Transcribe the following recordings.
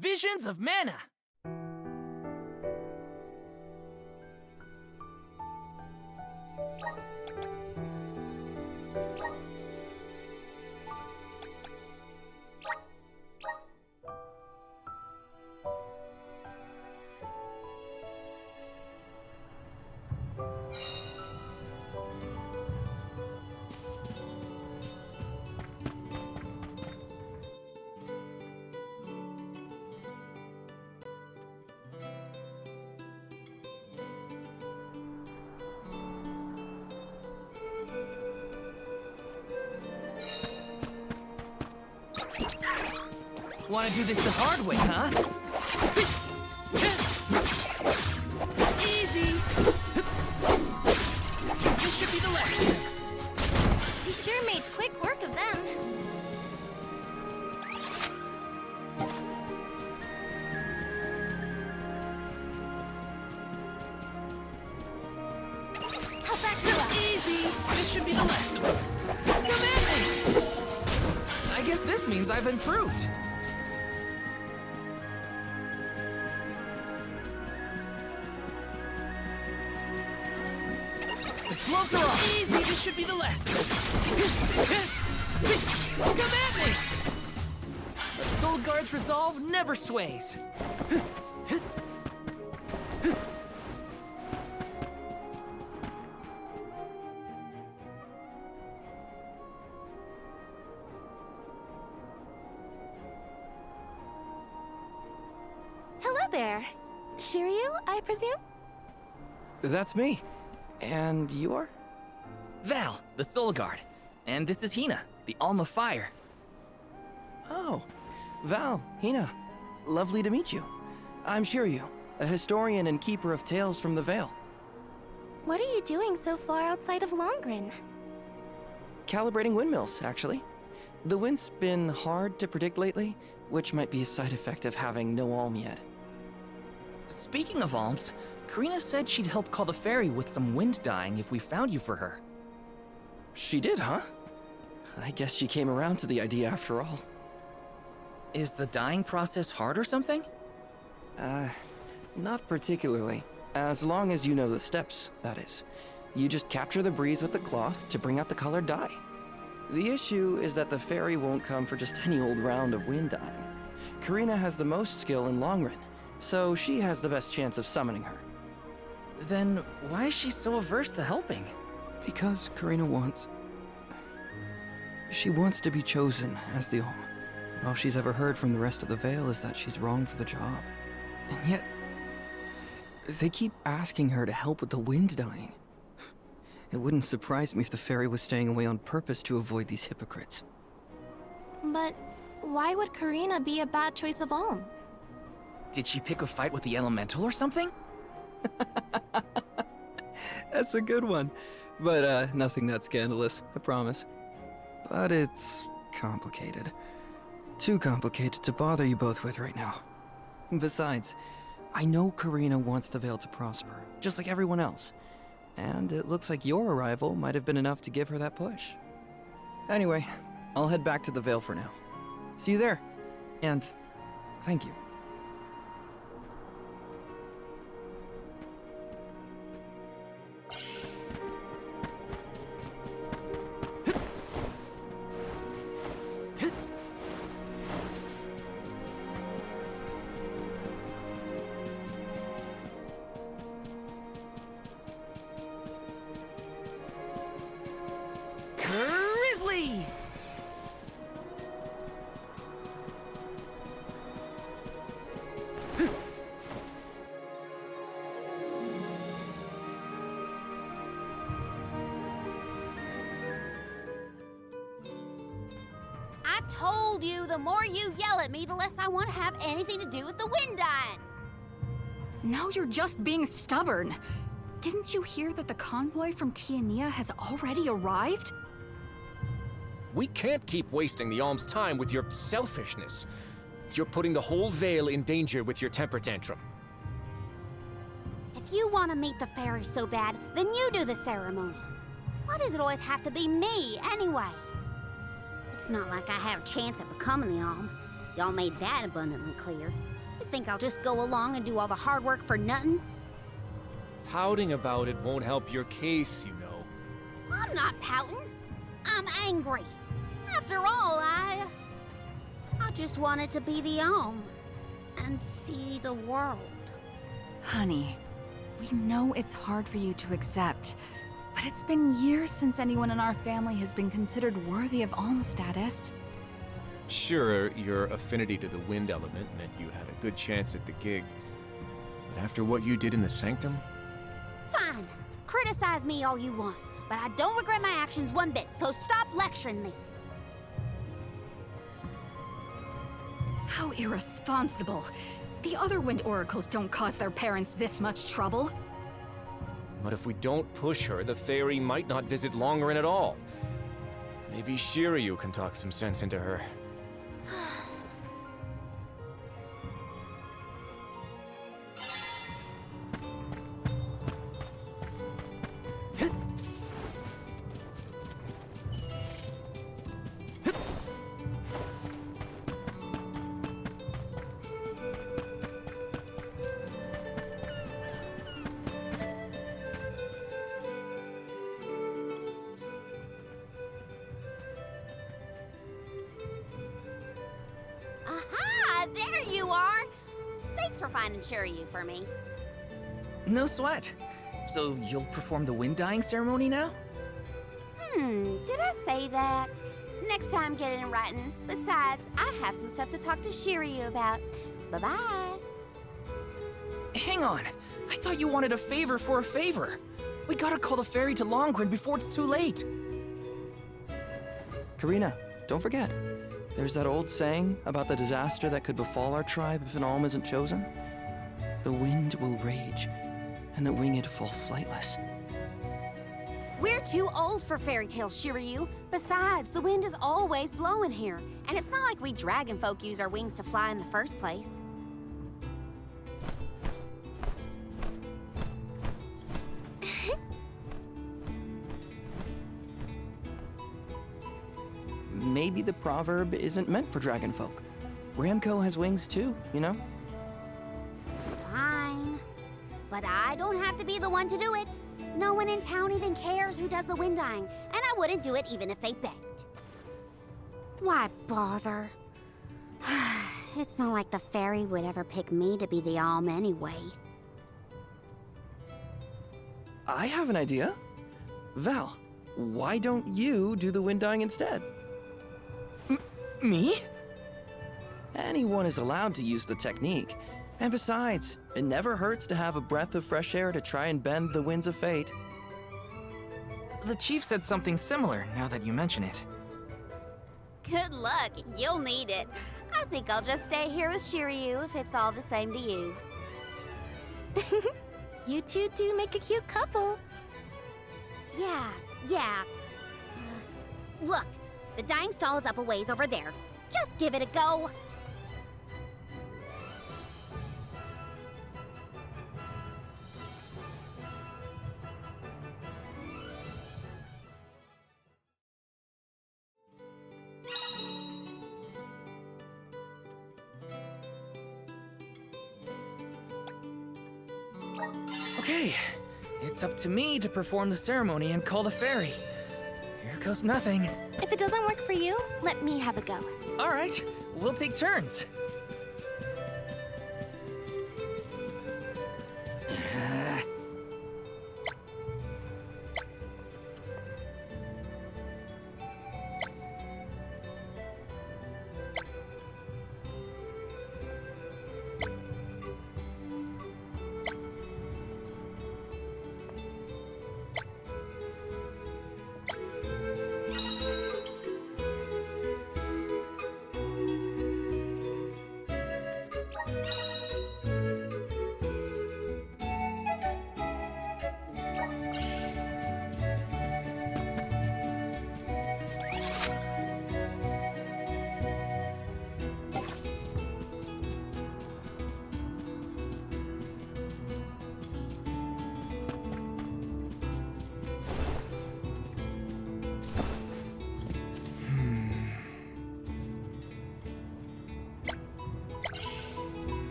Visions of Mana! Wanna do this the hard way, huh? Easy! This should be the last. He sure made quick work of them. How back you up? Easy! This should be the last of them. Come at me! I guess this means I've improved. Gloves are off. Easy, this should be the last of them. Come at me! A Soul Guard's resolve never sways. Hello there. Shiryu, I presume? That's me. And you are? Val, the Soul Guard. And this is Hina, the Alma Fire. Oh, Val, Hina. Lovely to meet you. I'm Shiryu, a historian and keeper of tales from the Vale. What are you doing so far outside of Longren? Calibrating windmills, actually. The wind's been hard to predict lately, which might be a side effect of having no alm yet. Speaking of alms, Karina said she'd help call the fairy with some wind dying if we found you for her. She did, huh? I guess she came around to the idea after all. Is the dyeing process hard or something? Not particularly. As long as you know the steps, that is. You just capture the breeze with the cloth to bring out the colored dye. The issue is that the fairy won't come for just any old round of wind dyeing. Karina has the most skill in Longren, so she has the best chance of summoning her. Then why is she so averse to helping? Because Karina wants... She wants to be chosen as the Alm. All she's ever heard from the rest of the Vale is that she's wrong for the job. And yet... they keep asking her to help with the wind dyeing. It wouldn't surprise me if the fairy was staying away on purpose to avoid these hypocrites. But why would Karina be a bad choice of Alm? Did she pick a fight with the elemental or something? That's a good one. But, nothing that scandalous, I promise. But it's complicated. Too complicated to bother you both with right now. Besides, I know Karina wants the Vale to prosper, just like everyone else. And it looks like your arrival might have been enough to give her that push. Anyway, I'll head back to the Vale for now. See you there. And thank you. Grizzly! I told you, the more you yell at me, the less I want to have anything to do with the wind dyeing. Now you're just being stubborn. Didn't you hear that the convoy from Tiania has already arrived? We can't keep wasting the Alm's time with your selfishness. You're putting the whole Vale in danger with your temper tantrum. If you want to meet the fairy so bad, then you do the ceremony. Why does it always have to be me, anyway? It's not like I have a chance at becoming the Alm. Y'all made that abundantly clear. You think I'll just go along and do all the hard work for nothing? Pouting about it won't help your case, you know. I'm not pouting. I'm angry. After all, I just wanted to be the Alm and see the world. Honey, we know it's hard for you to accept, but it's been years since anyone in our family has been considered worthy of Alm status. Sure, your affinity to the wind element meant you had a good chance at the gig. But after what you did in the Sanctum? Fine. Criticize me all you want, but I don't regret my actions one bit, so stop lecturing me. How irresponsible. The other wind oracles don't cause their parents this much trouble. But if we don't push her, the fairy might not visit Longerin at all. Maybe Shiryu can talk some sense into her. Aha! There you are! Thanks for finding Shiryu for me. No sweat. So you'll perform the wind dyeing ceremony now? Did I say that? Next time, get it in writing. Besides, I have some stuff to talk to Shiryu about. Bye-bye. Hang on. I thought you wanted a favor for a favor. We gotta call the fairy to Longrin before it's too late. Karina, don't forget. There's that old saying about the disaster that could befall our tribe if an alm isn't chosen. The wind will rage, and the winged fall flightless. We're too old for fairy tales, Shiryu. Besides, the wind is always blowing here. And it's not like we dragon folk use our wings to fly in the first place. Maybe the proverb isn't meant for dragon folk. Ramco has wings too, you know? Fine. But I don't have to be the one to do it. No one in town even cares who does the wind dyeing, and I wouldn't do it even if they begged. Why bother? It's not like the fairy would ever pick me to be the Alm anyway. I have an idea. Val, why don't you do the wind dyeing instead? Me? Anyone is allowed to use the technique. And besides, it never hurts to have a breath of fresh air to try and bend the winds of fate. The chief said something similar, now that you mention it. Good luck, you'll need it. I think I'll just stay here with Shiryu if it's all the same to you. You two do make a cute couple. Yeah. Look, the dyeing stall is up a ways over there. Just give it a go. Okay, it's up to me to perform the ceremony and call the fairy. Here goes nothing. If it doesn't work for you, let me have a go. All right, we'll take turns.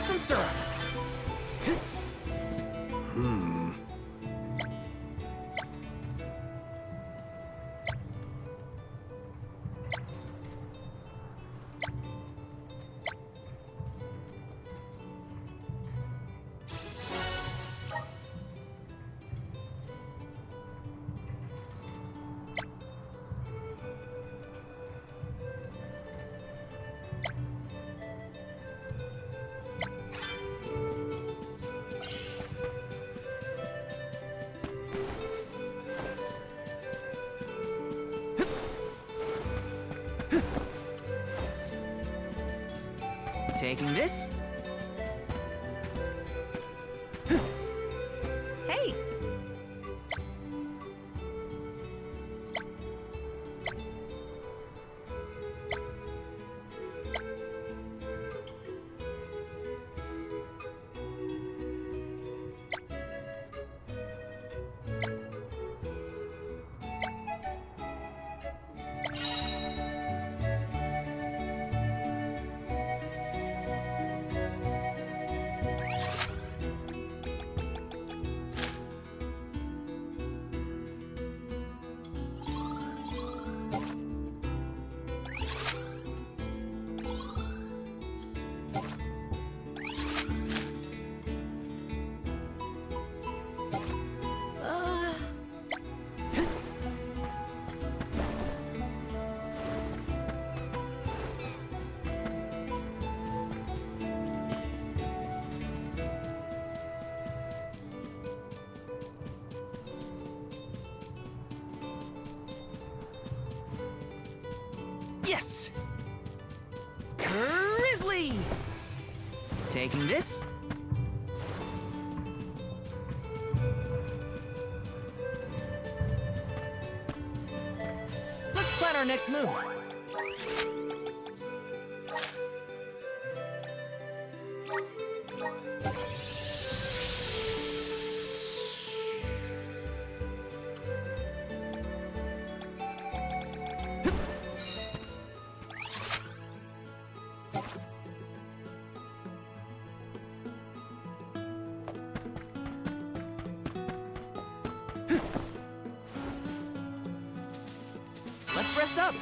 got some syrup. Taking this. Hey! Yes! Grizzly! Taking this. Let's plan our next move. Let's rest up.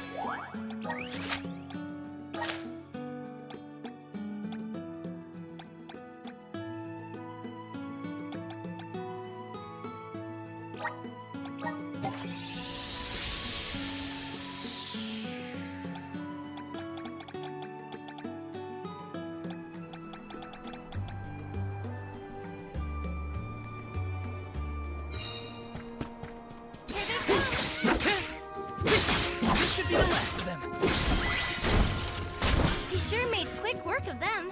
This should be the last of them. He sure made quick work of them.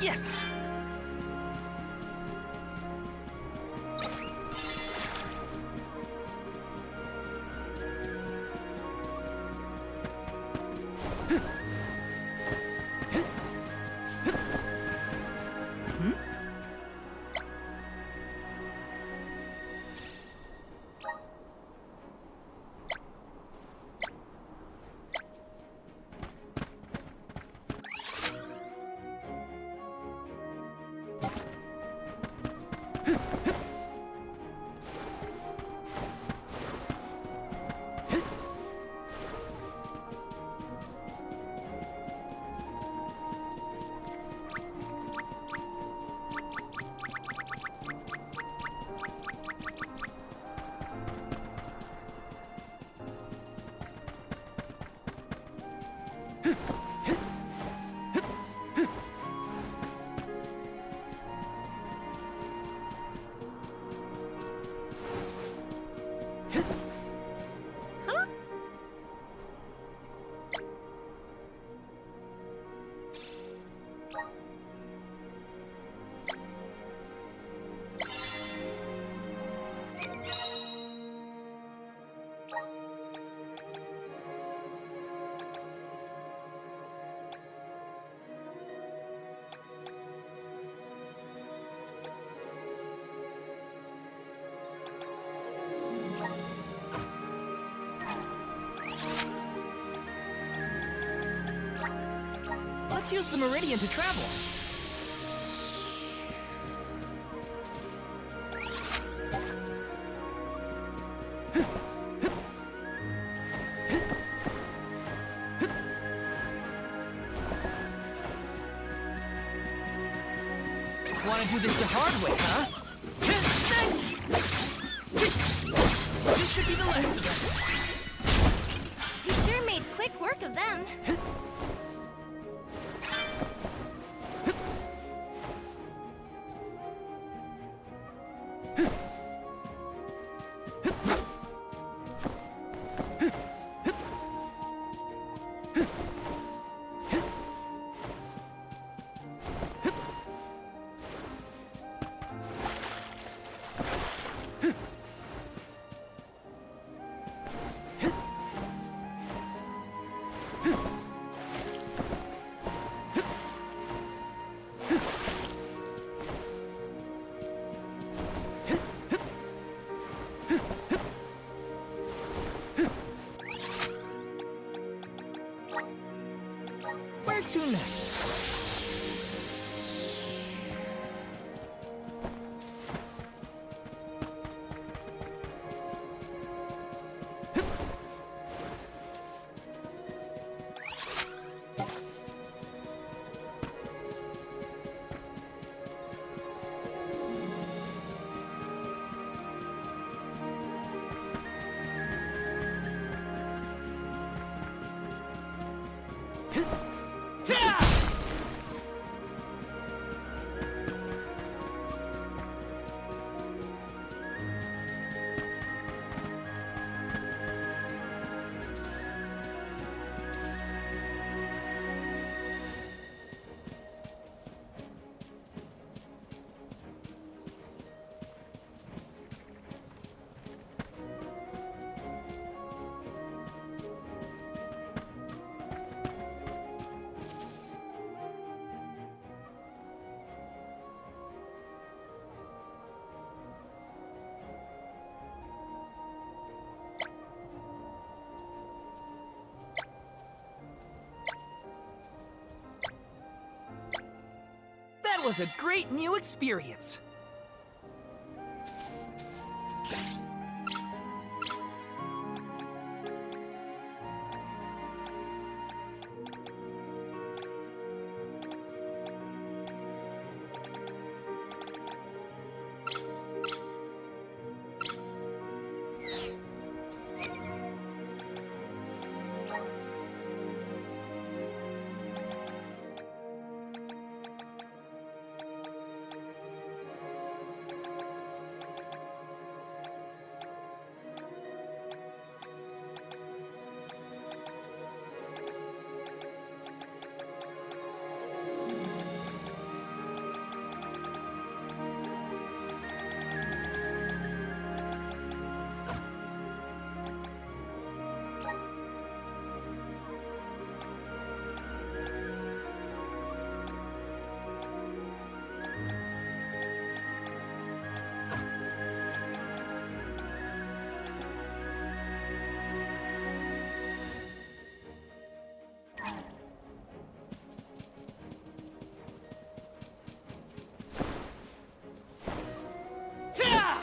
Yes! Let's use the Meridian to travel. Want to do this the hard way, huh? Next! This should be the last of them. You sure made quick work of them. Where to next? Ta! That was a great new experience. Ta!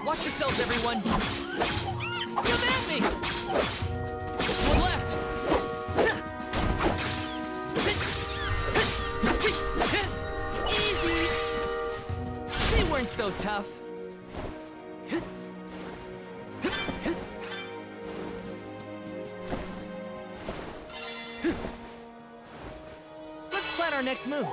Watch yourselves, everyone! Come at me! Just one left! Easy! They weren't so tough. Let's plan our next move.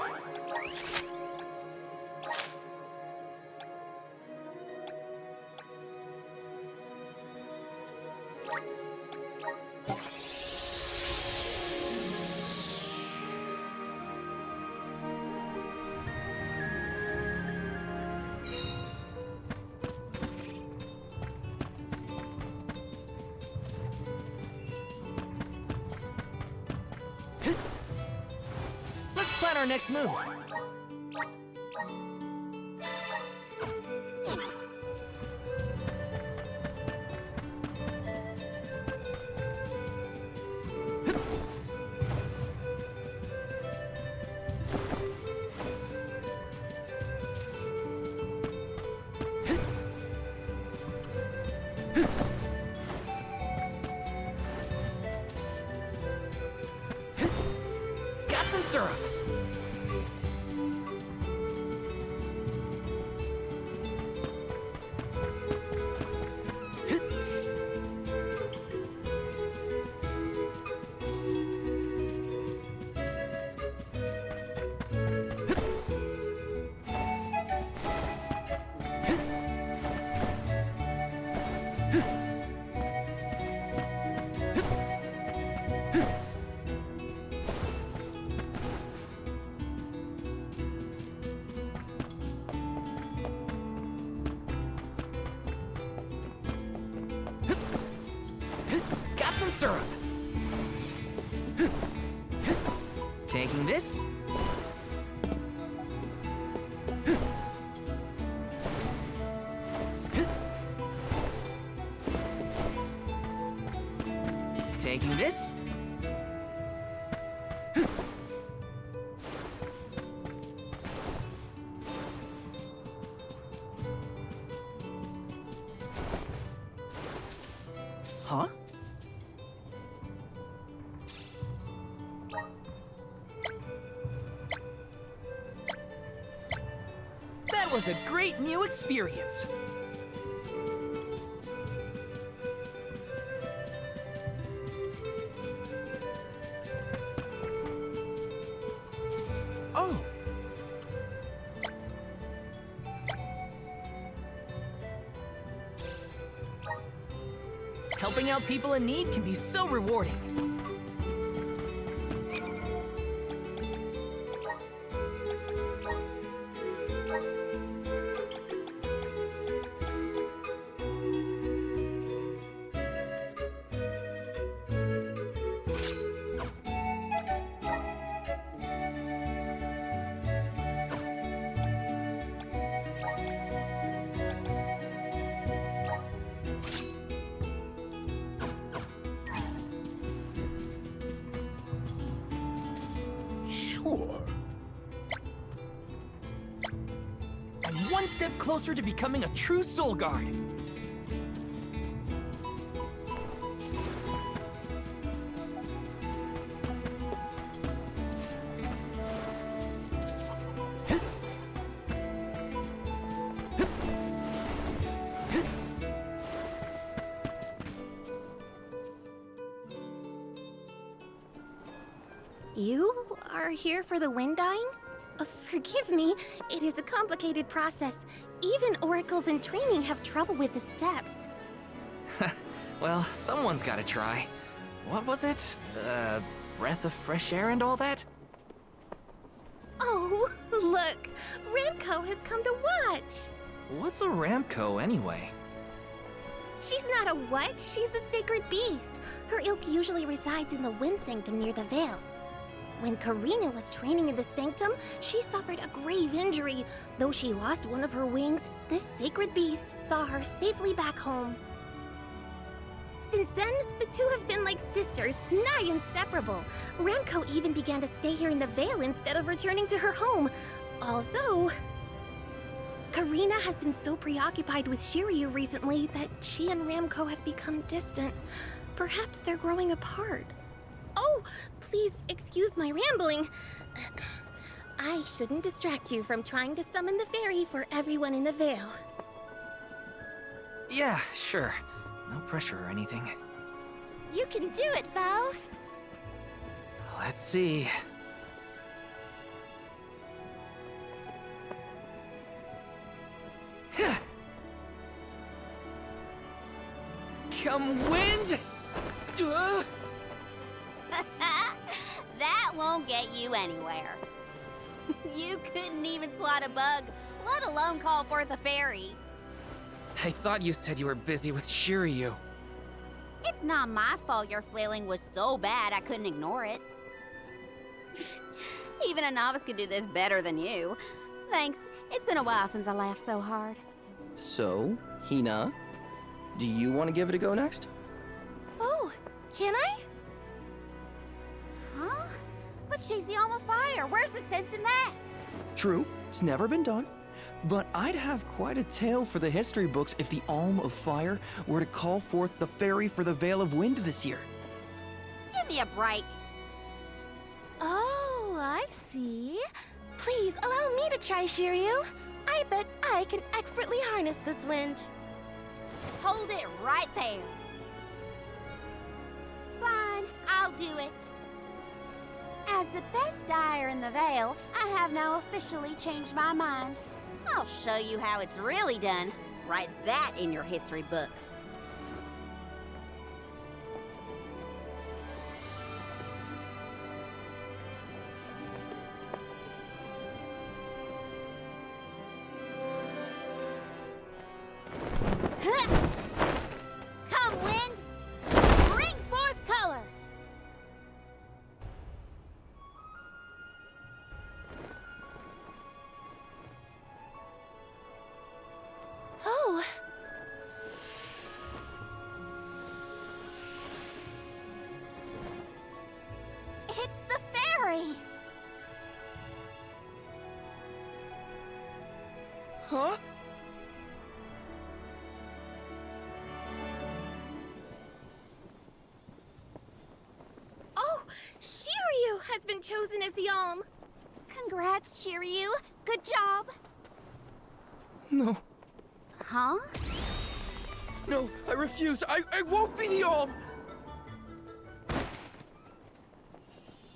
plan our next move. Got some syrup. Got some syrup. Taking this. Taking this. Huh? That was a great new experience. Oh. Helping out people in need can be so rewarding. Sure. I'm one step closer to becoming a true Soul Guard. You are here for the wind dying? Forgive me, it is a complicated process. Even oracles in training have trouble with the steps. Well, someone's gotta try. What was it? Breath of fresh air and all that? Oh, look! Ramco has come to watch! What's a Ramco anyway? She's not a what? She's a sacred beast. Her ilk usually resides in the Wind Sanctum near the Veil. When Karina was training in the Sanctum, she suffered a grave injury. Though she lost one of her wings, this sacred beast saw her safely back home. Since then, the two have been like sisters, nigh inseparable. Ramco even began to stay here in the Veil instead of returning to her home. Although, Karina has been so preoccupied with Shiryu recently that she and Ramco have become distant. Perhaps they're growing apart. Oh, please excuse my rambling. I shouldn't distract you from trying to summon the fairy for everyone in the Veil. Yeah, sure. No pressure or anything. You can do it, Val. Let's see. Come wind! That won't get you anywhere. You couldn't even swat a bug, let alone call forth a fairy. I thought you said you were busy with Shiryu. It's not my fault your flailing was so bad I couldn't ignore it. Even a novice could do this better than you. Thanks. It's been a while since I laughed so hard. So, Hina, do you want to give it a go next? Oh, can I? Huh? But she's the Alm of Fire. Where's the sense in that? True, it's never been done. But I'd have quite a tale for the history books if the Alm of Fire were to call forth the Fairy for the Veil of Wind this year. Give me a break. Oh, I see. Please allow me to try, Shiryu. I bet I can expertly harness this wind. Hold it right there. Fine, I'll do it. As the best dyer in the Vale, I have now officially changed my mind. I'll show you how it's really done. Write that in your history books. Come, wind! Bring forth color! Oh. It's the fairy! Huh? Oh, Shiryu has been chosen as the Alm. Congrats, Shiryu. Good job. No, Huh? no, I refuse. I won't be the Alm!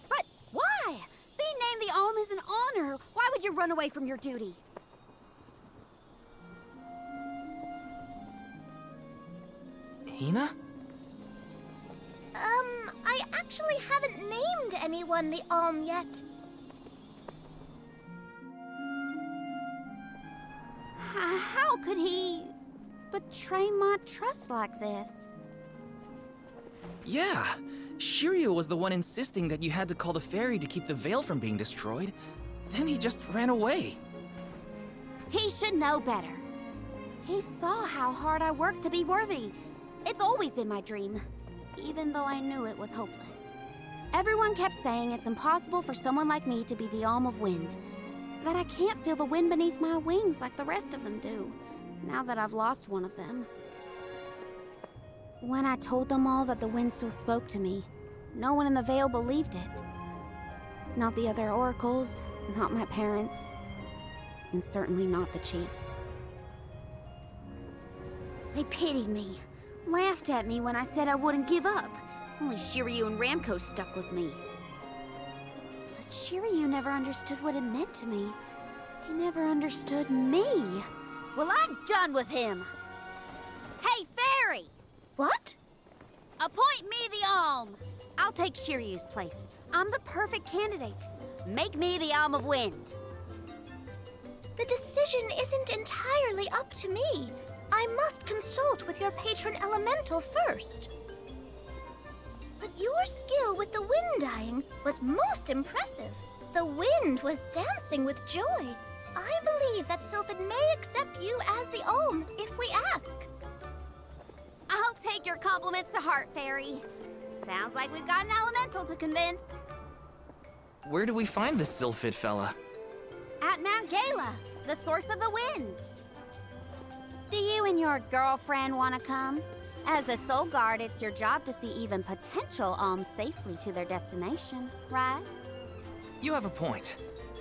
But why? Being named the Alm is an honor. Why would you run away from your duty? Hina? I actually haven't named anyone the Alm yet. How could he betray my trust like this? Yeah, Shiryu was the one insisting that you had to call the fairy to keep the veil from being destroyed. Then he just ran away. He should know better. He saw how hard I worked to be worthy. It's always been my dream, even though I knew it was hopeless. Everyone kept saying it's impossible for someone like me to be the Alm of Wind, that I can't feel the wind beneath my wings like the rest of them do, now that I've lost one of them. When I told them all that the wind still spoke to me, no one in the Vale believed it. Not the other oracles, not my parents, and certainly not the chief. They pitied me, laughed at me when I said I wouldn't give up. Only Shiryu and Ramco stuck with me. But Shiryu never understood what it meant to me. He never understood me. Well, I'm done with him. Hey, Fairy! What? Appoint me the Alm. I'll take Shiryu's place. I'm the perfect candidate. Make me the Alm of Wind. The decision isn't entirely up to me. I must consult with your patron elemental first. But your skill with the wind dyeing was most impressive. The wind was dancing with joy. I believe that Sylphid may accept you as the Alm if we ask. I'll take your compliments to heart, Fairy. Sounds like we've got an elemental to convince. Where do we find this Sylphid fella? At Mount Gala, the source of the winds. Do you and your girlfriend want to come? As the Soul Guard, it's your job to see even potential alms safely to their destination, right? You have a point.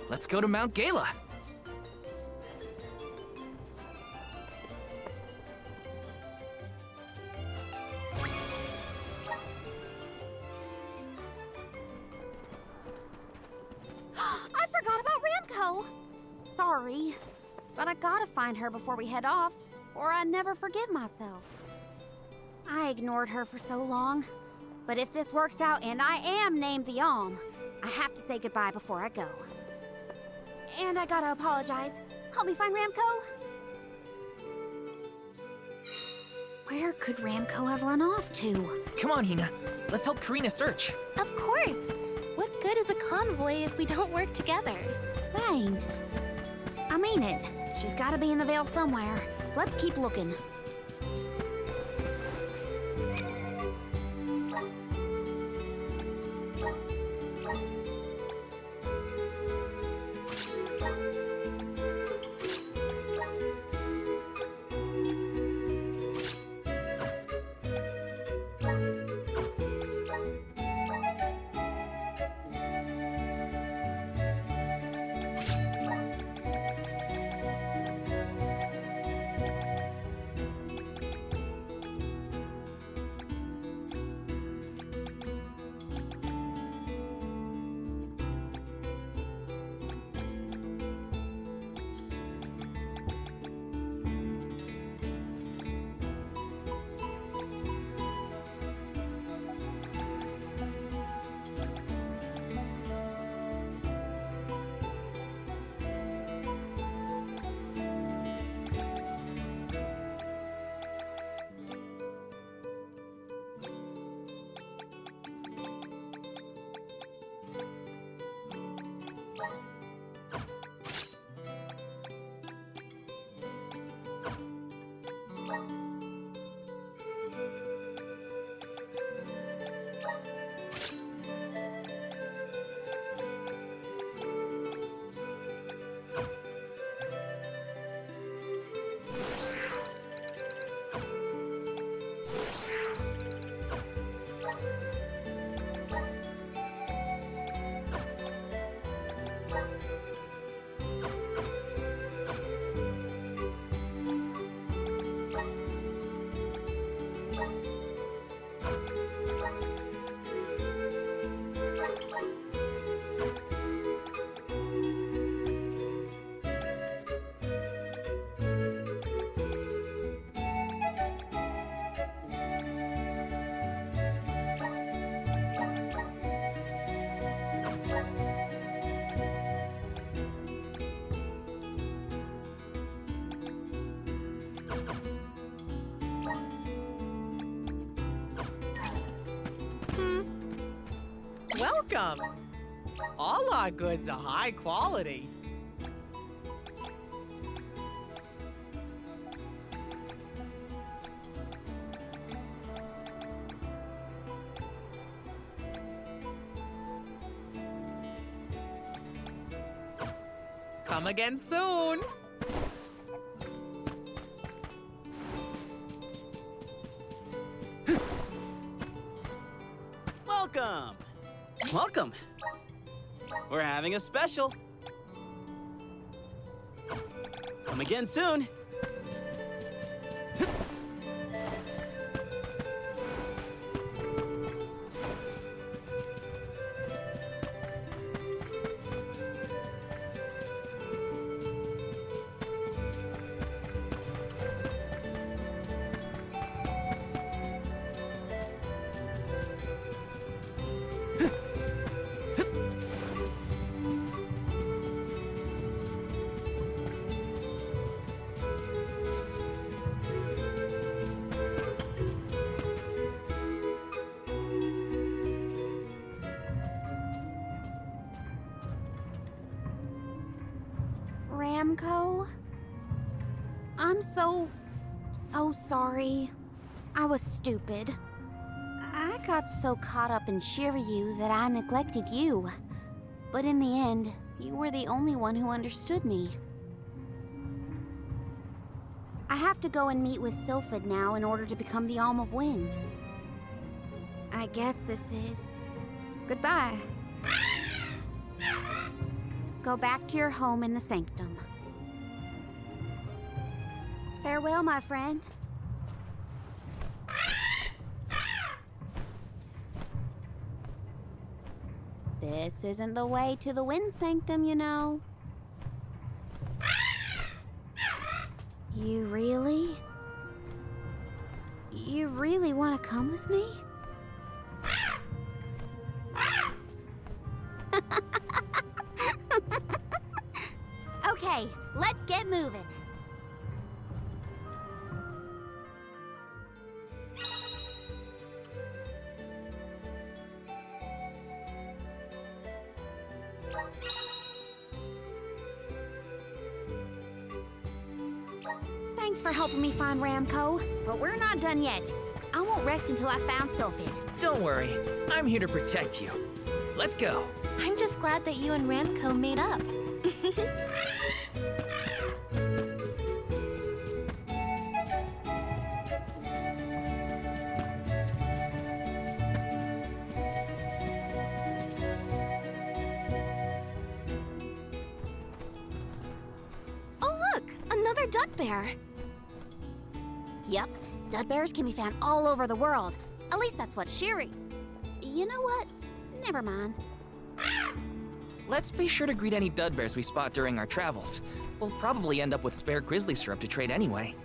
Let's go to Mount Gala. I forgot about Ramco. Sorry, but I gotta find her before we head off, or I'd never forgive myself. I ignored her for so long, but if this works out and I am named the Alm, I have to say goodbye before I go. And I gotta apologize. Help me find Ramco. Where could Ramco have run off to? Come on, Hina. Let's help Karina search. Of course. What good as a convoy if we don't work together. Thanks. I mean it. She's gotta be in the Vale somewhere. Let's keep looking. Welcome! All our goods are high quality. Come again soon! Welcome! Welcome! We're having a special. Come again soon. Ramco? I'm so sorry. I was stupid. I got so caught up in Shiryu that I neglected you. But in the end, you were the only one who understood me. I have to go and meet with Sylphid now in order to become the Alm of Wind. I guess this is goodbye. Go back to your home in the Sanctum. Farewell, my friend. This isn't the way to the Wind Sanctum, you know. You really want to come with me? Okay, let's get moving. Thanks for helping me find Ramco, but we're not done yet. I won't rest until I found Sylphid. Don't worry, I'm here to protect you. Let's go. I'm just glad that you and Ramco made up. Oh look, another Dud Bear. Yep, Dud Bears can be found all over the world. At least that's what Shiri. You know what? Never mind. Let's be sure to greet any Dud Bears we spot during our travels. We'll probably end up with spare grizzly syrup to trade anyway.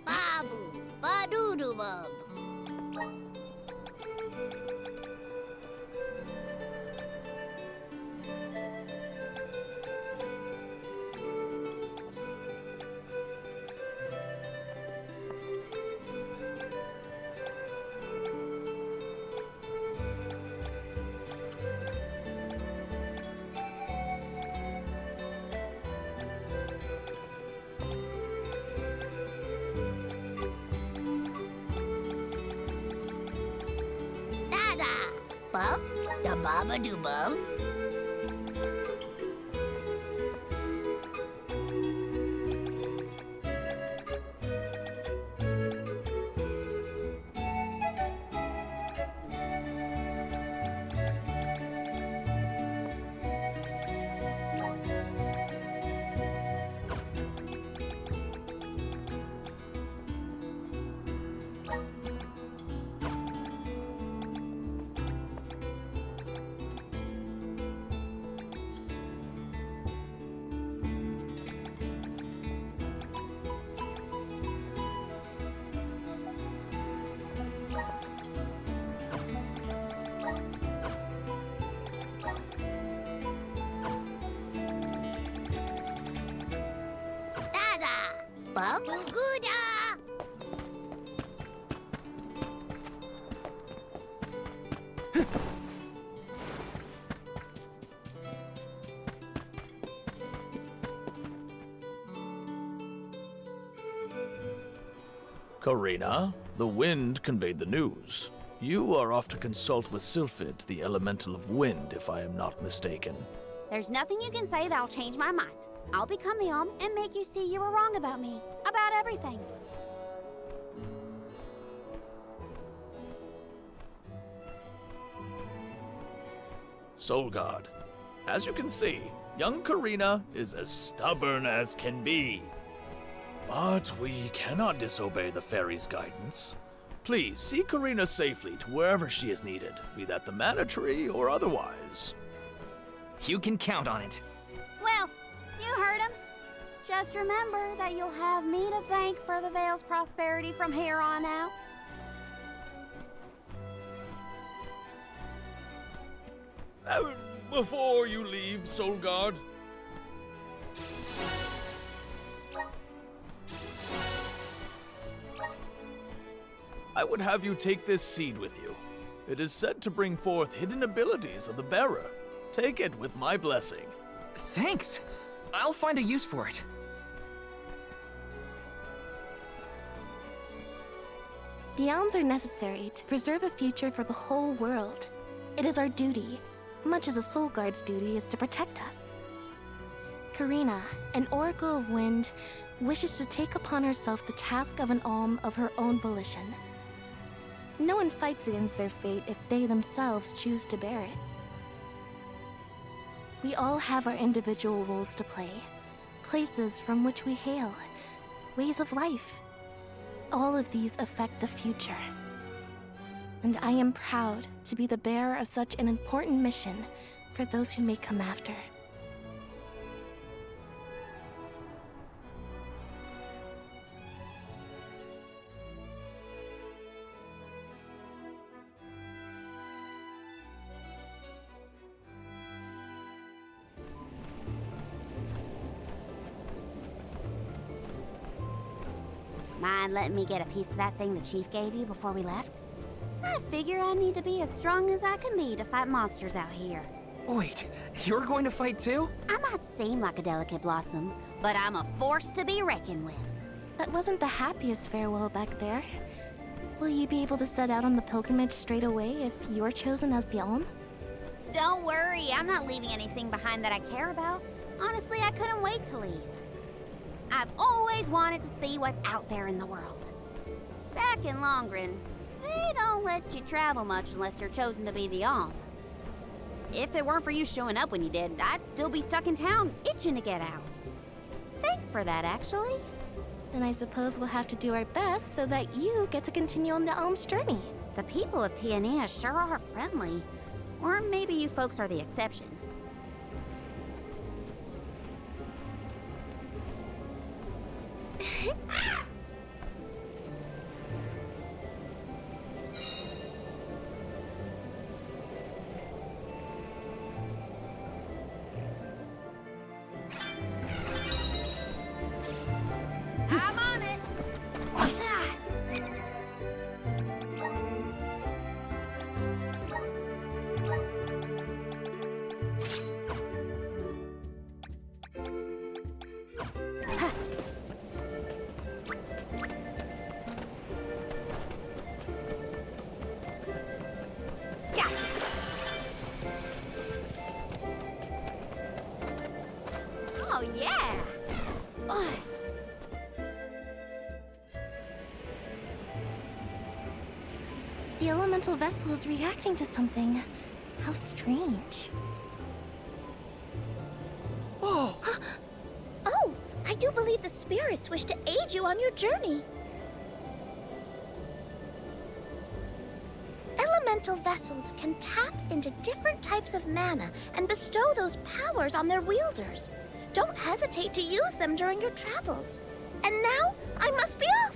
Babu, ba-doo-doo-bub. Da-da, bub, da baba-doo-bub. Da-da, bub, goo-da. Karina, the wind conveyed the news. You are off to consult with Sylphid, the elemental of wind, if I am not mistaken. There's nothing you can say that'll change my mind. I'll become the Om and make you see you were wrong about me. About everything. Solgard, as you can see, young Karina is as stubborn as can be. But we cannot disobey the fairy's guidance. Please see Karina safely to wherever she is needed, be that the Mana Tree or otherwise. You can count on it. Well, you heard him. Just remember that you'll have me to thank for the Vale's prosperity from here on out. Before you leave, Solgard, I would have you take this seed with you. It is said to bring forth hidden abilities of the bearer. Take it with my blessing. Thanks. I'll find a use for it. The elms are necessary to preserve a future for the whole world. It is our duty, much as a soul guard's duty is to protect us. Karina, an Oracle of Wind, wishes to take upon herself the task of an Alm of her own volition. No one fights against their fate if they themselves choose to bear it. We all have our individual roles to play, places from which we hail, ways of life. All of these affect the future. And I am proud to be the bearer of such an important mission for those who may come after. Mind letting me get a piece of that thing the chief gave you before we left? I figure I need to be as strong as I can be to fight monsters out here. Wait, you're going to fight too? I might seem like a delicate blossom, but I'm a force to be reckoned with. That wasn't the happiest farewell back there. Will you be able to set out on the pilgrimage straight away if you're chosen as the Alm? Don't worry, I'm not leaving anything behind that I care about. Honestly, I couldn't wait to leave. I've always wanted to see what's out there in the world. Back in Longren, they don't let you travel much unless you're chosen to be the Alm. If it weren't for you showing up when you did, I'd still be stuck in town, itching to get out. Thanks for that, actually. Then I suppose we'll have to do our best so that you get to continue on the Alm's journey. The people of Tiania sure are friendly. Or maybe you folks are the exception. I'm on it! Gotcha! Oh, yeah! Ugh. The elemental vessel is reacting to something. How strange. Whoa! Oh, I do believe the spirits wish to aid you on your journey. Elemental vessels can tap into different types of mana and bestow those powers on their wielders. Don't hesitate to use them during your travels. And now, I must be off!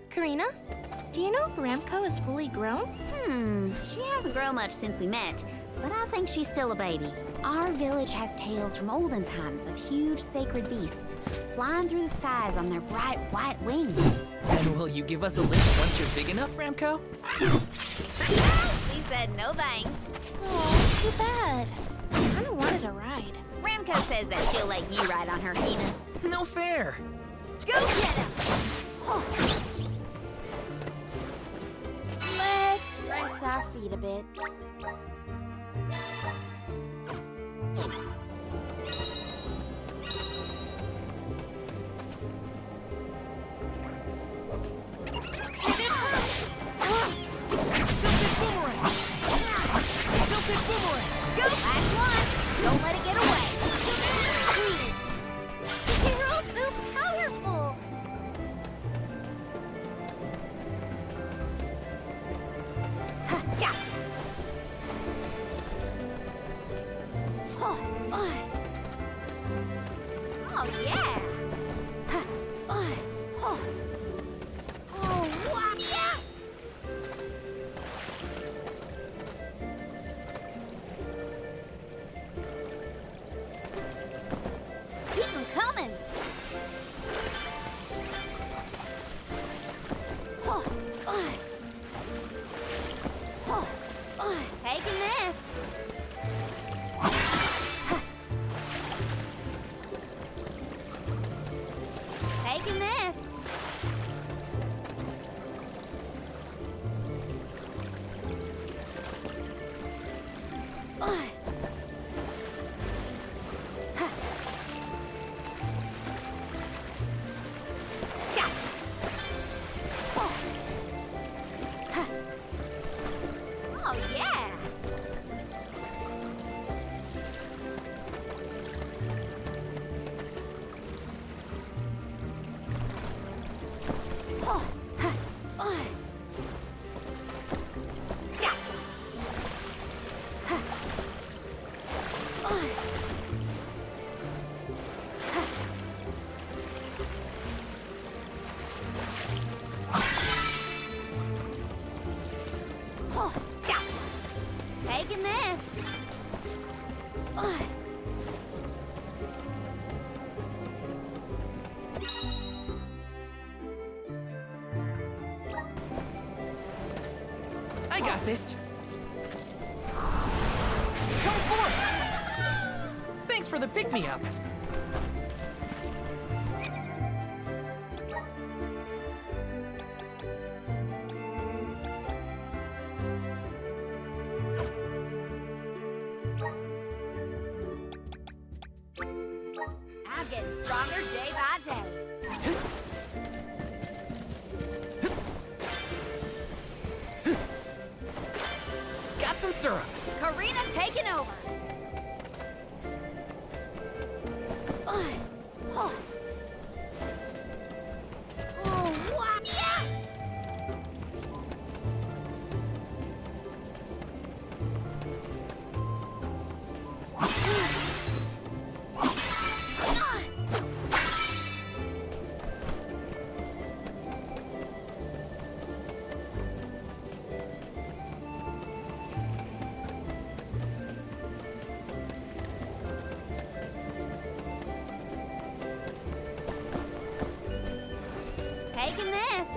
Karina, do you know if Remco is fully grown? She hasn't grown much since we met, but I think she's still a baby. Our village has tales from olden times of huge sacred beasts flying through the skies on their bright white wings. Then will you give us a lift once you're big enough, Ramco? She said no thanks. Oh, too bad. I kinda wanted a ride. Ramco says that she'll let you ride on her, Hina. No fair. Go get him! Let's rest our feet a bit. Tilted boomerang! Tilted boomerang! Go! Last one! Don't let it get away! You're all so powerful! Gotcha! Oh, yeah! Oh, wow! Yes! Keep them coming! Taking this. Taking this. Gotcha. Oh, yeah. Gotcha. Gotcha. Taking this. I got this. Come forth! Thanks for the pick-me-up. I'm getting stronger day by day. Got some syrup. Karina taking over. Taking this.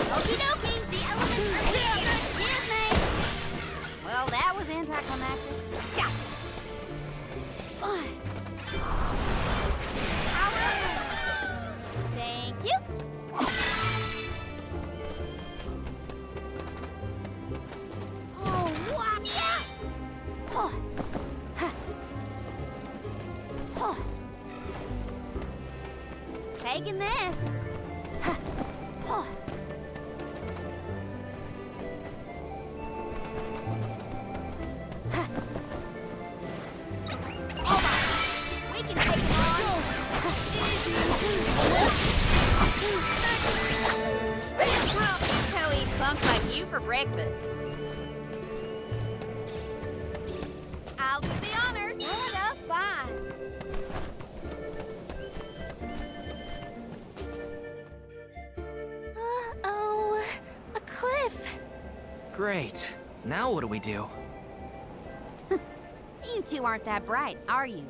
Okie dokie, the elements are here. Excuse me. Well, that was anticlimactic. Gotcha. Thank you. Oh, wow, yes! Huh. Huh. Huh. Taking this. Huh. Huh. Huh. Oh my! We can take it on. I'll eat punks like you for breakfast. I'll do the honors. What a find. Uh-oh. A cliff. Great. Now what do we do? You two aren't that bright, are you?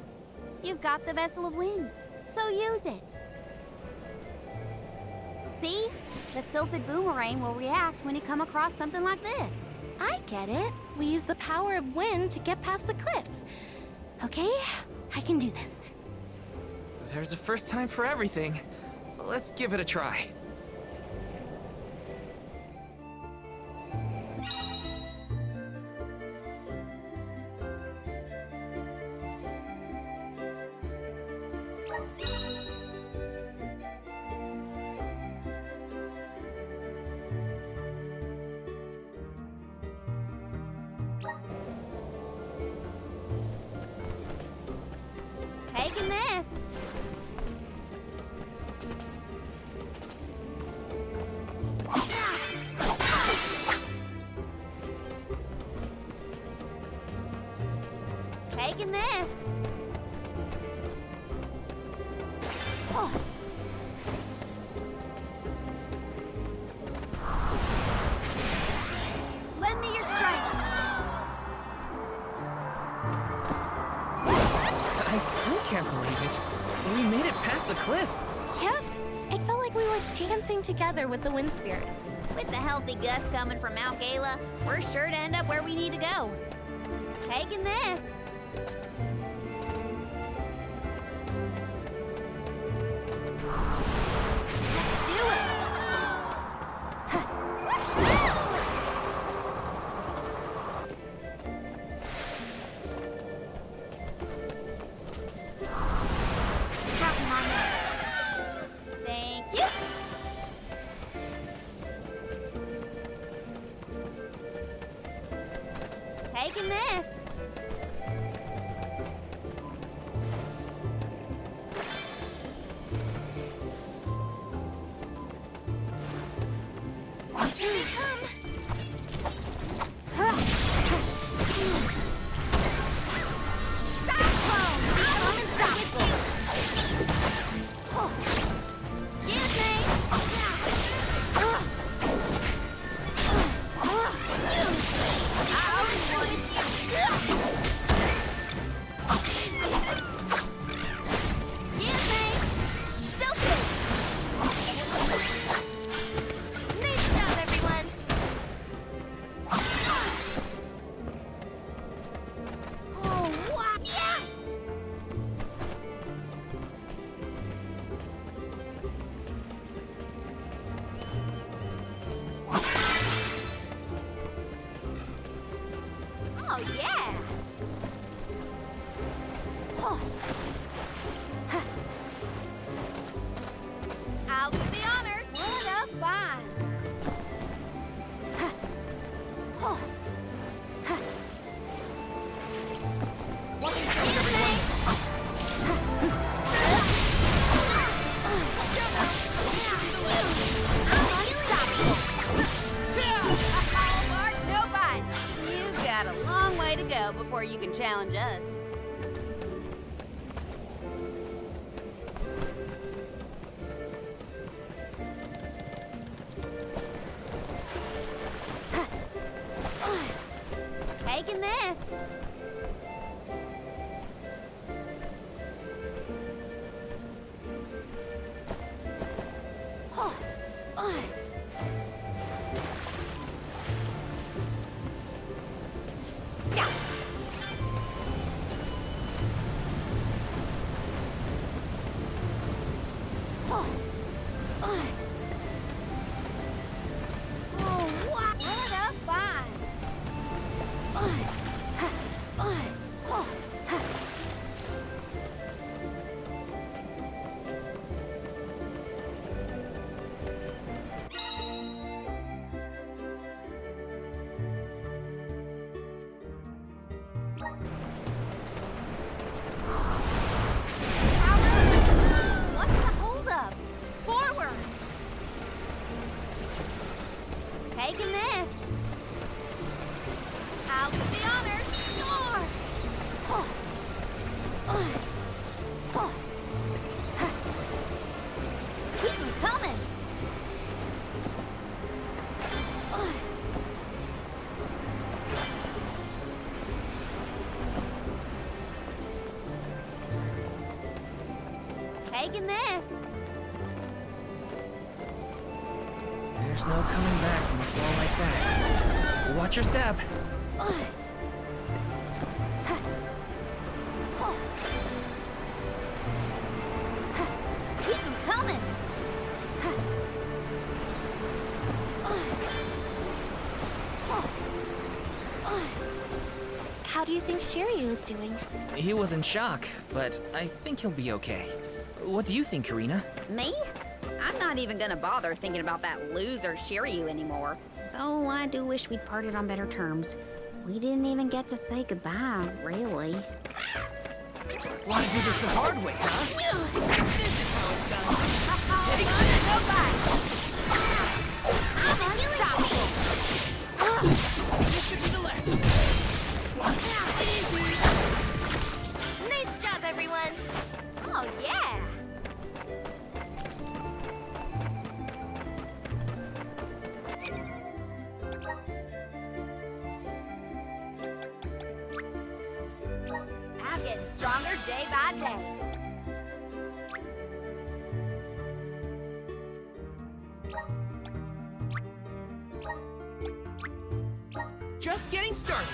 You've got the Vessel of Wind, so use it. See? The Sylphid Boomerang will react when you come across something like this. I get it. We use the power of wind to get past the cliff. Okay, I can do this. There's a first time for everything. Let's give it a try. Taking this. Taking this. Oh. Lend me your strength. I still can't believe it. We made it past the cliff. Yep. It felt like we were dancing together with the wind spirits. With the healthy gust coming from Mount Gala, we're sure to end up where we need to go. Taking this. Let's do it. Counting on that. Thank you. Taking this. Here we come. Cyclone! Unstoppable! Excuse me! I always wanted you. Excuse me! Stupid! Nice job, everyone! Oh, wow! Yes! Oh, yeah! Oh. Huh. I'll do the honors. What a find! Huh. Oh. Huh. What is this, everyone? I'm unstoppable! Mark, no bites. You've got a long way to go before you can challenge us. Taking this. Oh, oh. Yeah. Oh, oh. Oh, what a fun! Oh, ha, oh, oh, ha. What's the holdup? Forward! Taking this. I'll do the honors. Soar! Oh. Oh. Oh. Ha. Keep 'em coming. Oh. Taking this. There's no coming back from a fall like that. Watch your step. Oh. Ha. Oh. Ha. Keep 'em coming. Ha. Oh. Oh. Oh. How do you think Shiryu is doing? He was in shock, but I think he'll be okay. What do you think, Karina? Me? I'm not even gonna bother thinking about that loser Shiryu anymore. Though I do wish we'd parted on better terms. We didn't even get to say goodbye, really. Want to do this the hard way, huh? This is how it's done. I'm unstoppable. This should be the last. Easy. Nice job, everyone! Oh, yeah! I'm getting stronger day by day. Just getting started.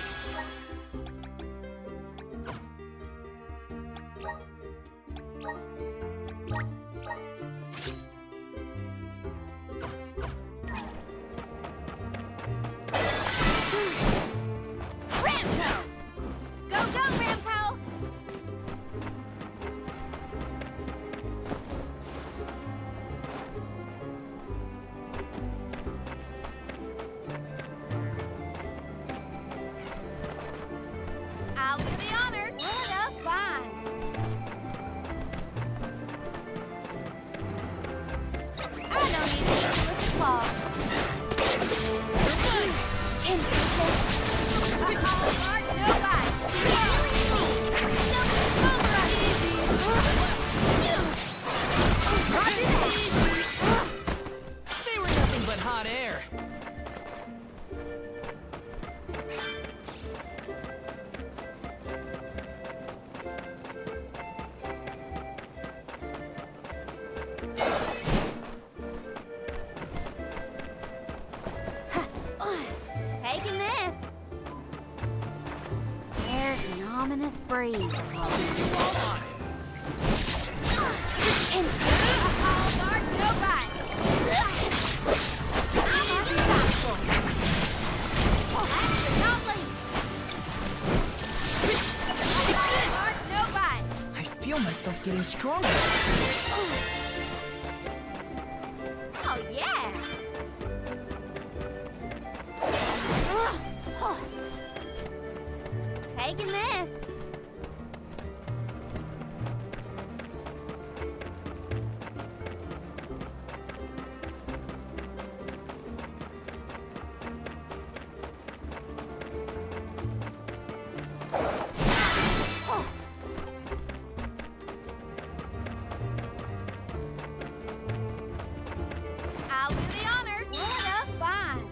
Ramco! Go, go, Ramco! I'll do the honor. What a find! I don't even need to look at ball. Can take this. Uh-oh, Mark, nobody. They were nothing but hot air. Taking this. There's an ominous breeze blowing. Intake. Uh-oh, Mark, nobody. I'm unstoppable. Last but not least. Uh-oh, Mark, nobody. I feel myself getting stronger. Oh, yeah. Taking this. I'll do the honor. What a find.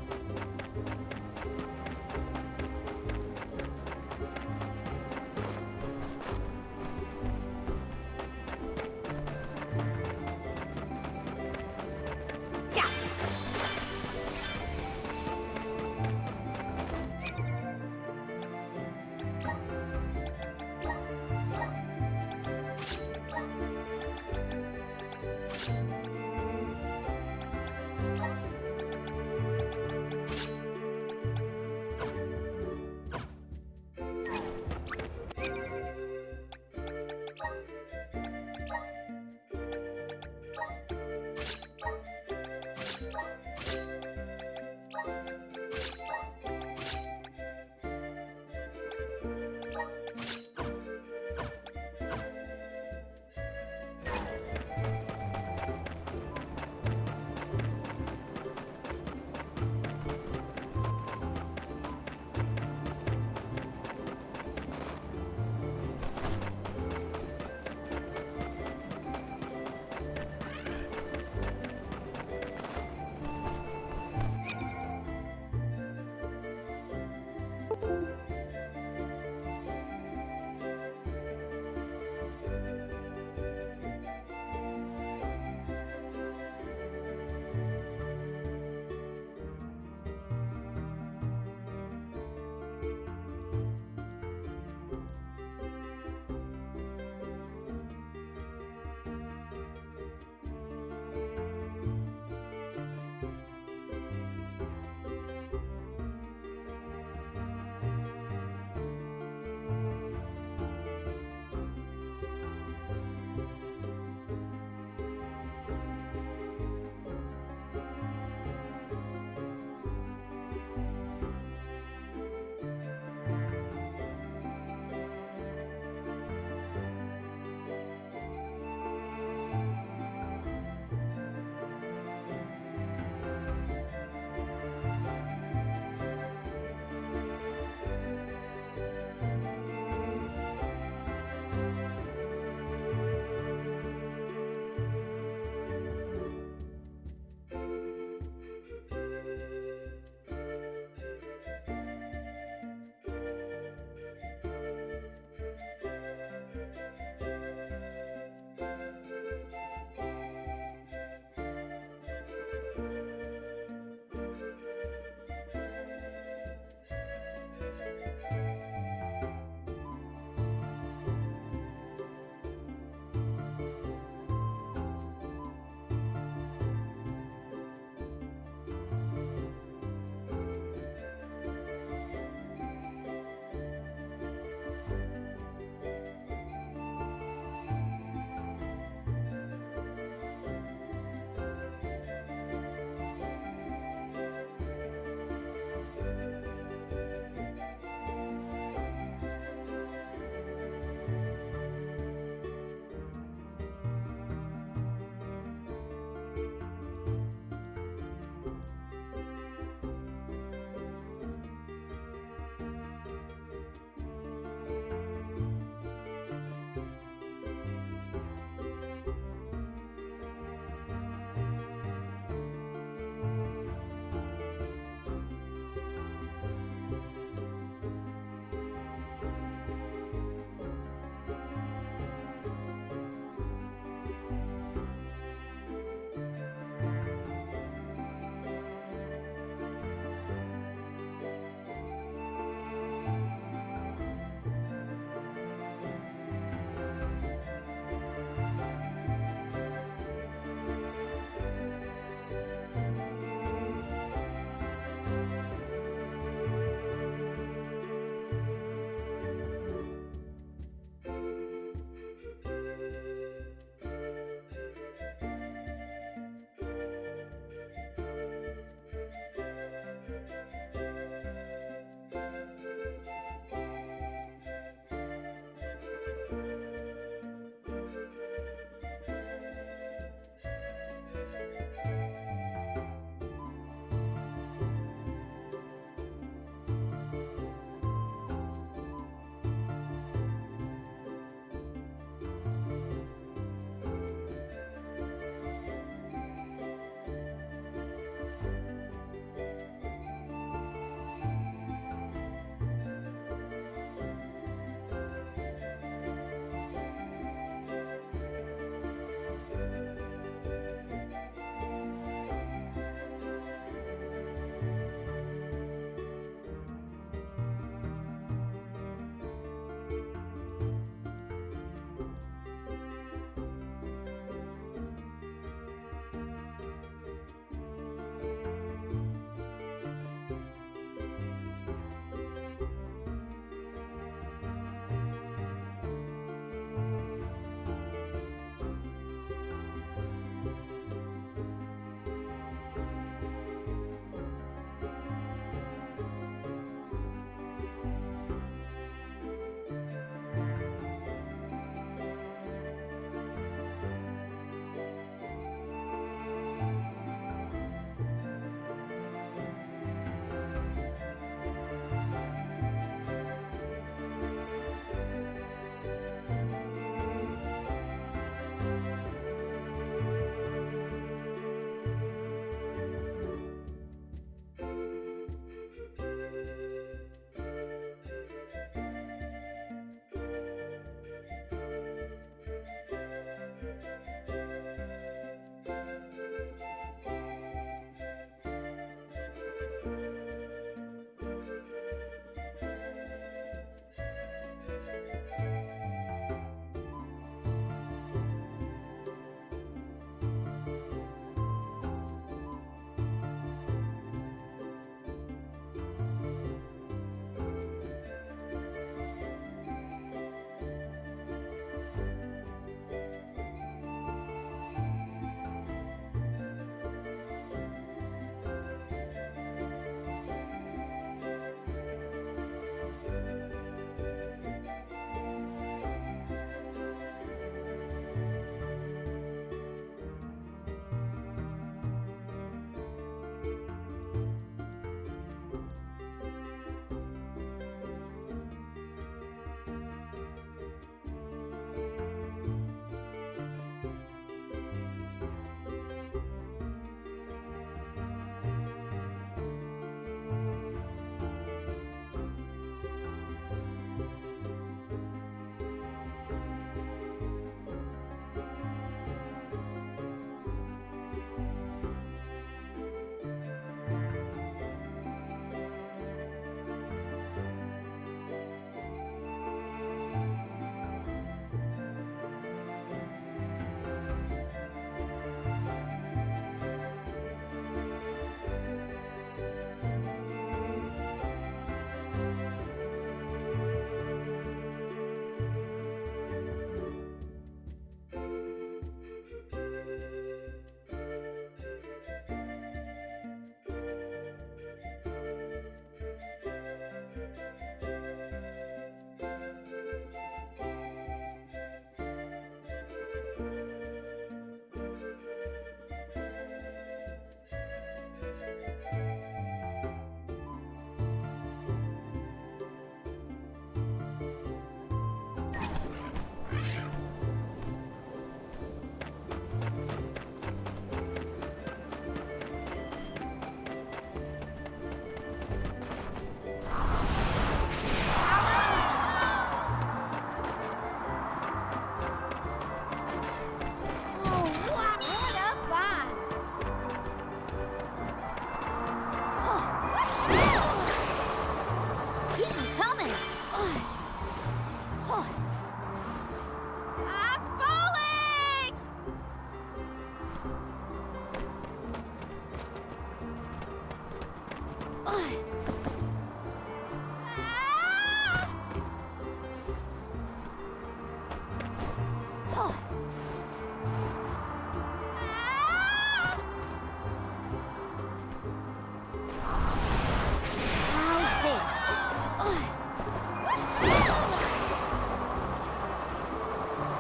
Ah! Oh. Ah! How's this? Ugh.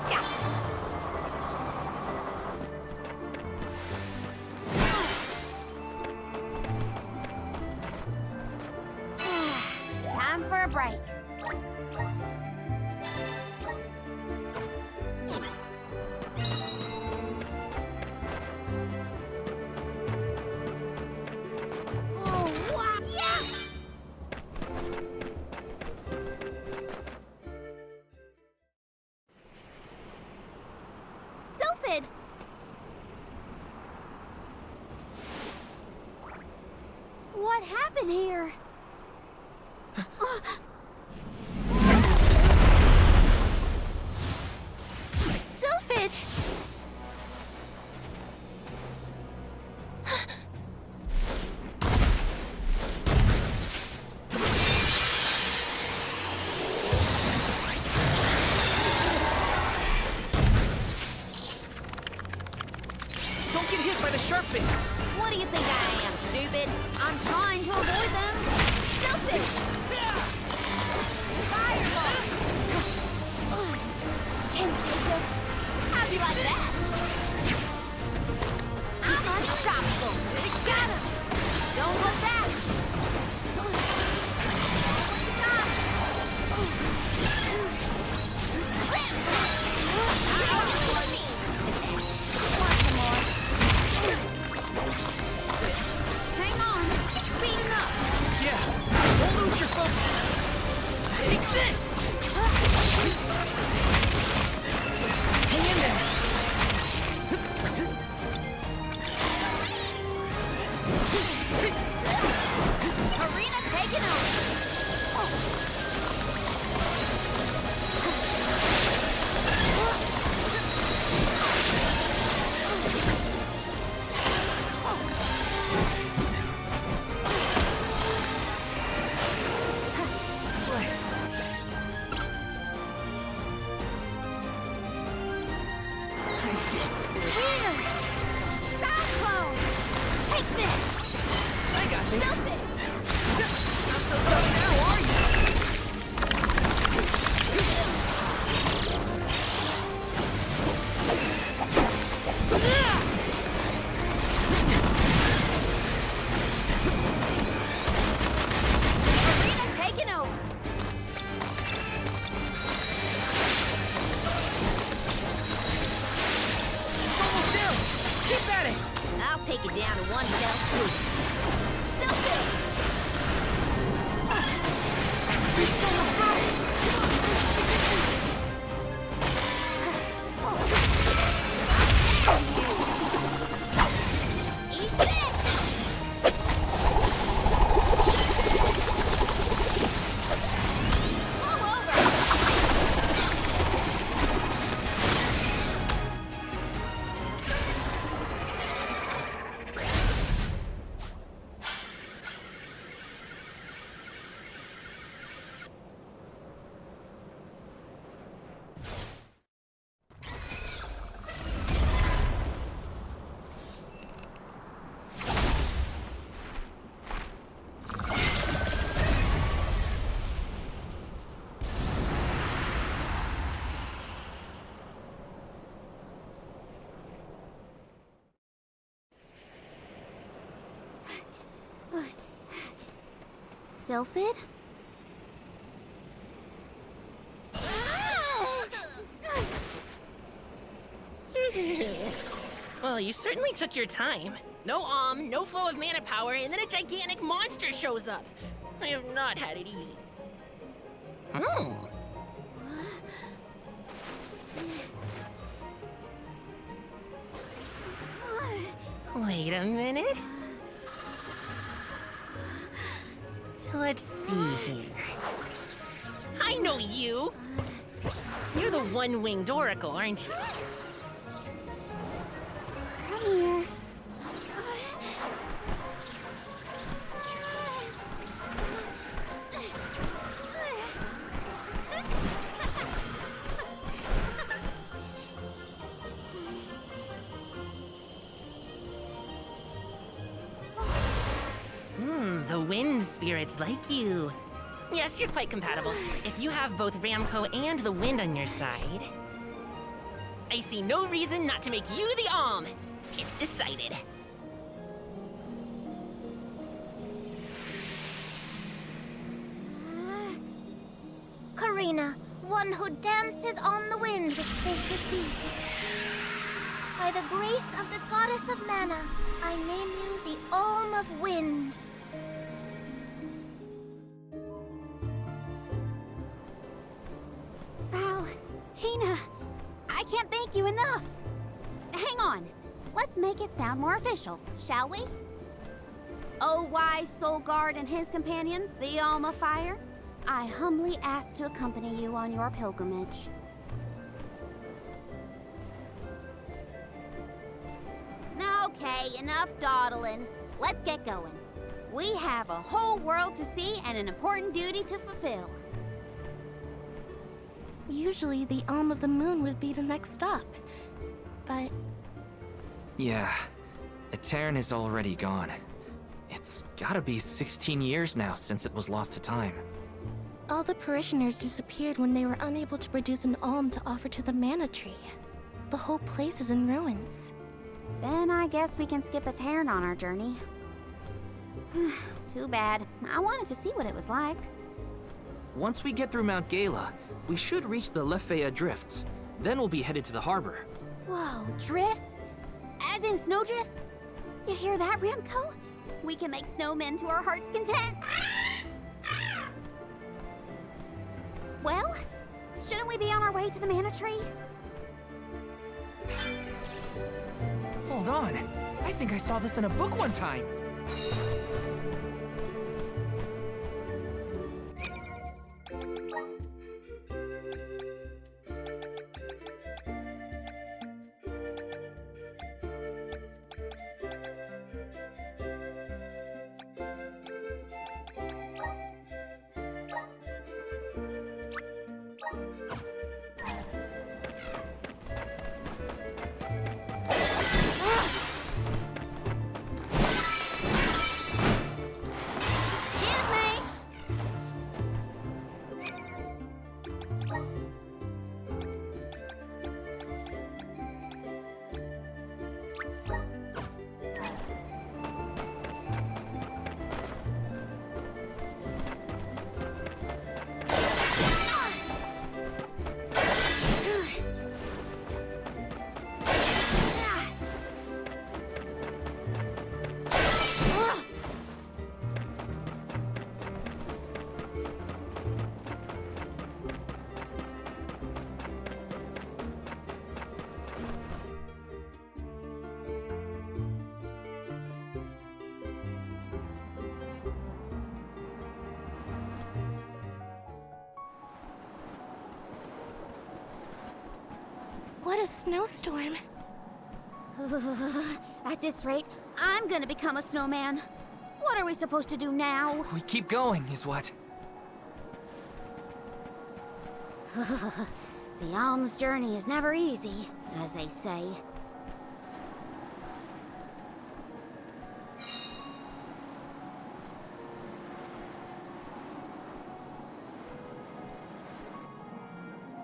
Gotcha. Time for a break. Oh, wow! Yes! Sylphid! What happened here? Sylphid! Don't get hit by the sharp bits. What do you think I am, stupid? I'm trying to avoid them. Sylphid! Fireball! Can't take this. How'd you like that? I'm unstoppable. Got him! Don't hold back! What you got? For me. Want some more? Hang on. Speeding up. Yeah, don't lose your focus. Take this! Hang in there. Arena taking over. Winner! Cyclone! Take this! I got this. Stop it! Not so tough now, are you? Arena taking over. It's almost down. Keep at it. I'll take it down in one fell swoop. Sylphid! Eat this! Fall over! Sylphid? Well, you certainly took your time. No no flow of mana power, and then a gigantic monster shows up. I have not had it easy. Wait a minute. Let's see here. I know you! You're the one-winged oracle, aren't you? Come here. spirits like you. Yes, you're quite compatible. If you have both Ramco and the wind on your side, I see no reason not to make you the Alm. It's decided. Karina, one who dances on the wind with sacred beasts. By the grace of the goddess of mana, I name you the Alm of Wind. Val, Hina, I can't thank you enough. Hang on. Let's make it sound more official, shall we? Oh, wise Soul Guard and his companion, the Alm of Fire, I humbly ask to accompany you on your pilgrimage. Okay, enough dawdling. Let's get going. We have a whole world to see and an important duty to fulfill. Usually the Alm of the Moon would be the next stop. But Yeah, Etern is already gone. It's gotta be 16 years now since it was lost to time. all the parishioners disappeared when they were unable to produce an alm to offer to the mana tree. The whole place is in ruins. Then I guess we can skip Etern on our journey. Too bad. I wanted to see what it was like. Once we get through Mount Gala, we should reach the Lefaya Drifts. Then we'll be headed to the harbor. Whoa, drifts? As in snowdrifts? You hear that, Ramco? We can make snowmen to our heart's content. Well, shouldn't we be on our way to the mana tree? Hold on. I think I saw this in a book one time. What a snowstorm. At this rate, I'm gonna become a snowman. What are we supposed to do now? We keep going, is what? The alm's journey is never easy, as they say.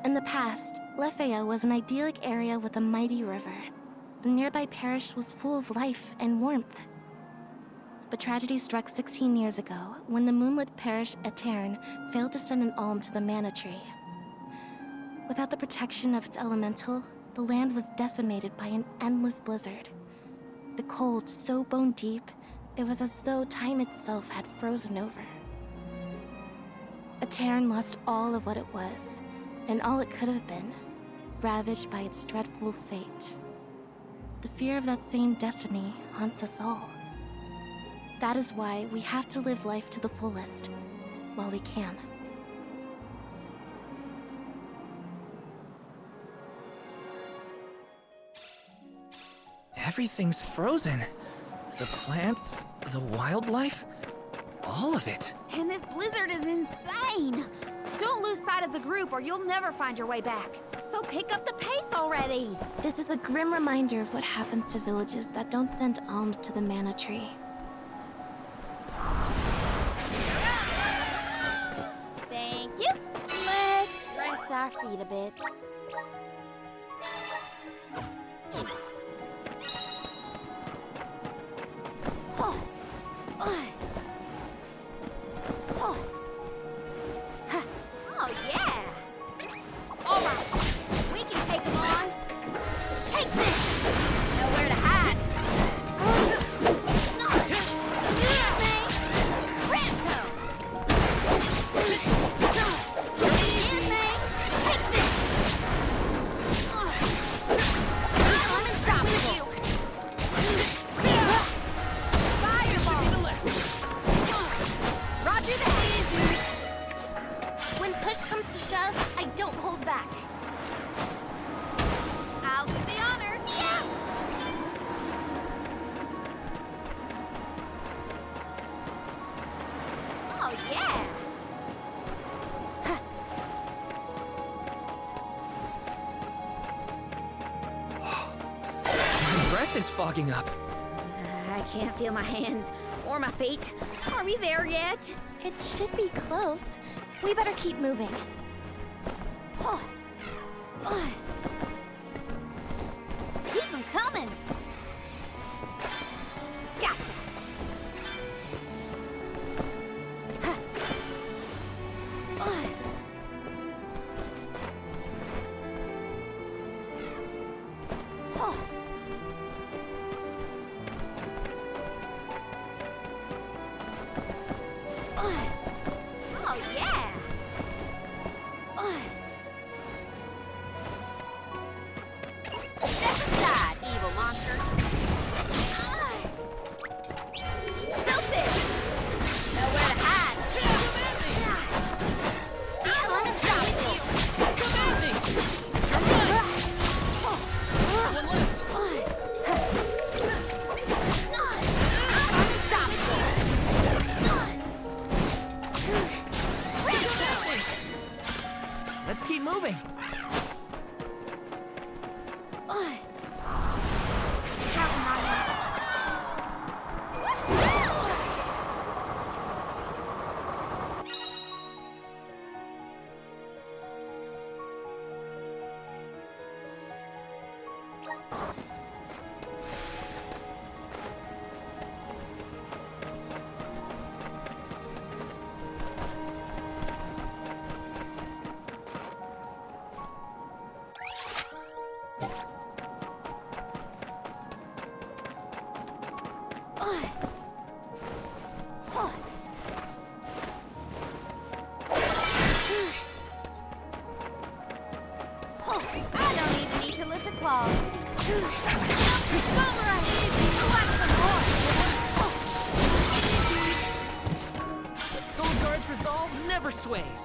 In the past, Lefaya was an idyllic area with a mighty river. The nearby parish was full of life and warmth. But tragedy struck 16 years ago when the moonlit parish Etern failed to send an alm to the mana tree. Without the protection of its elemental, the land was decimated by an endless blizzard. The cold so bone deep, it was as though time itself had frozen over. Etern lost all of what it was, and all it could have been, ravaged by its dreadful fate. The fear of that same destiny haunts us all. That is why we have to live life to the fullest, while we can. Everything's frozen. The plants, the wildlife, all of it. And this blizzard is insane! Don't lose sight of the group or you'll never find your way back. So pick up the pace already! This is a grim reminder of what happens to villages that don't send alms to the mana tree. feet a bit. Oh, yeah! All right, we can take them on. Take this! Nowhere to hide. Here's me! Ramco! Here's me! Take this! I'm unstoppable! Fireball! Roger that! When push comes to shove, I don't hold back. I'll do the honor. Yes! Oh, yeah! My breath is fogging up. I can't feel my hands or my feet. Are we there yet? It should be close. We better keep moving. Oh. Keep them coming. Gotcha. Oh, yeah! Step aside, evil monsters! Selfish! Nowhere to hide! I'm unstoppable! Come at me! You're mine! One left! I'm unstoppable! Let's keep moving. I don't even need to lift a claw. Boomerang! Collect some more! The Soul Guard's resolve never sways.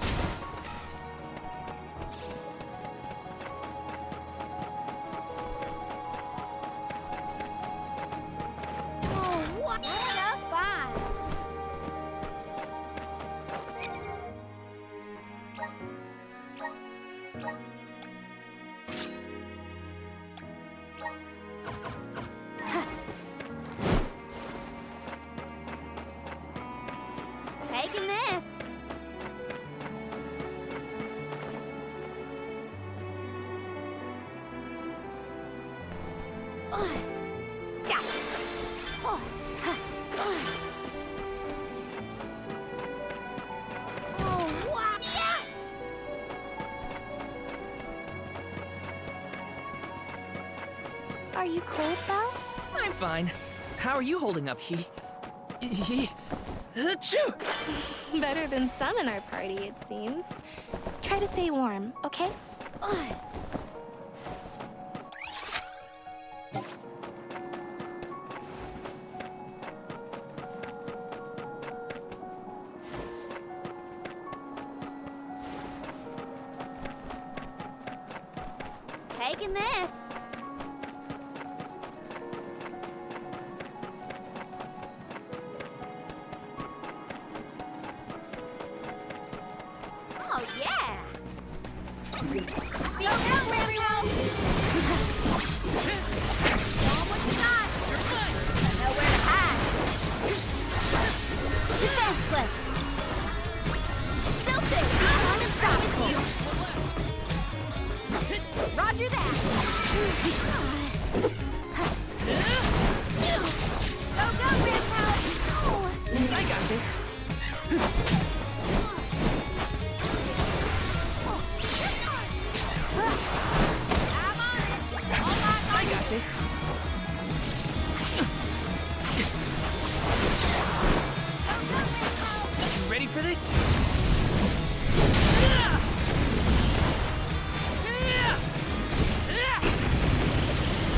Oh, what a find! Taking this. Gotcha. Oh, wow. Yes! Are you cold, Belle? I'm fine. How are you holding up, Achoo! Better than some in our party, it seems. Try to stay warm, okay? Taking this. Oh, yeah! Go, Ramco! Show 'em what you got! Nowhere to hide! Defenseless! Stupid! I'm unstoppable! Go, go, Ramco! I got this. I got this. You ready for this?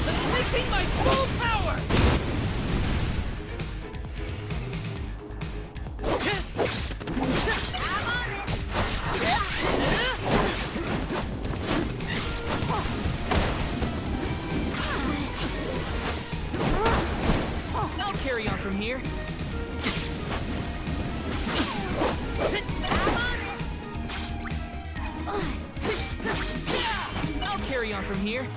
Unleashing my full power! I'll carry on from here. I'll carry on from here.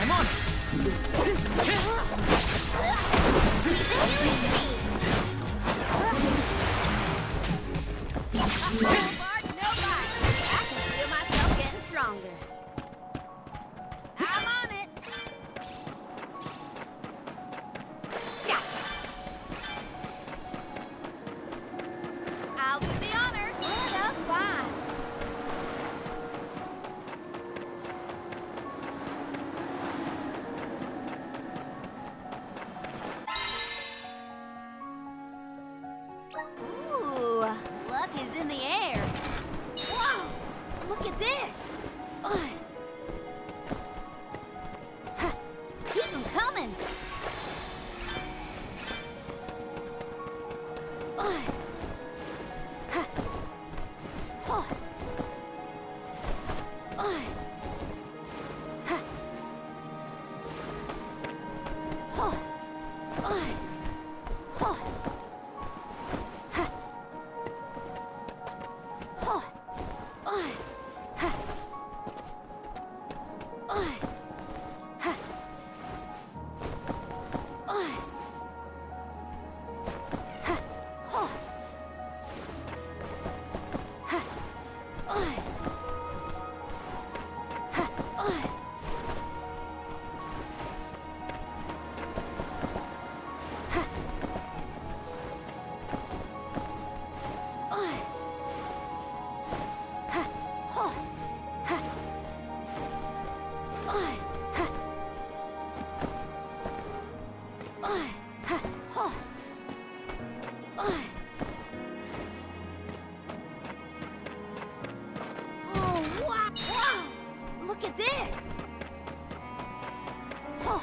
I'm on it. No bark, no bite. I can feel myself getting stronger. I'm on it. Gotcha. I'll do the honor. What a fun. Ooh, luck is in the air. Whoa, look at this. Ugh. Huh, keep them coming. Ugh. Huh. Huh. Ugh. Huh. Huh. Ugh. Huh. Oh, wow! Look at this! Huh.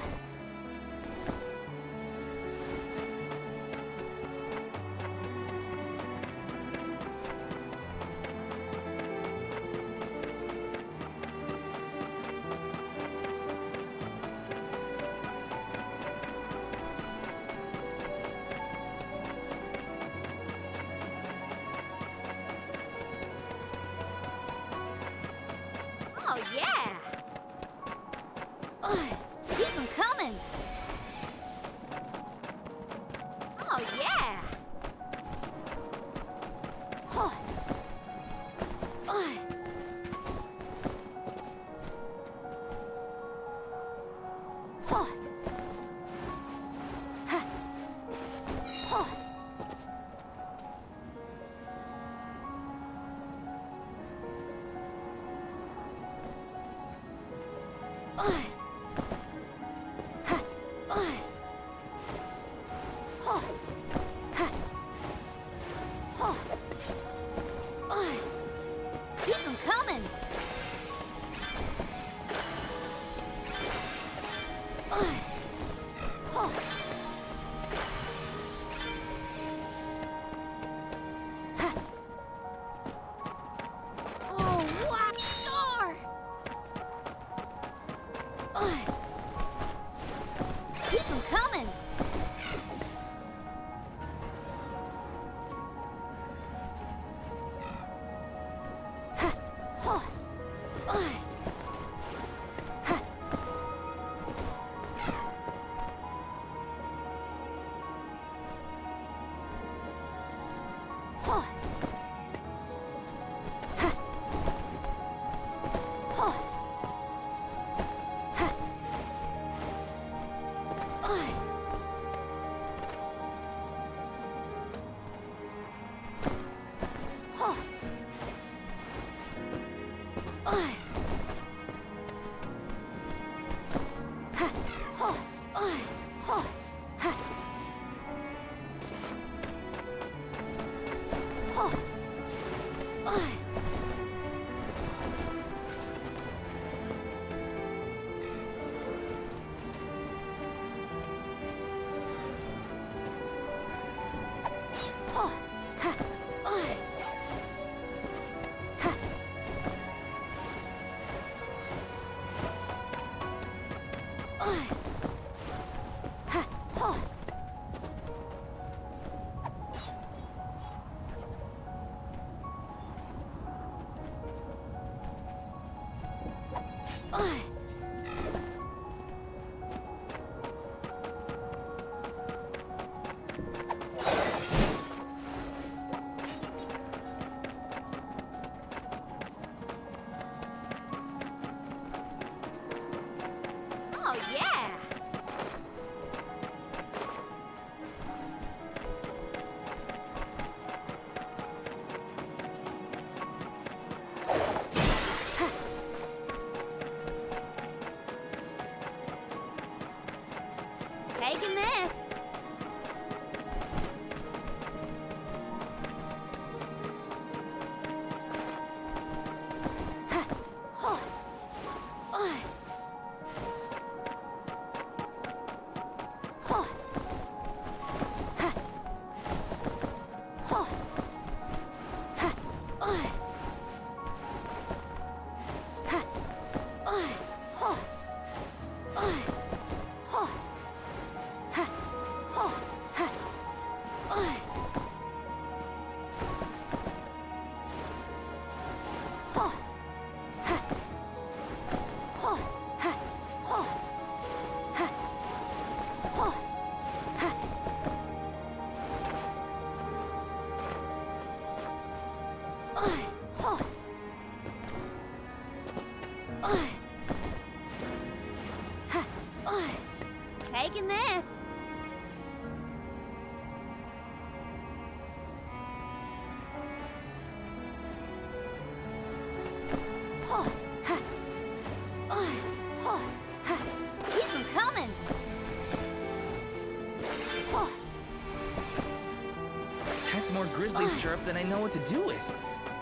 more grizzly syrup than I know what to do with.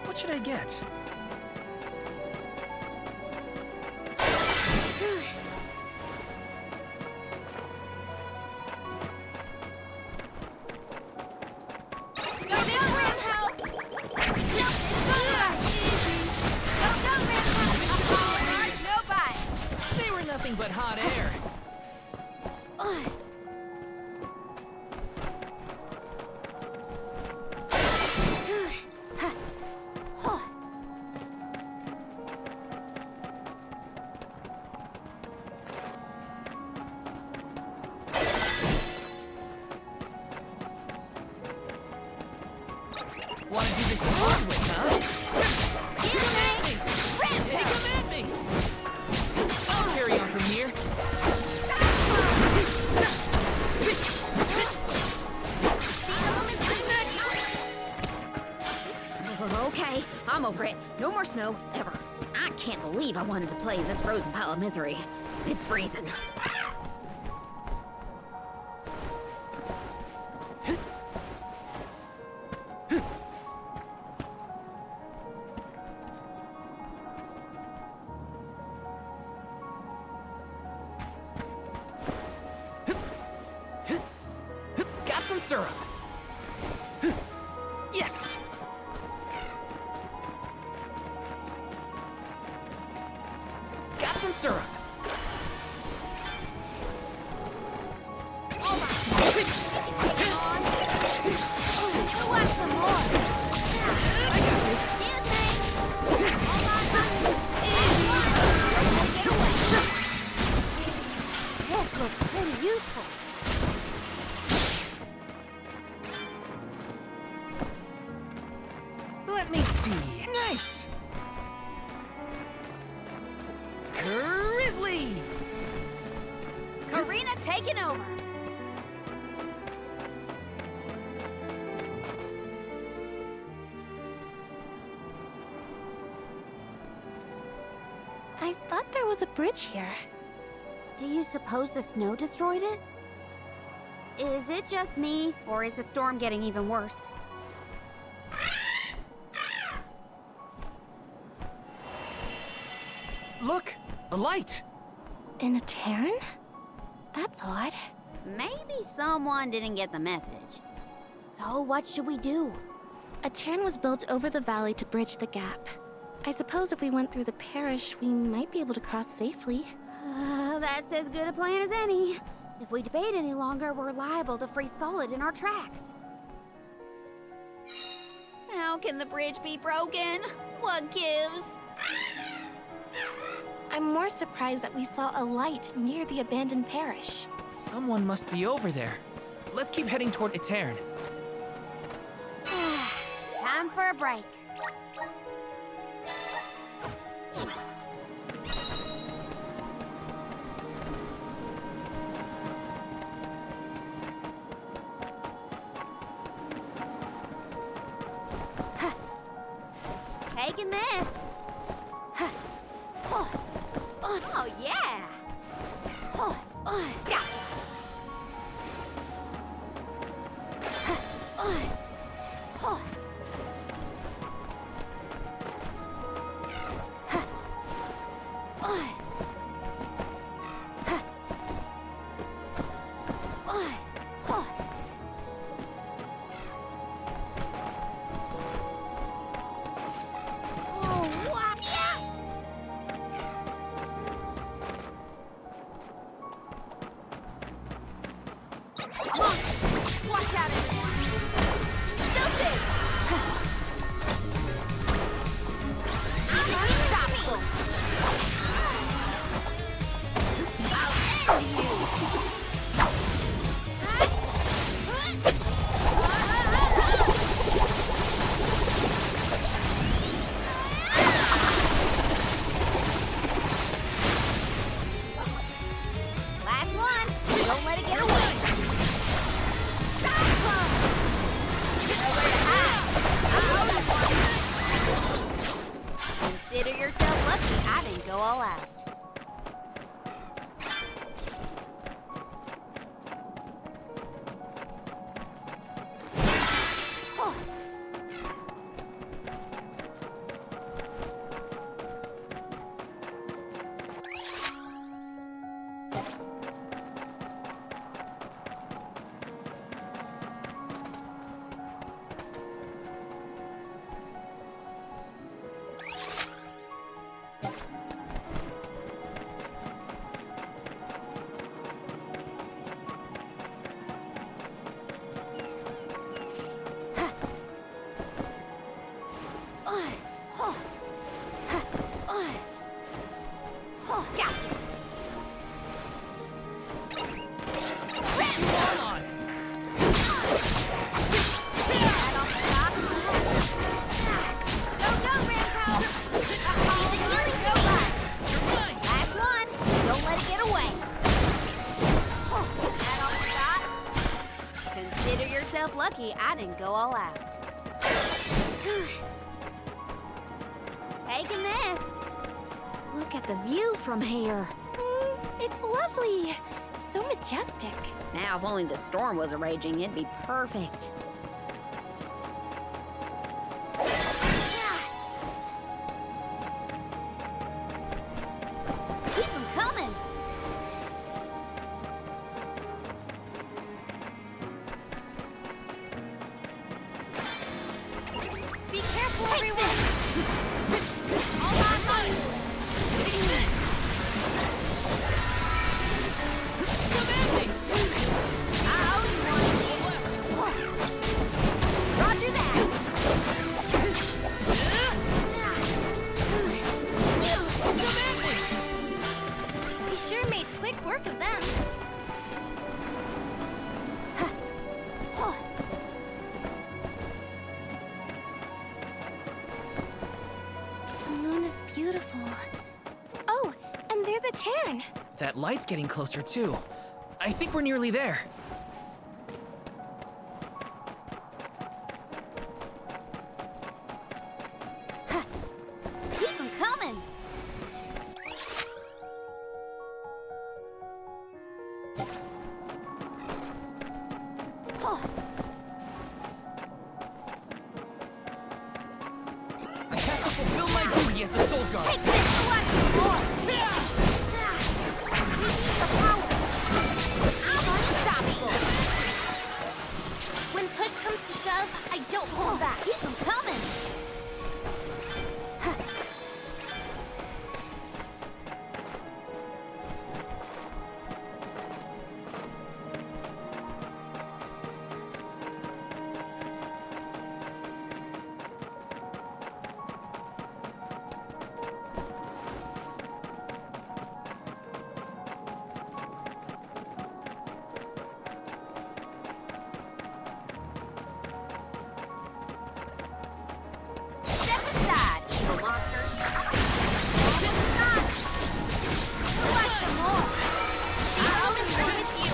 What should I get? They were nothing but hot air. Want to do this the hard way, huh? Take him at me! I'll carry on from here. Okay, I'm over it. No more snow, ever. I can't believe I wanted to play in this frozen pile of misery. It's freezing. Got some syrup. Yes. Got some syrup. Who wants some more? I got this. This looks pretty useful. Let me see. Nice. Grizzly. Karina taking over. I thought there was a bridge here. Do you suppose the snow destroyed it? Is it just me, or is the storm getting even worse? Look, a light. In a Terran? That's odd. Maybe someone didn't get the message. So what should we do? A Terran was built over the valley to bridge the gap. I suppose if we went through the parish, we might be able to cross safely. That's as good a plan as any. If we debate any longer, we're liable to freeze solid in our tracks. How can the bridge be broken? What gives? I'm more surprised that we saw a light near the abandoned parish. Someone must be over there. Let's keep heading toward Etern. Time for a break. Taking this. Oh, yeah. Gotcha. Watch out! Stupid! I'm unstoppable! I'll end you! Last one! Don't let it get away! Consider yourself lucky I didn't go all out. yourself lucky I didn't go all out. Taking this. Look at the view from here. It's lovely. So majestic. Now, if only the storm wasn't raging, it'd be perfect. Keep them coming. Be careful, everyone. All my money. Roger that. We sure made quick work of them. The moon is beautiful. Oh, and there's a cairn. That light's getting closer too. I think we're nearly there. Keep them coming. I have to fulfill my duty as the Soul Guard. Take this to us more. We need the power. I'm unstoppable. When push comes to shove, I don't hold back. Keep them coming. Step aside, evil monsters. Step aside. Who wants some more? I'll be with you.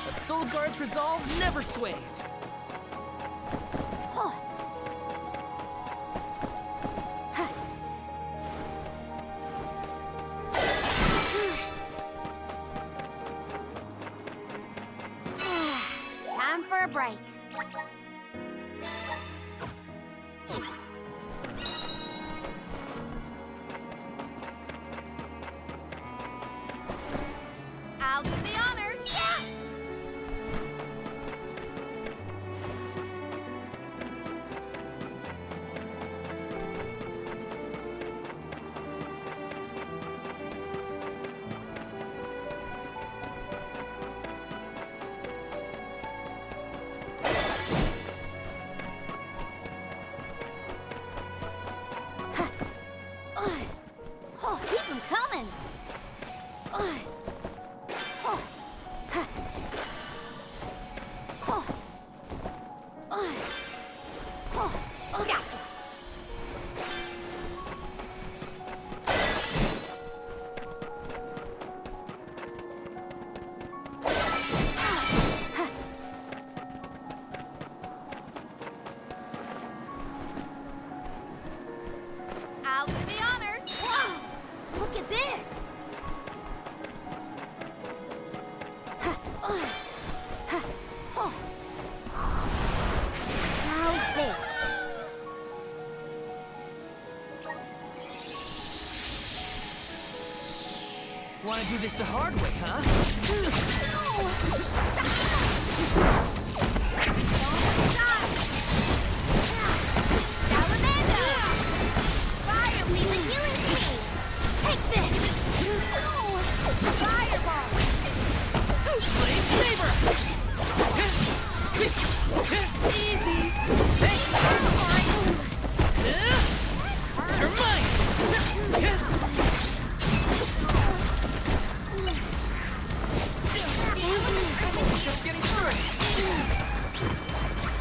The Soul Guard's resolve never sways. Time for a break. I'll do the honor. Yes! Keep them coming. Gotcha. I'll do the honor. Whoa! Look at this. How's this? Want to do this the hard way, huh? Salamander! Fire me the healing speed! Take this! Fireball! Blade Saber! Easy! Thanks! You're mine! Just getting started!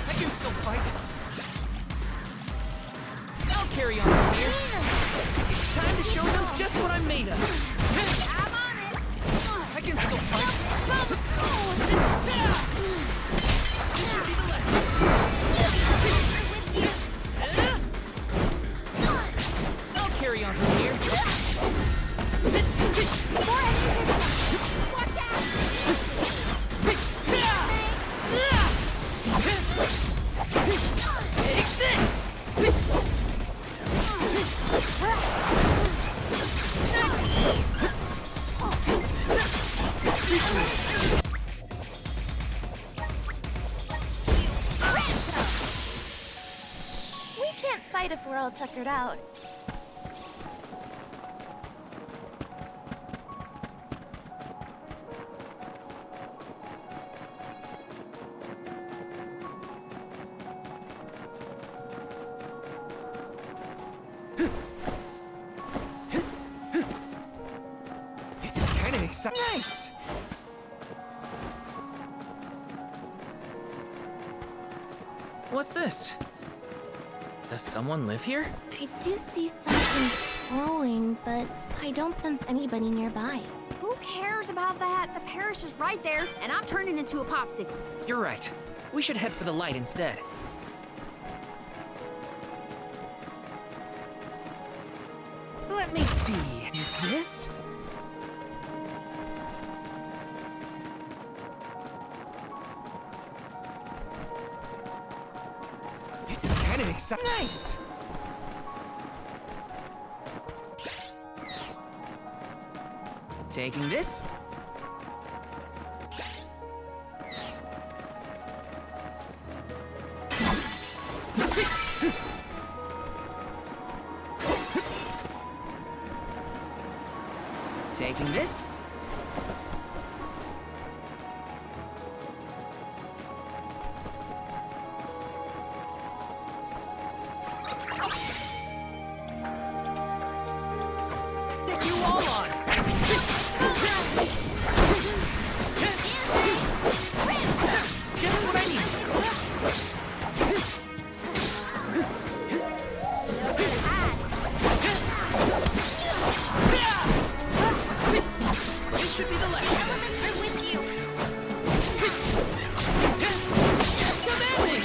I can still fight! I'll carry on from here! It's time to show them just what I'm made of! I'm on it! I can appreciate. We can't fight if we're all tuckered out. This is kind of exciting. Nice! What's this? Does someone live here? I do see something glowing, but I don't sense anybody nearby. Who cares about that? The parish is right there, and I'm turning into a popsicle. You're right. We should head for the light instead. Let me see. Is this? This is kind of exciting. Nice! Taking this? Taking this? Take you all on. Just what I need. This should be the last. Elements are with you. Come at me.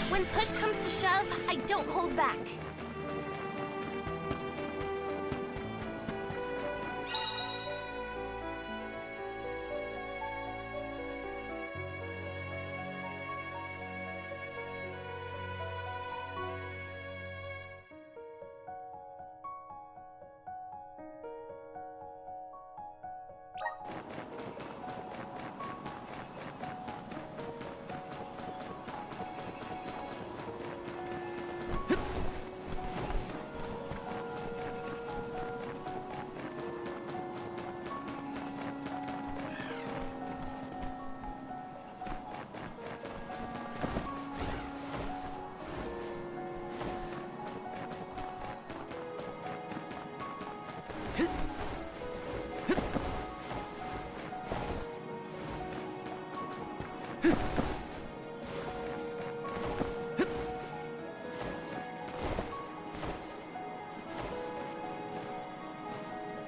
When push comes to shove, I don't hold back.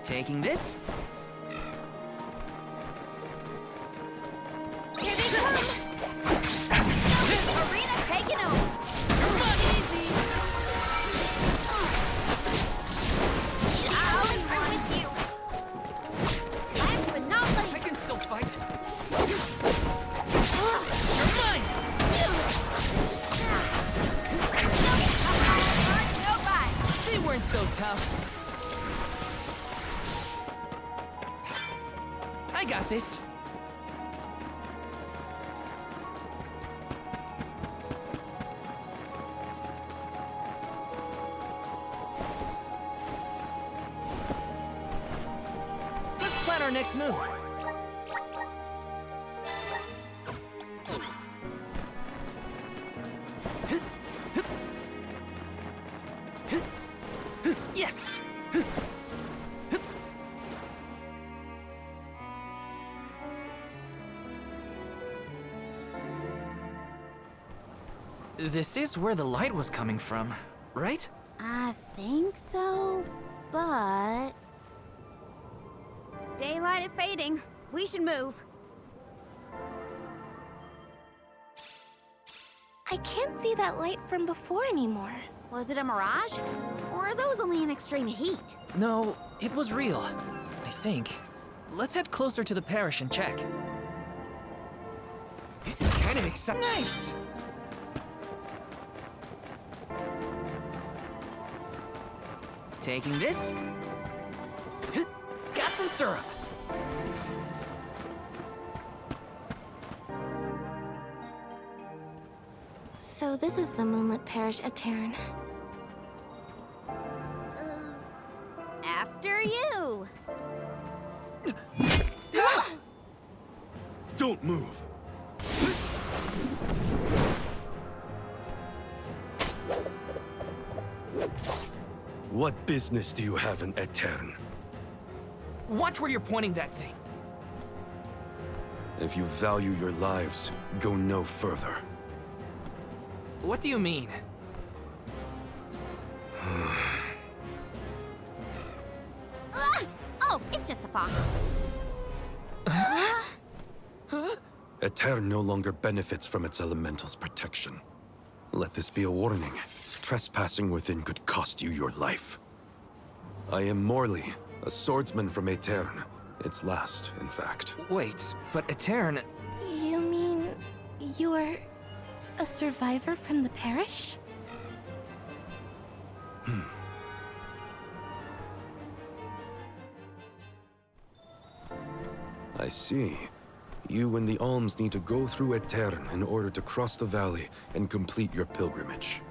Taking this? Here they come! Arena taking over! Elements are with you! Last but not I least! can still fight. You're mine. No bye! They weren't so tough. I got this. Let's plan our next move. Yes! This is where the light was coming from, right? I think so, but... Daylight is fading. We should move. I can't see that light from before anymore. Was it a mirage? Or are those only in extreme heat? No, it was real. I think. Let's head closer to the parish and check. This is kind of exciting. Nice! Taking this? Got some syrup. So this is the Moonlit Parish Etern. After you. Don't move! What business do you have in Etern? Watch where you're pointing that thing. If you value your lives, go no further. What do you mean? Oh, it's just a fox. Etern no longer benefits from its elemental's protection. Let this be a warning. Trespassing within could cost you your life. I am Morley, a swordsman from Etern. Its last, in fact. Wait, but Etern... You mean you're a survivor from the parish? I see. You and the Alms need to go through Etern in order to cross the valley and complete your pilgrimage.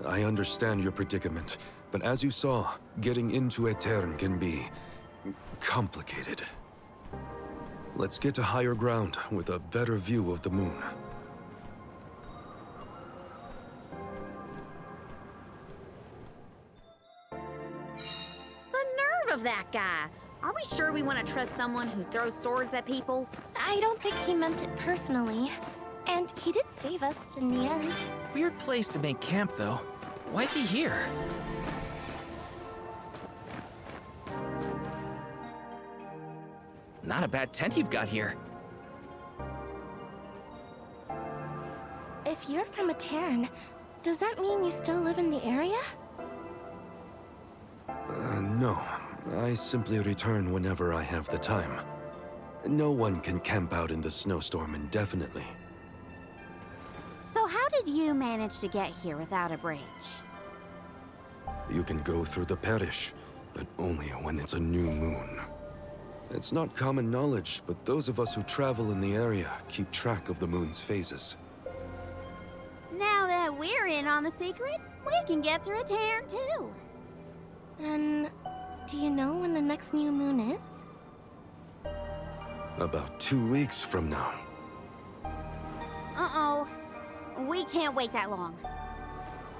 I understand your predicament, but as you saw, getting into Etern can be complicated. Let's get to higher ground with a better view of the moon. The nerve of that guy! Are we sure we want to trust someone who throws swords at people? I don't think he meant it personally. And he did save us in the end. Weird place to make camp, though. Why is he here? Not a bad tent you've got here. If you're from Etern, does that mean you still live in the area? No. I simply return whenever I have the time. No one can camp out in the snowstorm indefinitely. So how did you manage to get here without a bridge? You can go through the parish, but only when it's a new moon. It's not common knowledge, but those of us who travel in the area keep track of the moon's phases. Now that we're in on the secret, we can get through Etern too. Then, do you know when the next new moon is? About 2 weeks from now. Uh-oh. We can't wait that long.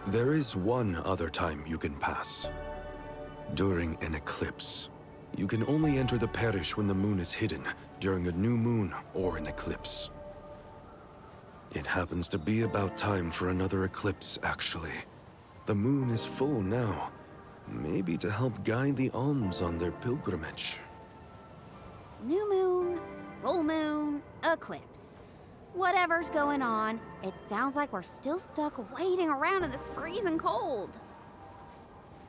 There is one other time you can pass. During an eclipse. You can only enter the parish when the moon is hidden, during a new moon or an eclipse. It happens to be about time for another eclipse, actually. The moon is full now. Maybe to help guide the Alms on their pilgrimage. New moon, full moon, eclipse. Whatever's going on, it sounds like we're still stuck waiting around in this freezing cold.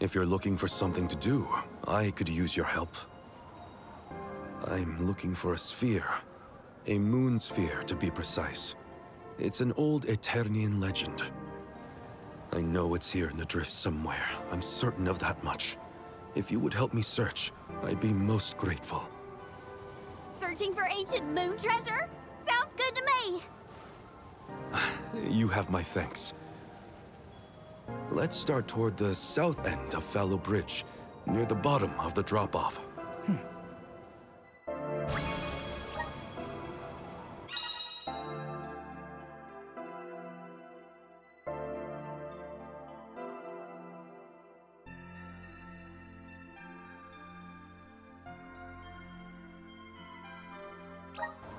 If you're looking for something to do, I could use your help. I'm looking for a sphere. A moon sphere, to be precise. It's an old Eternian legend. I know it's here in the drift somewhere. I'm certain of that much. If you would help me search, I'd be most grateful. Searching for ancient moon treasure? Sounds good to me! You have my thanks. Let's start toward the south end of Fallow Bridge, near the bottom of the drop-off.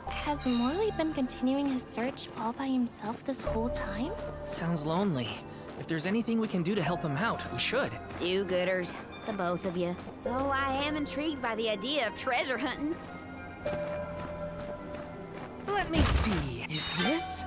Has Morley been continuing his search all by himself this whole time? Sounds lonely. If there's anything we can do to help him out, we should. Do-gooders, the both of you. Though I am intrigued by the idea of treasure hunting. Let me see. Is this?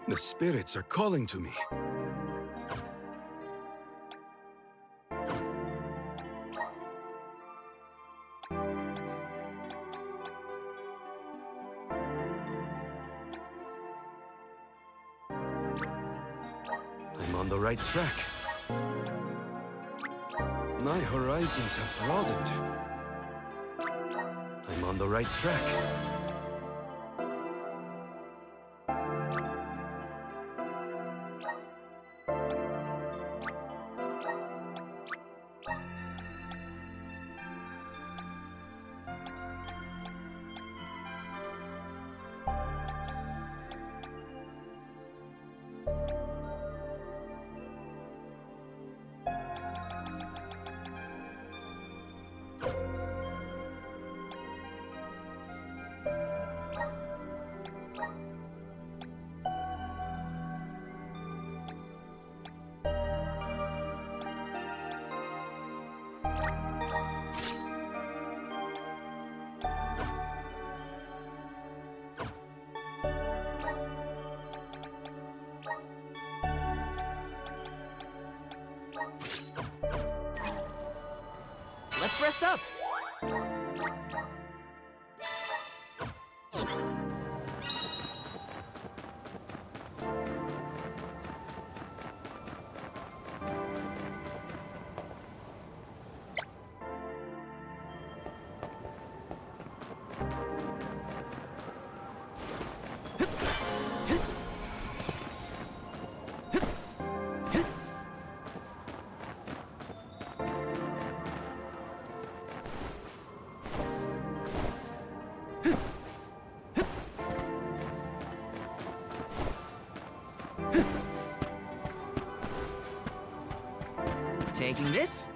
The spirits are calling to me. I'm on the right track. My horizons have broadened. I'm on the right track. Let's rest up. Taking this?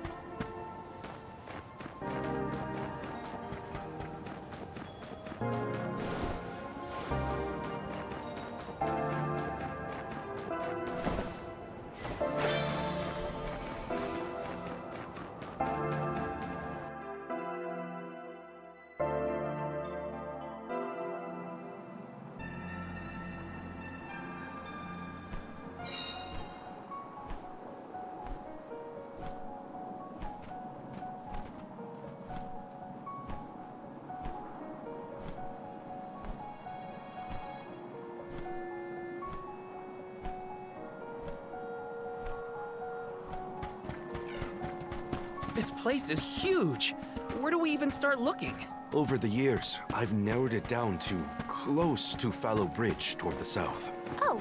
This place is huge. Where do we even start looking? Over the years, I've narrowed it down to close to Fallow Bridge toward the south. Oh,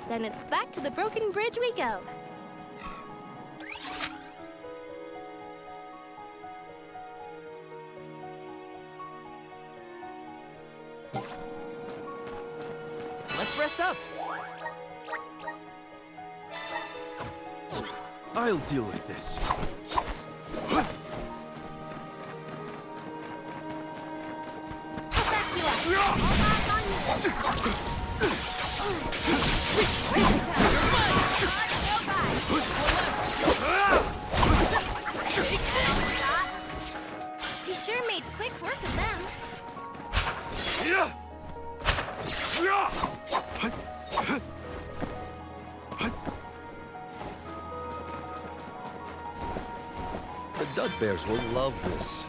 then it's back to the broken bridge we go. Let's rest up. I'll deal with this. He sure made quick work of them. The Dud Bears will love this.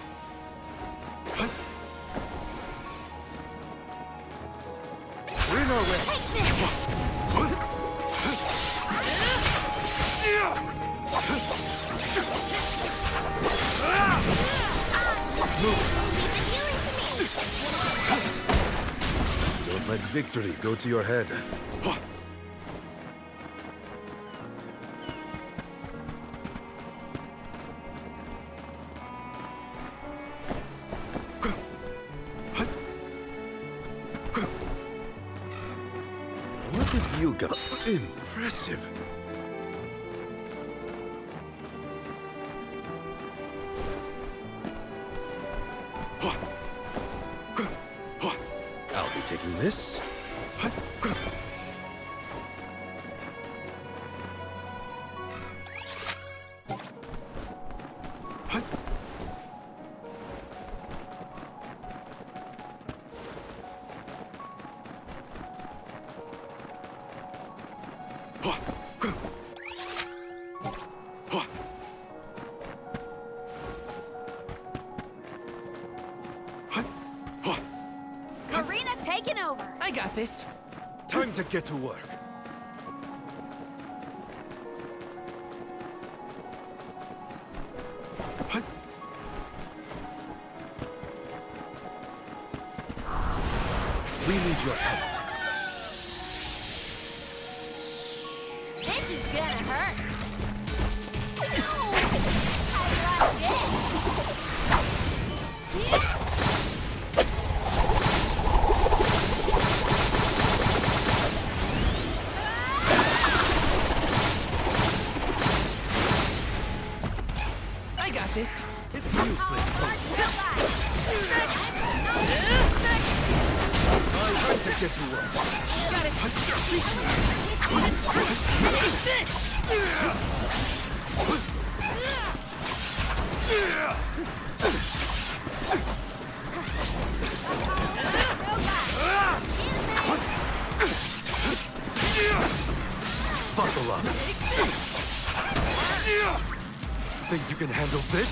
We're in our way. Don't let victory go to your head. What have you got? Impressive. I'll be taking this. Karina taking over. I got this. Time to get to work. We need your help. This is gonna hurt. I got this. It's useless. Time to get to work. Got it. Buckle up. Think you can handle this?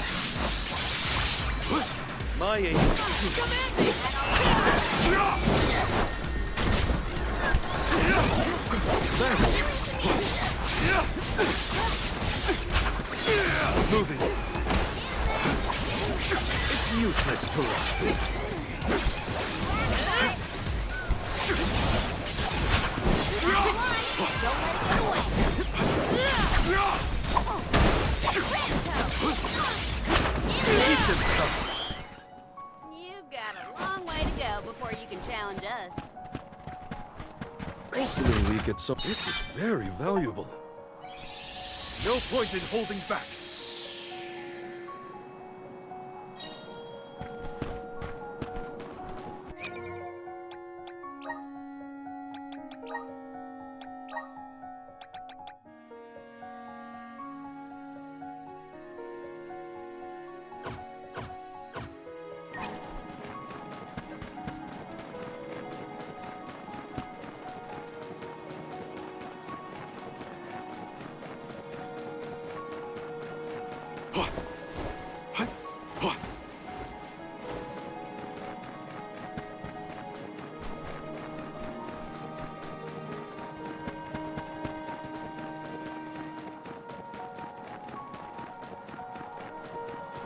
My aim is moving. It's useless to run. You got a long way to go before you can challenge us. Hopefully we get some. This is very valuable. No point in holding back.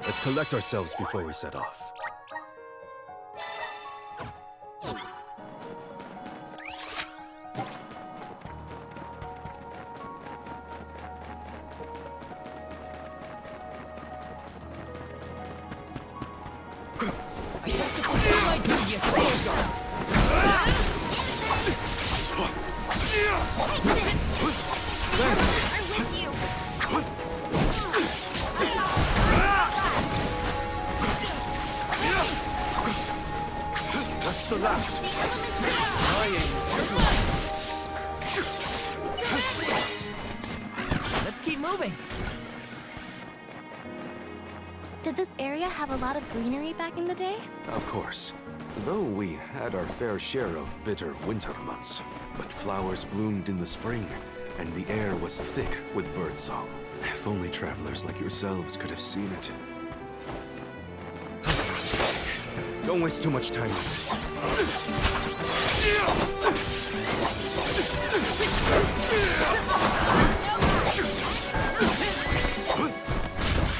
Let's collect ourselves before we set off. That's the last. My aim is Let's keep moving. Did this area have a lot of greenery back in the day? Of course. Though we had our fair share of bitter winter months. But flowers bloomed in the spring, and the air was thick with birdsong. If only travelers like yourselves could have seen it. Don't waste too much time on this.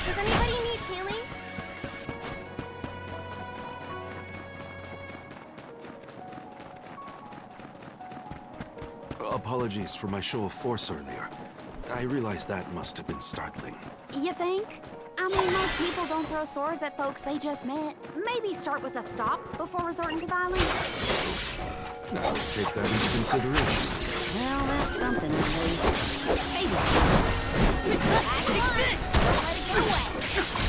Does anybody need healing? Apologies for my show of force earlier. I realize that must have been startling. You think? I mean, most people don't throw swords at folks they just met. Maybe start with a stop before resorting to violence. I'll take that into consideration. Well, that's something at least. Baby Take this! let it get away.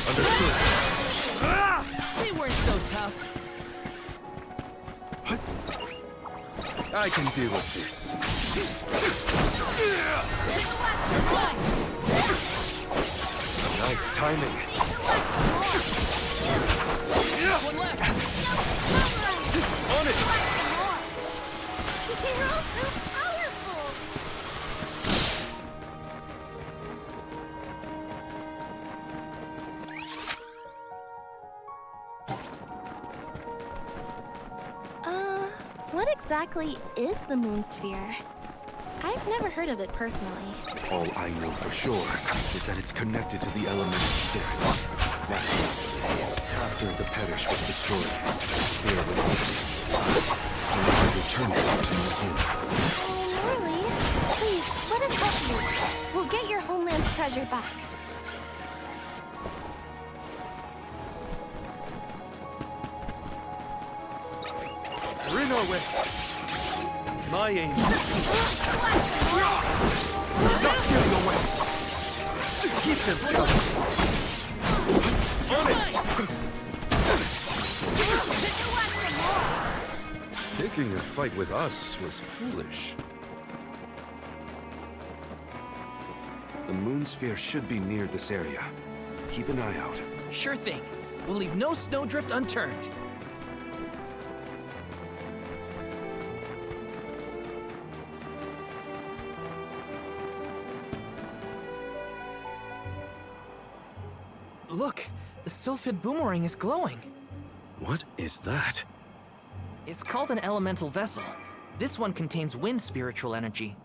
Understood. They weren't so tough. I can deal with this. Nice timing. One left. On it! You're all so powerful! What exactly is the moon sphere? I've never heard of it personally. All I know for sure is that it's connected to the elemental spirits. That's why, after the Perish was destroyed, the sphere went missing. I want to return it to my home. Oh, Morley, please, let us help you. We'll get your homeland's treasure back. We're in our way. My aim. Not getting away. Keep them coming. On it. Picking a fight with us was foolish. The moon sphere should be near this area. Keep an eye out. Sure thing. We'll leave no snowdrift unturned. Look, the Sylphid boomerang is glowing. What is that? It's called an elemental vessel. This one contains wind spiritual energy.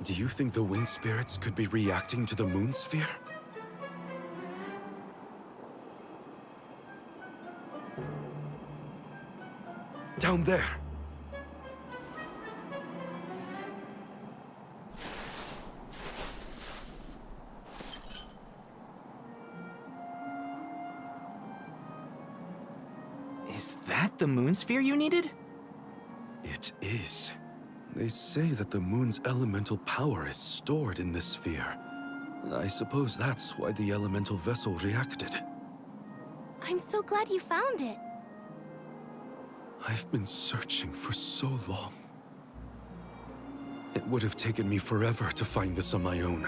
Do you think the wind spirits could be reacting to the moon sphere? Down there. Is that the moon sphere you needed? It is. They say that the moon's elemental power is stored in this sphere. I suppose that's why the elemental vessel reacted. I'm so glad you found it. I've been searching for so long. It would have taken me forever to find this on my own.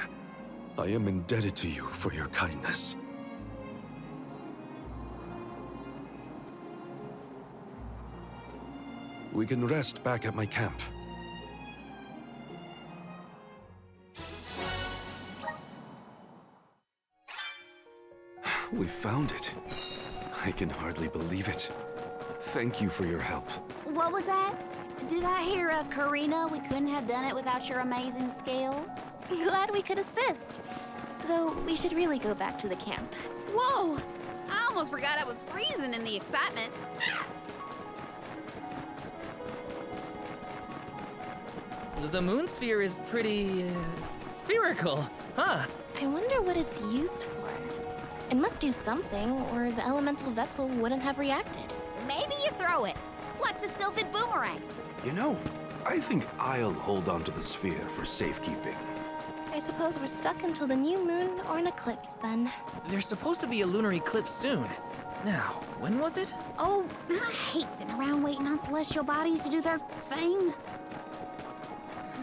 I am indebted to you for your kindness. We can rest back at my camp. We found it. I can hardly believe it. Thank you for your help. What was that? Did I hear Karina? We couldn't have done it without your amazing skills. Glad we could assist. Though we should really go back to the camp. Whoa! I almost forgot I was freezing in the excitement. The moon sphere is pretty spherical, huh? I wonder what it's used for. It must do something, or the elemental vessel wouldn't have reacted. Maybe you throw it, like the Sylphid boomerang. You know, I think I'll hold on to the sphere for safekeeping. I suppose we're stuck until the new moon or an eclipse, then. There's supposed to be a lunar eclipse soon. Now, when was it? Oh, I hate sitting around waiting on celestial bodies to do their thing.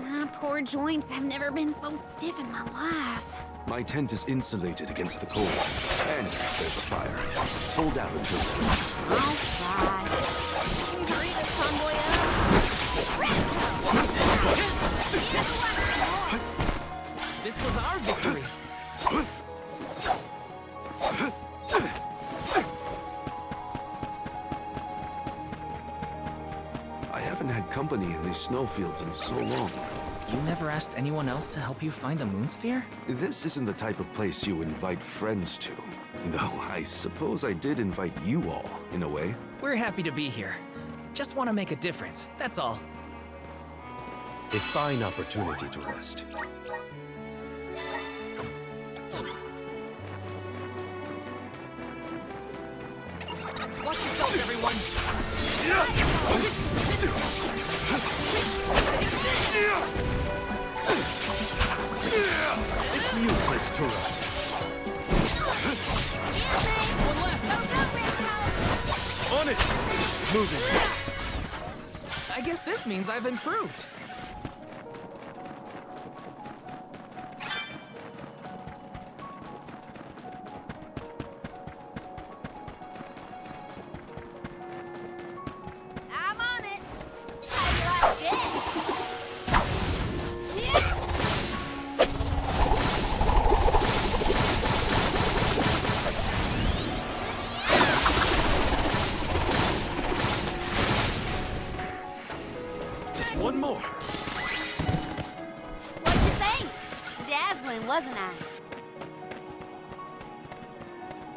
My poor joints have never been so stiff in my life. My tent is insulated against the cold, and there's fire. Hold out until then. I'll try. Hurry this convoy This was our victory. I haven't had company in these snowfields in so long. You never asked anyone else to help you find the moon sphere? This isn't the type of place you invite friends to. Though I suppose I did invite you all, in a way. We're happy to be here. Just want to make a difference, that's all. A fine opportunity to rest. Watch yourself, everyone! I guess this means I've improved. I'm on it. How you like this? Yeah. Just one more. What'd you think? Dazzling, wasn't I?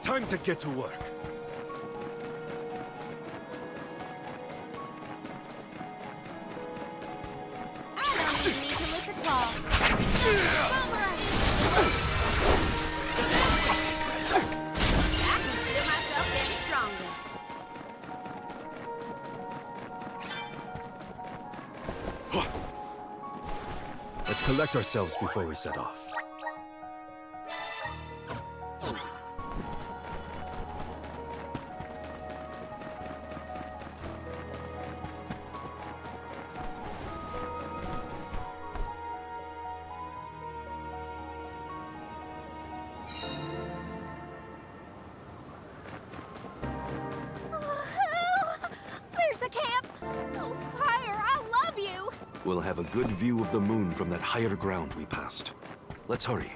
Time to get to work. I don't even need to lift a claw. Boomerang! I can feel myself getting stronger. Let's collect ourselves before we set off. There's a camp! Oh, Fire, I love you! We'll have a good view of the moon from that higher ground we passed. Let's hurry.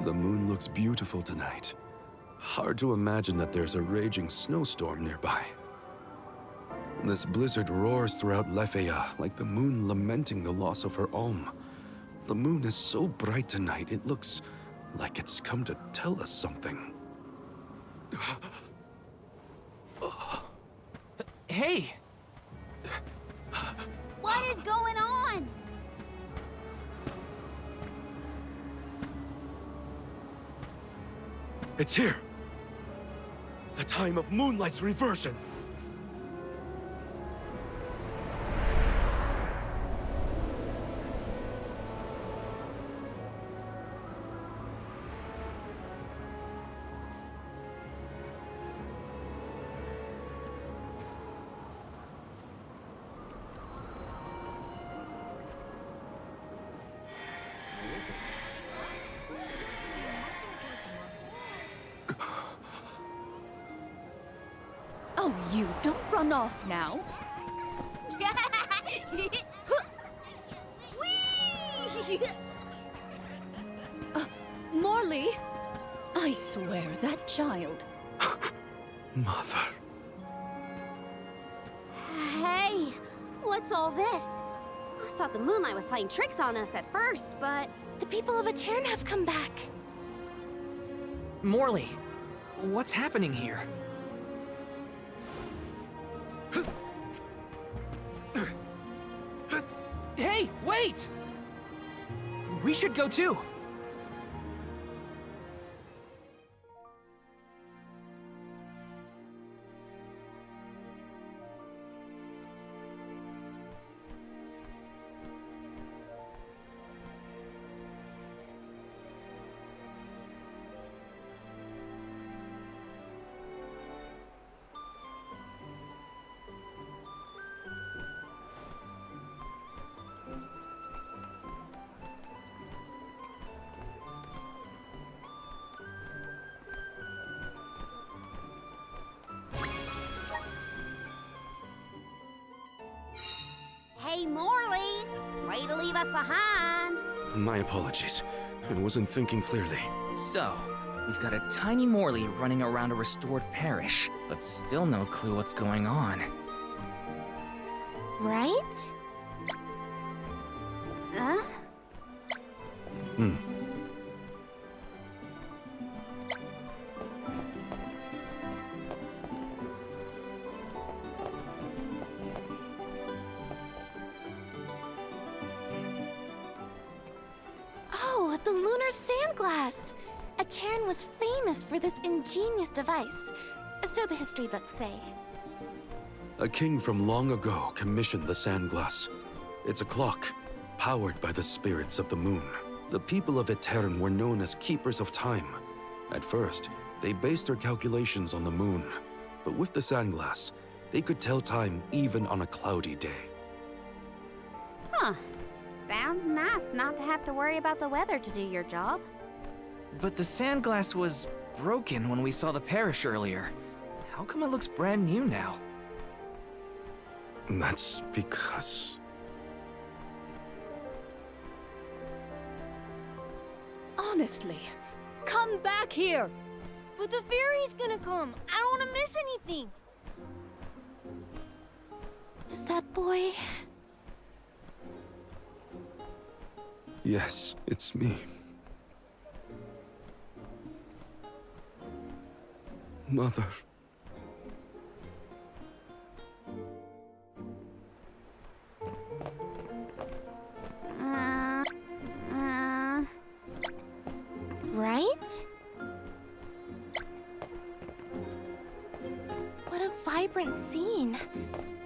The moon looks beautiful tonight. Hard to imagine that there's a raging snowstorm nearby. This blizzard roars throughout Lefeya like the moon lamenting the loss of her Alm. The moon is so bright tonight, it looks like it's come to tell us something. Hey! What is going on? It's here! The time of Moonlight's reversion! Oh, you don't run off now. Morley, I swear that child. Mother. Hey, what's all this? I thought the Moonlight was playing tricks on us at first, but... The people of Aetern have come back. Morley, what's happening here? Hey, wait! We should go too. Hey, Morley! Way to leave us behind! My apologies. I wasn't thinking clearly. So, we've got a tiny Morley running around a restored parish, but still no clue what's going on. Right? Huh? Oh, the lunar sand glass. Terran was famous for this ingenious device, so the history books say. A king from long ago commissioned the Sandglass. It's a clock, powered by the spirits of the moon. The people of Aetern were known as Keepers of Time. At first, they based their calculations on the moon. But with the Sandglass, they could tell time even on a cloudy day. Huh. Sounds nice not to have to worry about the weather to do your job. But the Sandglass was broken when we saw the parish earlier. How come it looks brand new now? That's because... Honestly, come back here! But the fairy's gonna come. I don't want to miss anything. Is that boy? Yes, it's me. Mother. Right? What a vibrant scene.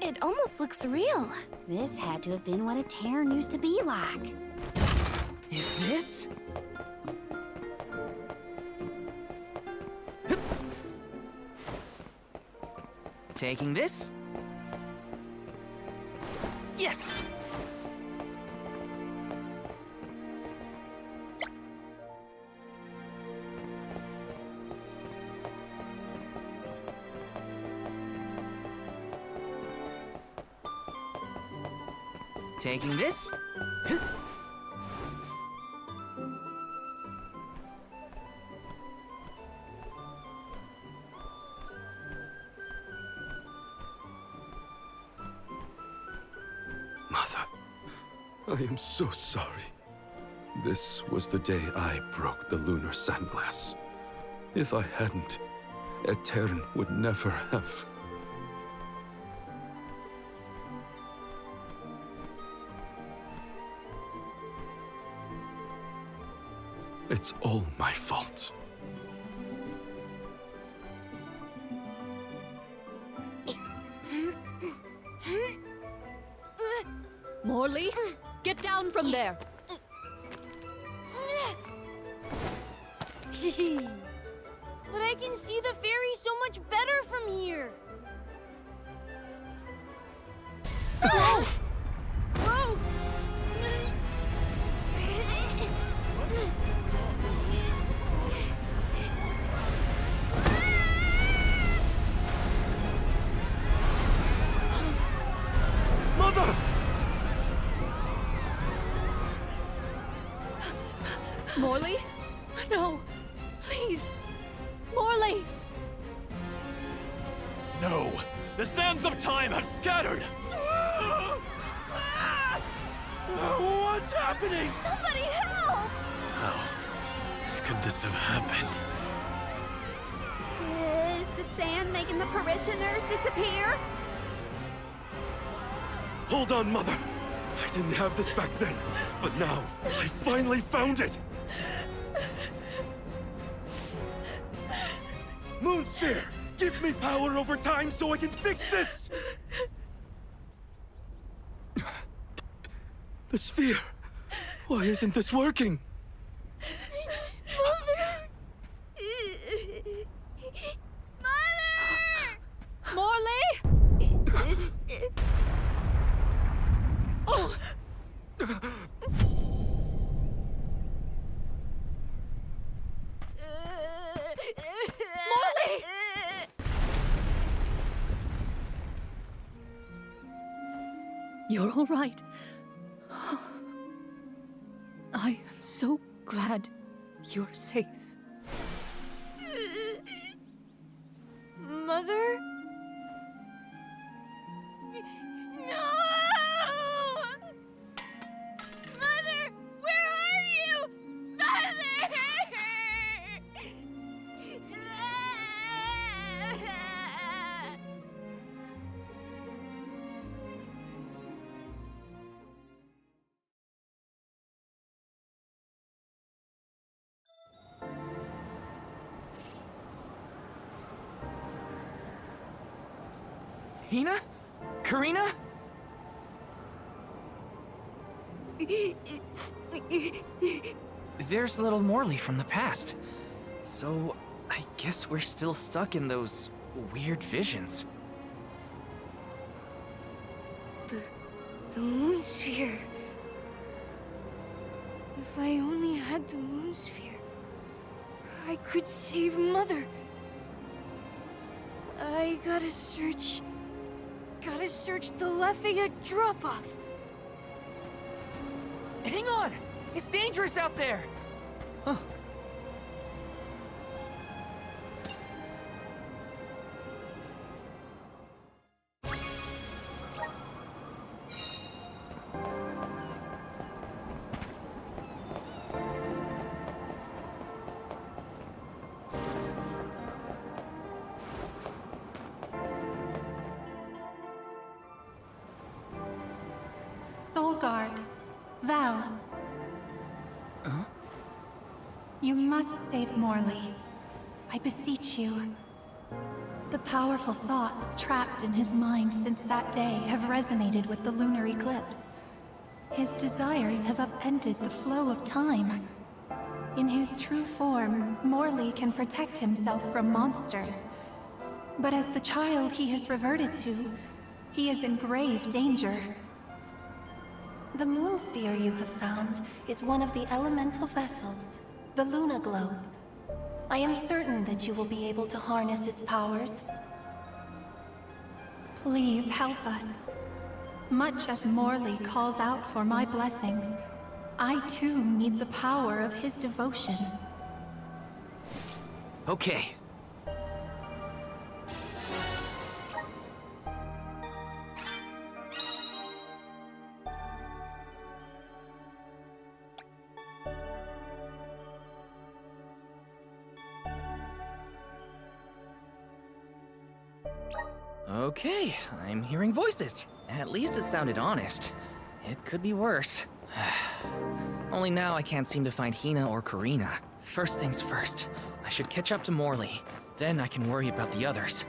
It almost looks real. This had to have been what a Terran used to be like. Is this? Taking this? Yes! Taking this? Mother, I am so sorry. This was the day I broke the lunar sandglass. If I hadn't, Aetern would never have... It's all my fault. Morley, get down from there! But I can see the fairy so much better from here. Whoa! Whoa! Mother! Morley? No! Please! Morley! No! The sands of time have scattered! What's happening? Somebody help! How could this have happened? Is the sand making the parishioners disappear? Hold on, Mother! I didn't have this back then, but now, I finally found it! Moonsphere! Give me power over time so I can fix this! The sphere! Why isn't this working? Morley! Oh! Morley! You're all right. I am so glad you're safe. Mother? No! Mother, where are you? Mother! Hina? Karina? There's little Morley from the past. So, I guess we're still stuck in those weird visions. The moon sphere. If I only had the moon sphere, I could save Mother. I gotta search the Lafayette drop-off. Hang on! It's dangerous out there! Huh. Soulguard. Val. Huh? You must save Morley. I beseech you. The powerful thoughts trapped in his mind since that day have resonated with the lunar eclipse. His desires have upended the flow of time. In his true form, Morley can protect himself from monsters. But as the child he has reverted to, he is in grave danger. The moon sphere you have found is one of the elemental vessels, the Luna Globe. I am certain that you will be able to harness its powers. Please help us. Much as Morley calls out for my blessings, I too need the power of his devotion. Okay. Okay, I'm hearing voices. At least it sounded honest. It could be worse. Only now I can't seem to find Hina or Karina. First things first, I should catch up to Morley. Then I can worry about the others.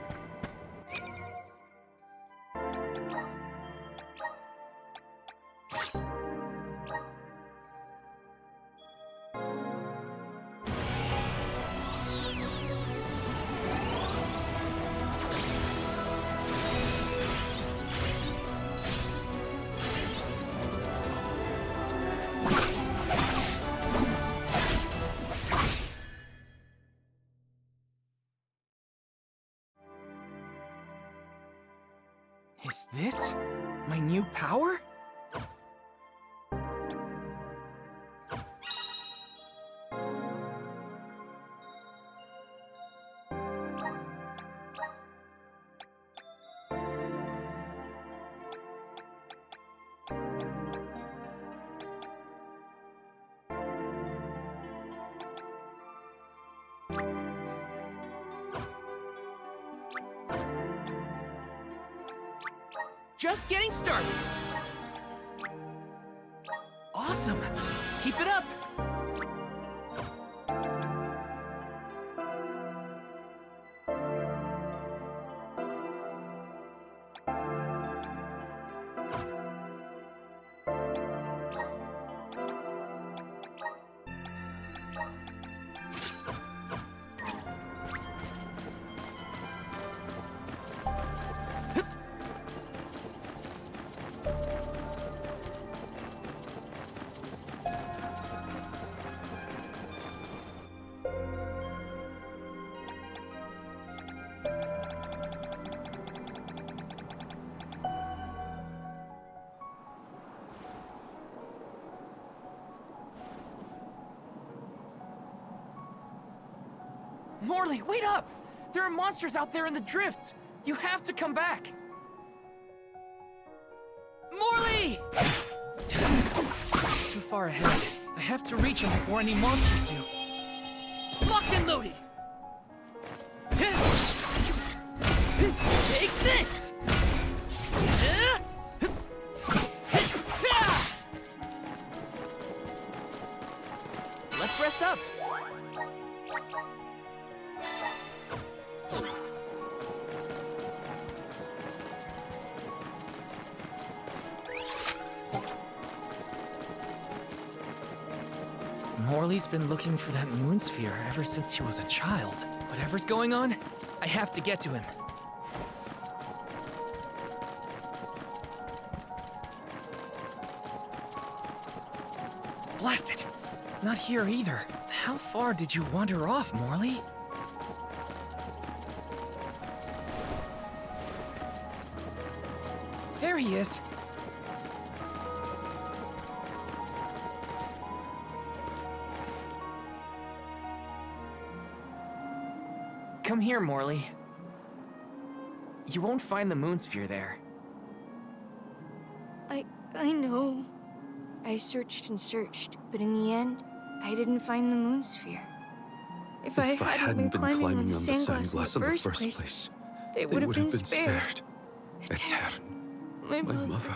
Is this my new power? Just getting started. Awesome. Keep it up. Morley, wait up! There are monsters out there in the drifts! You have to come back! Morley! Too far ahead. I have to reach him before any monsters do. Locked and loaded! Take this! Let's rest up. Morley's been looking for that moon sphere ever since he was a child. Whatever's going on, I have to get to him. Blast it! Not here either. How far did you wander off, Morley? There he is. Come here, Morley. You won't find the moon sphere there. I know. I searched and searched, but in the end, I didn't find the moon sphere. If I hadn't been climbing on the Sandglass in the first place, they would have been spared. Aeterne, My mother.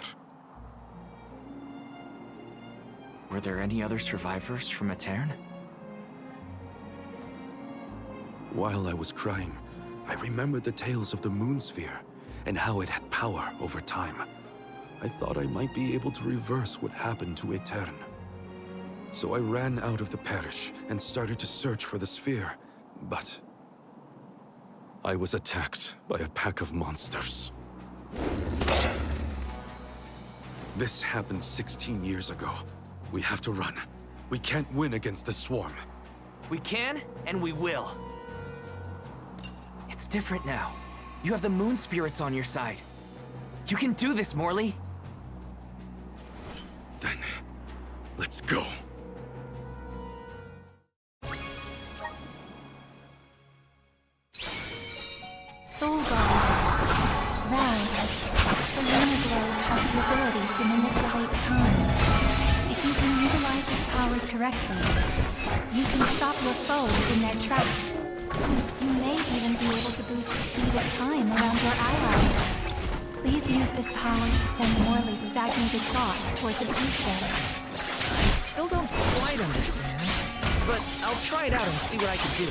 Were there any other survivors from Aeterne? While I was crying, I remembered the tales of the moon sphere and how it had power over time. I thought I might be able to reverse what happened to Aeterne. So I ran out of the parish and started to search for the sphere, but I was attacked by a pack of monsters. This happened 16 years ago. We have to run. We can't win against the swarm. We can, and we will. It's different now. You have the moon spirits on your side. You can do this, Morley. Then, let's go. Soul Guard. Valve. The lunar globe has the ability to manipulate time. If you can utilize its powers correctly, you can stop your foes in their tracks. You may even be able to boost the speed of time around your allies. Please use this power to send Morley's stagnated thoughts towards the future. Still don't quite understand, but I'll try it out and see what I can do.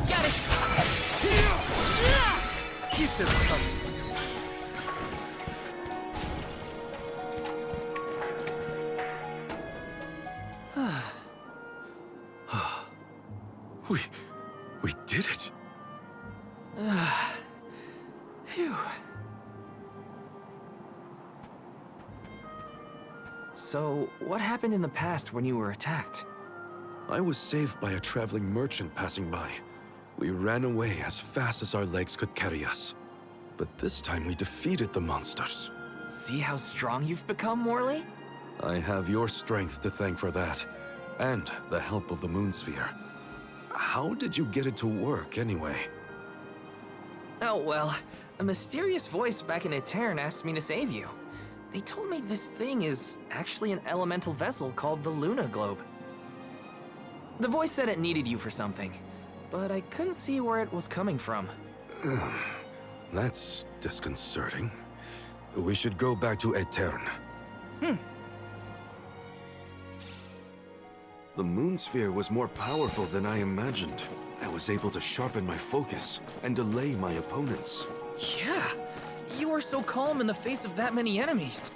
Got it! Keep this coming. We did it. Phew. So, what happened in the past when you were attacked? I was saved by a traveling merchant passing by. We ran away as fast as our legs could carry us. But this time we defeated the monsters. See how strong you've become, Morley? I have your strength to thank for that, and the help of the moon sphere. How did you get it to work, anyway? Oh, well, a mysterious voice back in Aeterne asked me to save you. They told me this thing is actually an elemental vessel called the Luna Globe. The voice said it needed you for something, but I couldn't see where it was coming from. That's disconcerting. We should go back to Aeterne. The moon sphere was more powerful than I imagined. I was able to sharpen my focus and delay my opponents. Yeah, you were so calm in the face of that many enemies.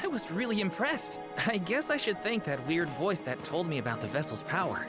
I was really impressed. I guess I should thank that weird voice that told me about the vessel's power.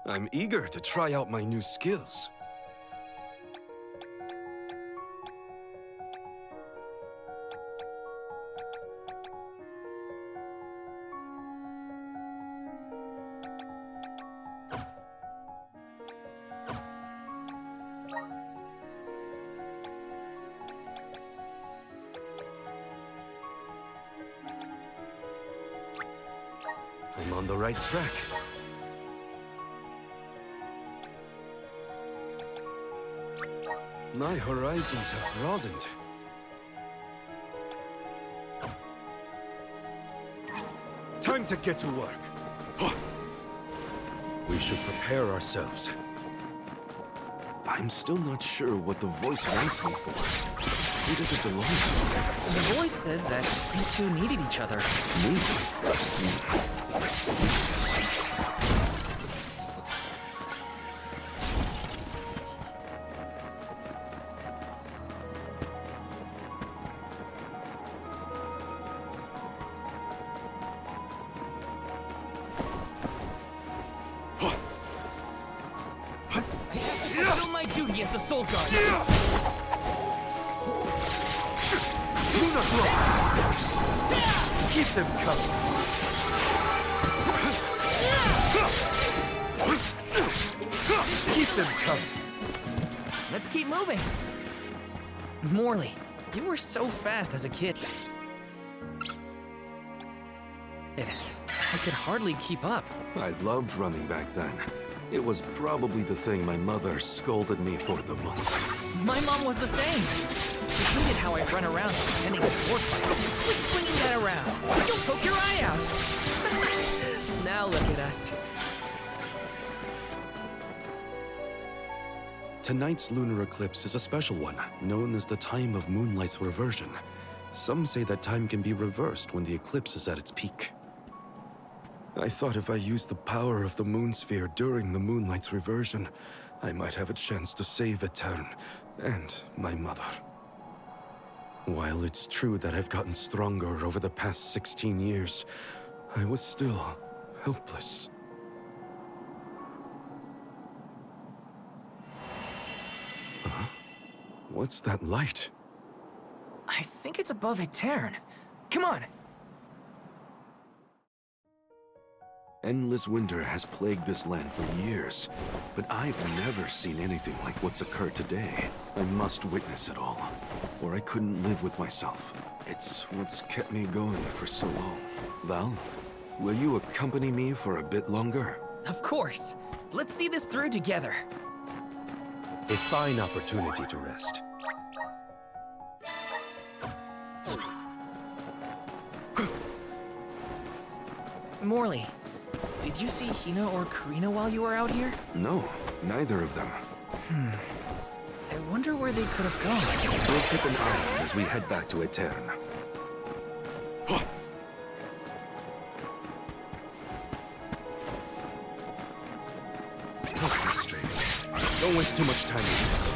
I'm eager to try out my new skills. I'm on the right track. My horizons have broadened. Time to get to work. We should prepare ourselves. I'm still not sure what the voice wants me for. Who does it belong to? The voice said that you two needed each other. Fulfill my duty as the Soul Guard. Luna Glow! Keep them coming! Keep them coming! Let's keep moving. Morley, you were so fast as a kid. I could hardly keep up. I loved running back then. It was probably the thing my mother scolded me for the most. My mom was the same. She hated how I run around pretending to sword fight. Quit swinging that around. You'll poke your eye out. Now look at us. Tonight's lunar eclipse is a special one, known as the time of Moonlight's reversion. Some say that time can be reversed when the eclipse is at its peak. I thought if I used the power of the moon sphere during the Moonlight's reversion, I might have a chance to save Etern and my mother. While it's true that I've gotten stronger over the past 16 years, I was still helpless. Huh? What's that light? I think it's above Etern. Come on. Endless winter has plagued this land for years, but I've never seen anything like what's occurred today. I must witness it all, or I couldn't live with myself. It's what's kept me going for so long. Val, will you accompany me for a bit longer? Of course. Let's see this through together. A fine opportunity to rest. Morley, did you see Hina or Karina while you were out here? No, neither of them. I wonder where they could have gone. We'll keep an eye as we head back to Etern. Frustrating. Don't waste too much time with this.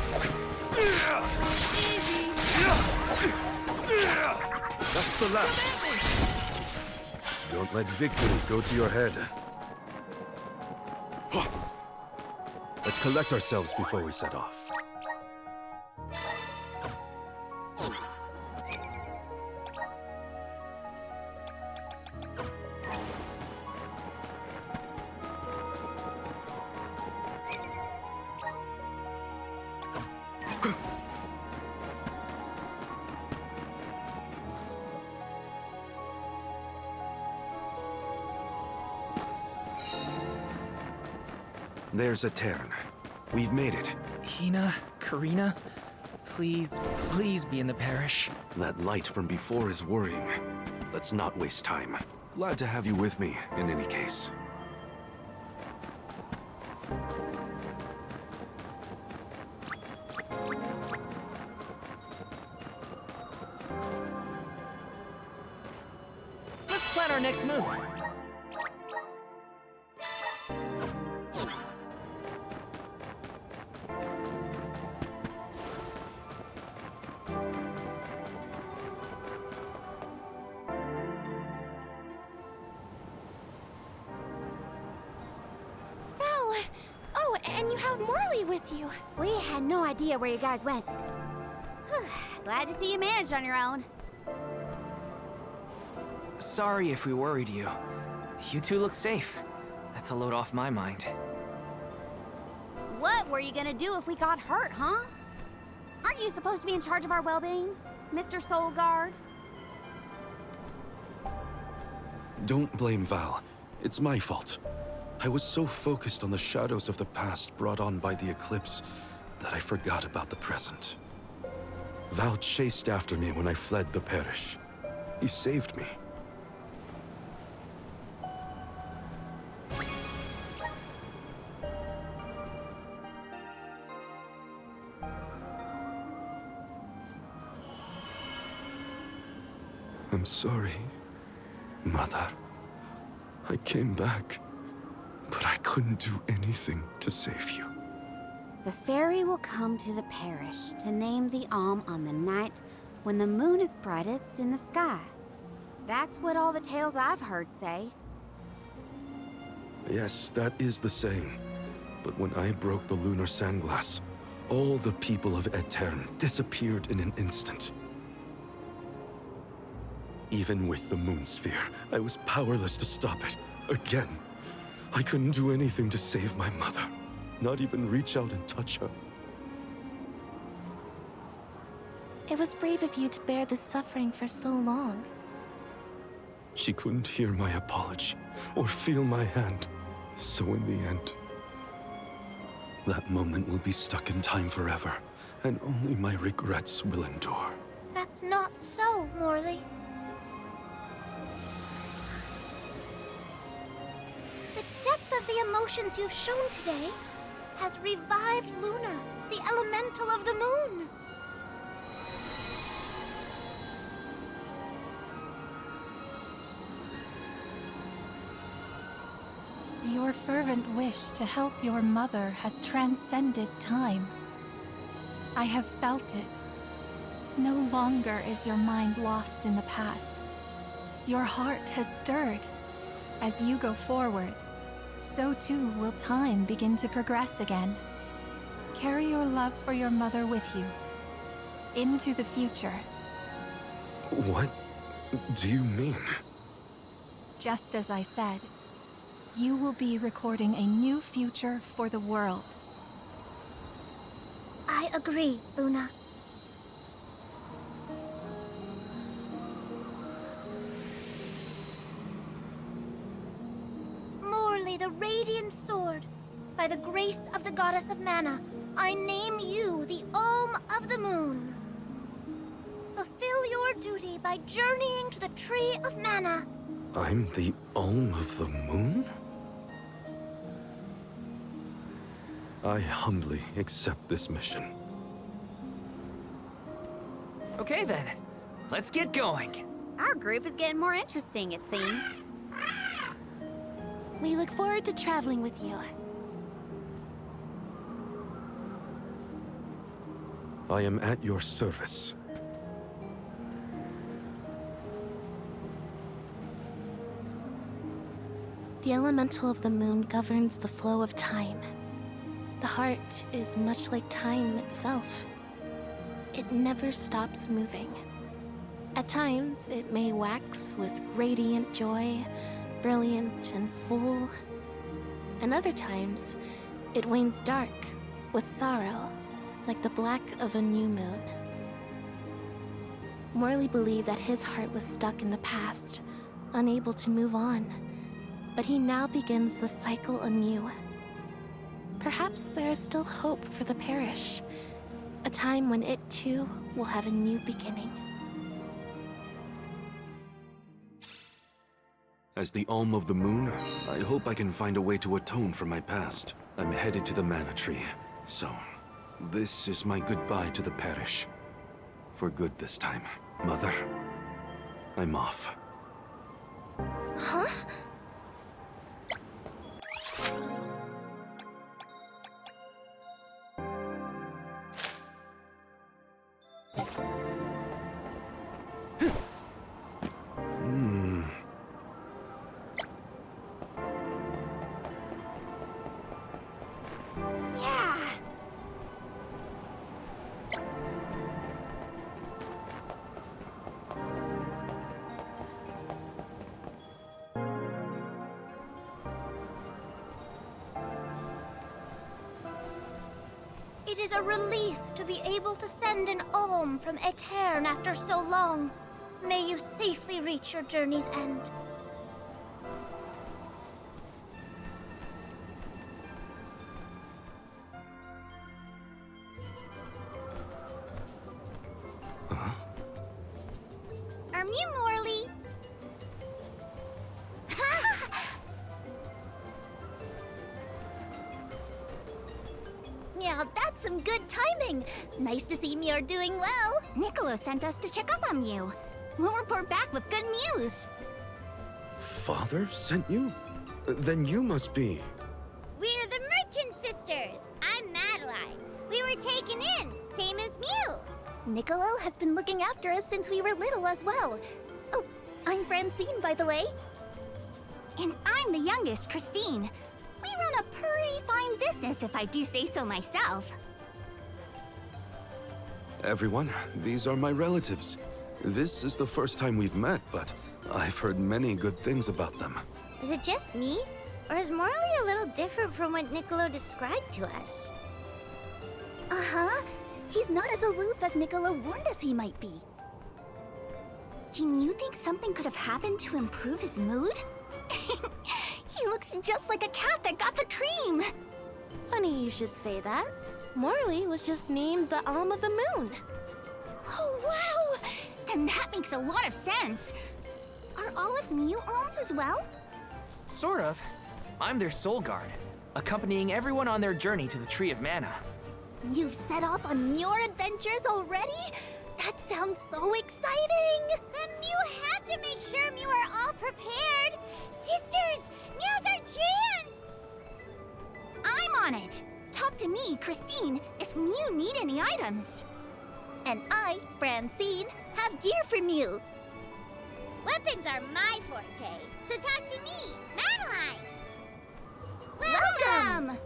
That's the last. Don't let victory go to your head. Let's collect ourselves before we set off. There's Etern. We've made it. Hina, Karina, please, please be in the parish. That light from before is worrying. Let's not waste time. Glad to have you with me, in any case. Let's plan our next move. And you have Morley with you. We had no idea where you guys went. Glad to see you managed on your own. Sorry if we worried you. You two look safe. That's a load off my mind. What were you gonna do if we got hurt, huh? Aren't you supposed to be in charge of our well-being, Mr. Soul Guard? Don't blame Val. It's my fault. I was so focused on the shadows of the past brought on by the eclipse, that I forgot about the present. Val chased after me when I fled the parish. He saved me. I'm sorry, Mother. I came back, but I couldn't do anything to save you. The fairy will come to the parish to name the Alm on the night when the moon is brightest in the sky. That's what all the tales I've heard say. Yes, that is the saying. But when I broke the lunar sandglass, all the people of Aetern disappeared in an instant. Even with the moon sphere, I was powerless to stop it. Again. I couldn't do anything to save my mother. Not even reach out and touch her. It was brave of you to bear this suffering for so long. She couldn't hear my apology or feel my hand. So in the end, that moment will be stuck in time forever, and only my regrets will endure. That's not so, Morley. The depth of the emotions you've shown today has revived Luna, the elemental of the moon. Your fervent wish to help your mother has transcended time. I have felt it. No longer is your mind lost in the past. Your heart has stirred. As you go forward, so too will time begin to progress again. Carry your love for your mother with you into the future. What do you mean? Just as I said, you will be recording a new future for the world. I agree, Luna. Morley, the Radiant Sword, by the grace of the Goddess of Mana, I name you the Alm of the Moon. Fulfill your duty by journeying to the Tree of Mana. I'm the Alm of the Moon? I humbly accept this mission. Okay then, let's get going. Our group is getting more interesting, it seems. We look forward to traveling with you. I am at your service. The elemental of the moon governs the flow of time. The heart is much like time itself. It never stops moving. At times, it may wax with radiant joy, brilliant and full. And other times, it wanes dark with sorrow, like the black of a new moon. Morley believed that his heart was stuck in the past, unable to move on. But he now begins the cycle anew. Perhaps there is still hope for the parish, a time when it too will have a new beginning. As the Alm of the Moon, I hope I can find a way to atone for my past. I'm headed to the Mana Tree, so this is my goodbye to the parish. For good this time. Mother, I'm off. Huh? It is a relief to be able to send an alm from Aetern after so long. May you safely reach your journey's end. Now that's some good timing. Nice to see Muir doing well. Niccolo sent us to check up on you. We'll report back with good news. Father sent you? Then you must be... We're the Merchant Sisters. I'm Madeline. We were taken in, same as Mew. Niccolo has been looking after us since we were little as well. Oh, I'm Francine, by the way. And I'm the youngest, Christine. We run a pretty fine business, if I do say so myself. Everyone, these are my relatives. This is the first time we've met, but I've heard many good things about them. Is it just me? Or is Morley a little different from what Niccolo described to us? Uh-huh. He's not as aloof as Niccolo warned us he might be. Do you think something could have happened to improve his mood? He looks just like a cat that got the cream! Funny you should say that. Morley was just named the Alm of the Moon. Oh, wow! Then that makes a lot of sense. Are all of Mew alms as well? Sort of. I'm their soul guard, accompanying everyone on their journey to the Tree of Mana. You've set off on your adventures already? That sounds so exciting! Then Mew have to make sure Mew are all prepared! Sisters! Now's our chance! I'm on it! Talk to me, Christine, if Mew need any items. And I, Francine, have gear for Mew. Weapons are my forte, so talk to me, Madeline! Welcome!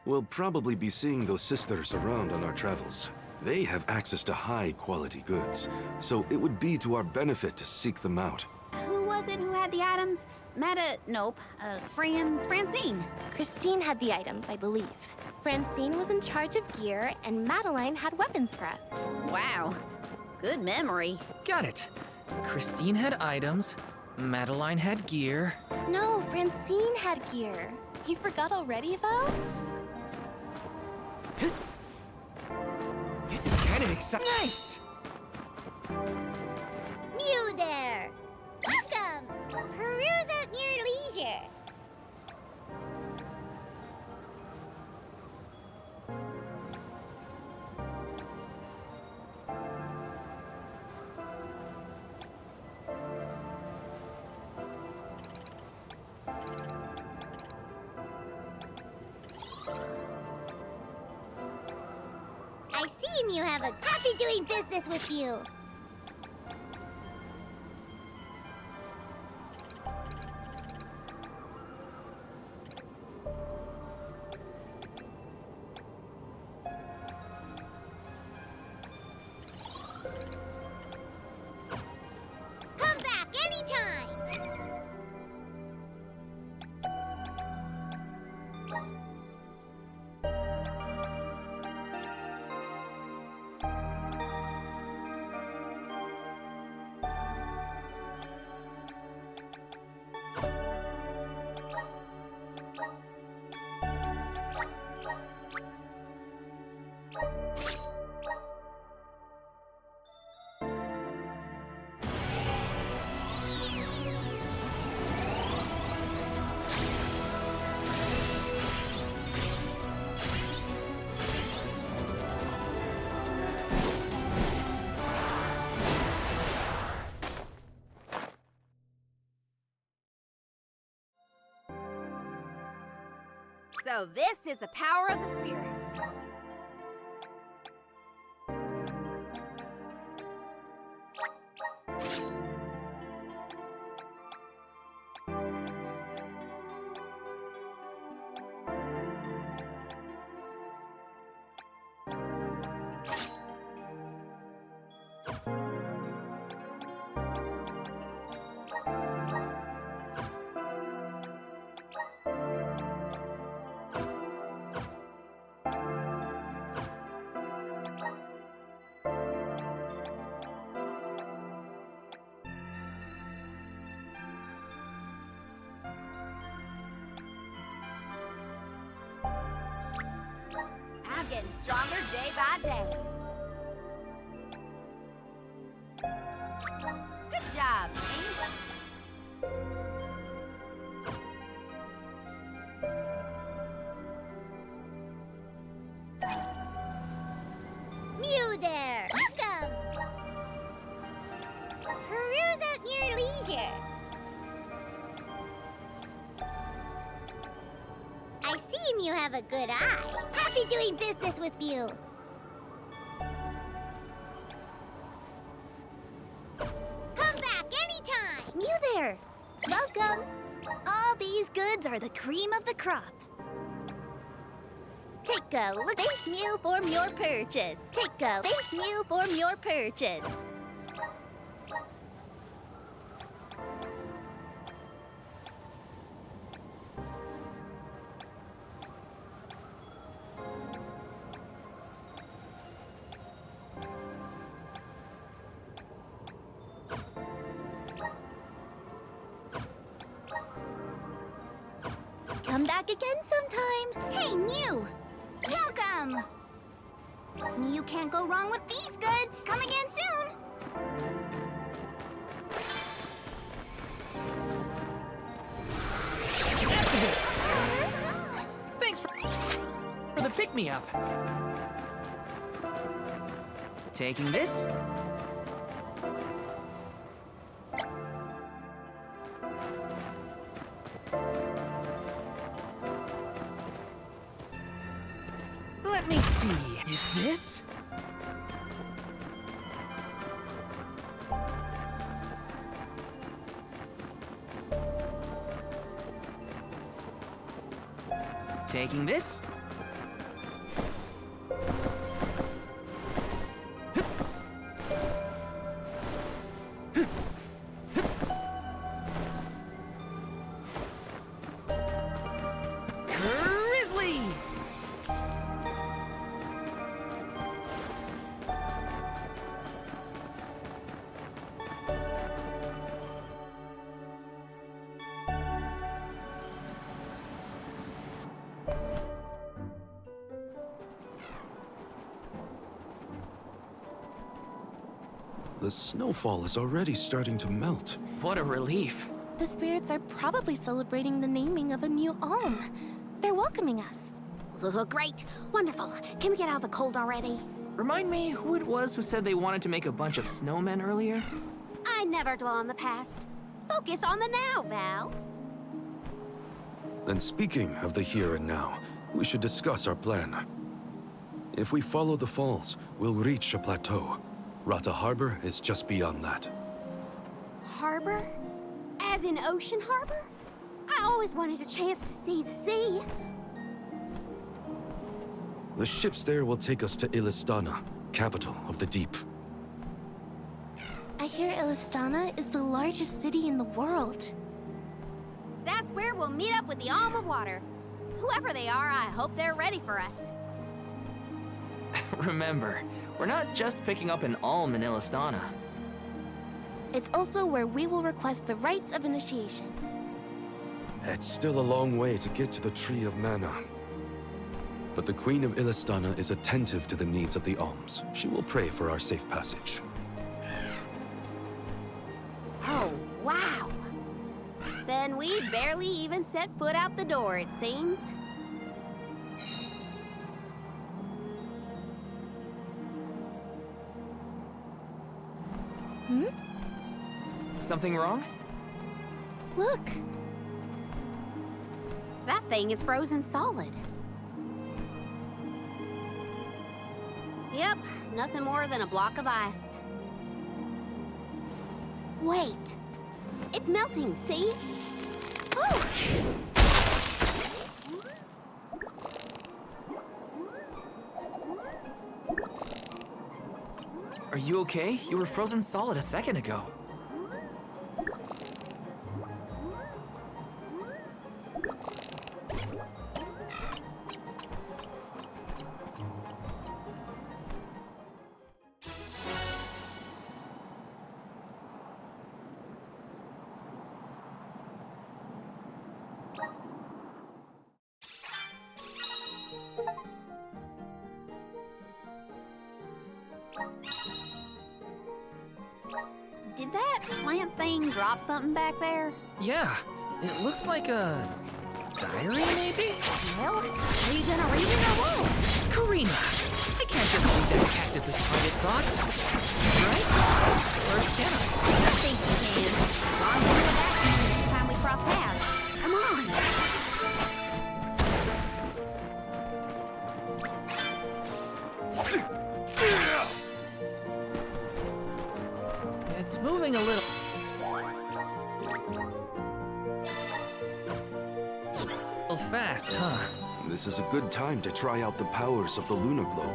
We'll probably be seeing those sisters around on our travels. They have access to high-quality goods, so it would be to our benefit to seek them out. Who was it who had the items? Francine. Christine had the items, I believe. Francine was in charge of gear, and Madeline had weapons for us. Wow. Good memory. Got it. Christine had items, Madeline had gear. No, Francine had gear. You forgot already, Val? This is kind of exciting. Nice! Mew there! Welcome! Peruse at your leisure. I see Mew have a happy doing business with you. Come back anytime! So this is the power of the spirits. I'm getting stronger day by day. Good job, Amy. you have a good eye. Happy doing business with you. Come back anytime. You there. Welcome. All these goods are the cream of the crop. Take a look. Thank you for your purchase. Thank you for your purchase. Come back again sometime. Hey, Mew! Welcome! Mew can't go wrong with these goods. Come again soon. Activate! Thanks for the pick-me-up. Taking this? Let me see. Is this? Taking this? Grizzly! The snowfall is already starting to melt. What a relief. The spirits are probably celebrating the naming of a new Alm. They're welcoming us. Great. Wonderful. Can we get out of the cold already? Remind me who it was who said they wanted to make a bunch of snowmen earlier? I never dwell on the past. Focus on the now, Val. And speaking of the here and now, we should discuss our plan. If we follow the falls, we'll reach a plateau. Rata Harbor is just beyond that. Harbor? As in Ocean Harbor? I always wanted a chance to see the sea. The ships there will take us to Illistana, capital of the deep. I hear Illistana is the largest city in the world. That's where we'll meet up with the Alm of Water. Whoever they are, I hope they're ready for us. Remember, we're not just picking up an Alm in Illistana. It's also where we will request the rites of initiation. It's still a long way to get to the Tree of Mana. But the Queen of Illistana is attentive to the needs of the Alms. She will pray for our safe passage. Oh, wow. Then we barely even set foot out the door, it seems. Hmm? Something wrong? Look. That thing is frozen solid. Yep, nothing more than a block of ice. Wait. It's melting, see? Oh! Are you okay? You were frozen solid a second ago. Did that plant thing drop something back there? Yeah, it looks like a diary, maybe? Well, are you gonna read it or what? Karina, I can't just leave that cactus's private thoughts, right? Or can I? I think you can. I'm gonna go back to you next time we cross paths. Come on. moving a little. Fast, huh? This is a good time to try out the powers of the lunar globe.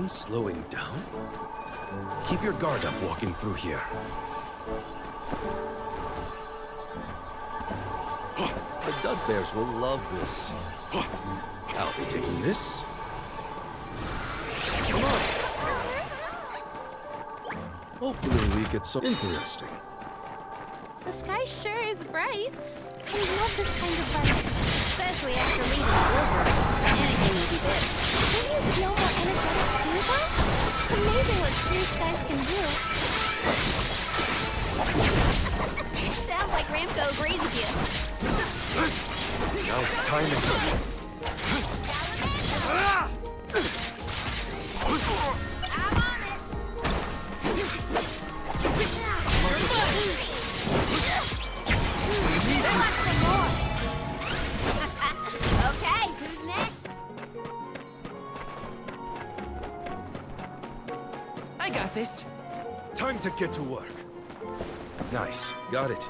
Slowing down? Keep your guard up walking through here. The Dugbears will love this. I'll be taking this. Come on. Hopefully we get some interesting. The sky sure is bright. I love this kind of weather. Especially after leaving the blizzard. Anything will be big. Don't you feel more energetic too, though? Amazing what blue skies can do. Sounds like Ramco agrees with you. Now it's timing. Okay, who's next? I got this. Time to get to work. Nice. Got it.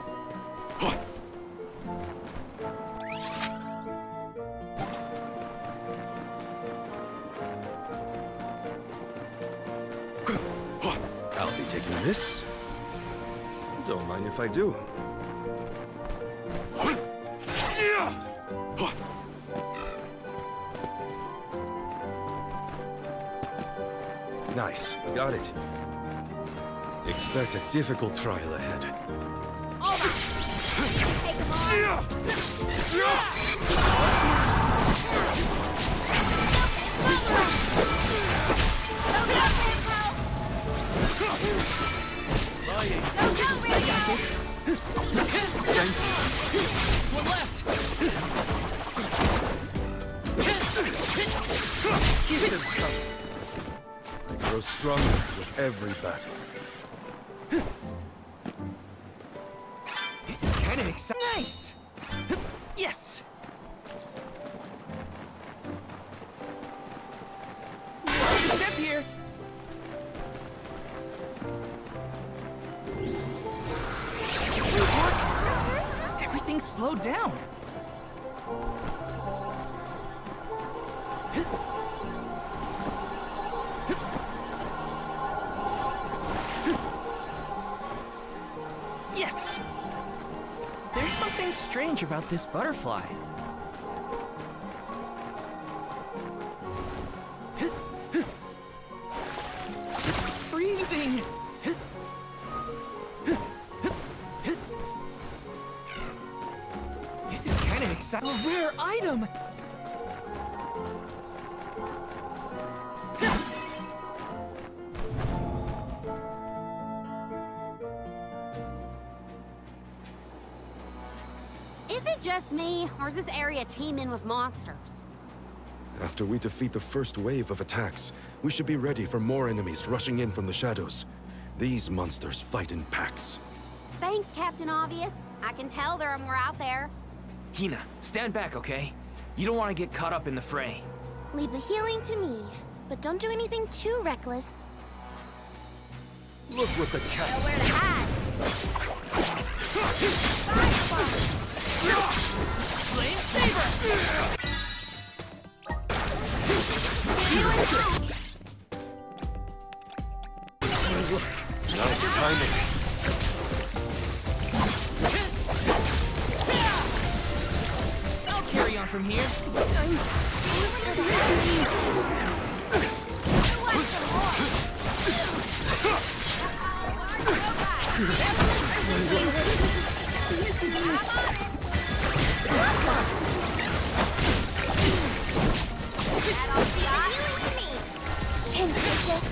I'll be taking this. Don't mind if I do. Nice. Got it. Expect a difficult trial ahead. Take them on. One left. I grow stronger with every battle. This is kind of exciting. Nice. Yes. Step here. Everything slowed down. Yes. There's something strange about this butterfly. Freezing. This is kind of exciting. A rare item. Is it just me, or is this area teeming with monsters? After we defeat the first wave of attacks, we should be ready for more enemies rushing in from the shadows. These monsters fight in packs. Thanks, Captain Obvious. I can tell there are more out there. Hina, stand back, okay? You don't want to get caught up in the fray. Leave the healing to me, but don't do anything too reckless. Look what the cats... Nowhere to hide. Flame Saber! Nice timing. I'll carry on from here. Can take this.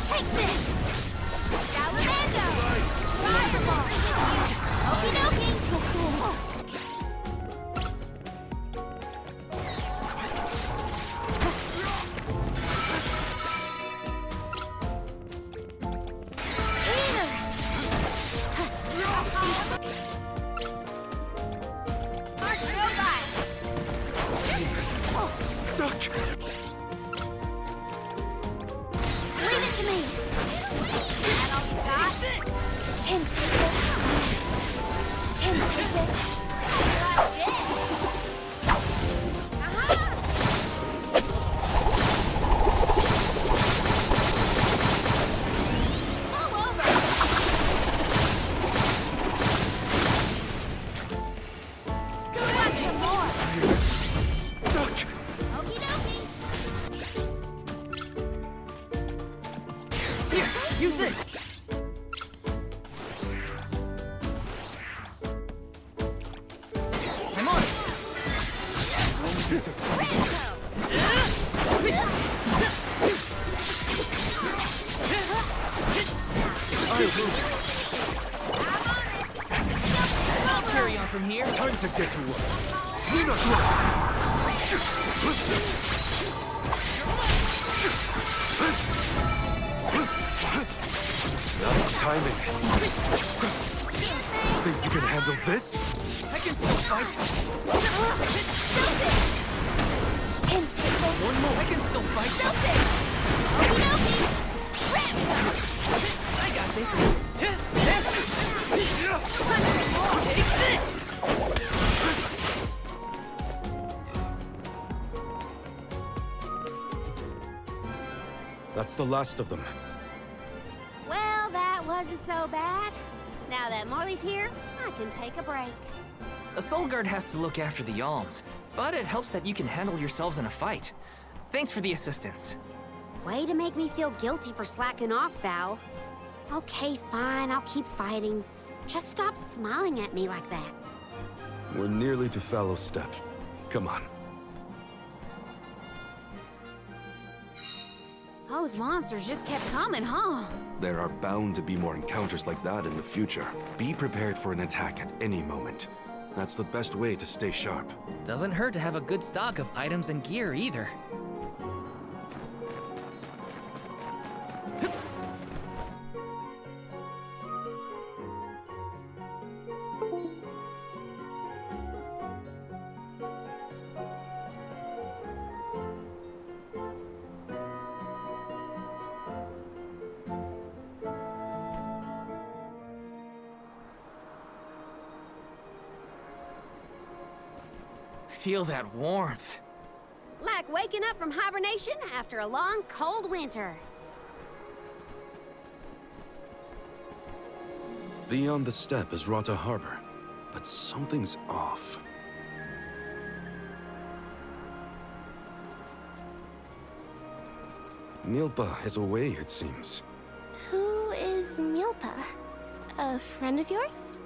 Take this! Salamander! Fireball! Okie dokie! stuck! Leave it to me! That all you got? Can take this. Can take this. Like this! Use this! I'm on it! I'll carry on from here. Time to get to work. Nina, nice timing. Think you can handle this? I can still fight. Can take this. One more. I can still fight. I got this. Take this! That's the last of them. Well, that wasn't so bad. Now that Morley's here, I can take a break. A Soul Guard has to look after the alms, but it helps that you can handle yourselves in a fight. Thanks for the assistance. Way to make me feel guilty for slacking off, Val. Okay, fine, I'll keep fighting. Just stop smiling at me like that. We're nearly to Fallow Step. Come on. Those monsters just kept coming, huh? There are bound to be more encounters like that in the future. Be prepared for an attack at any moment. That's the best way to stay sharp. Doesn't hurt to have a good stock of items and gear either. Feel that warmth. Like waking up from hibernation after a long, cold winter. Beyond the steppe is Rata Harbor, but something's off. Milpa is away, it seems. Who is Milpa? A friend of yours?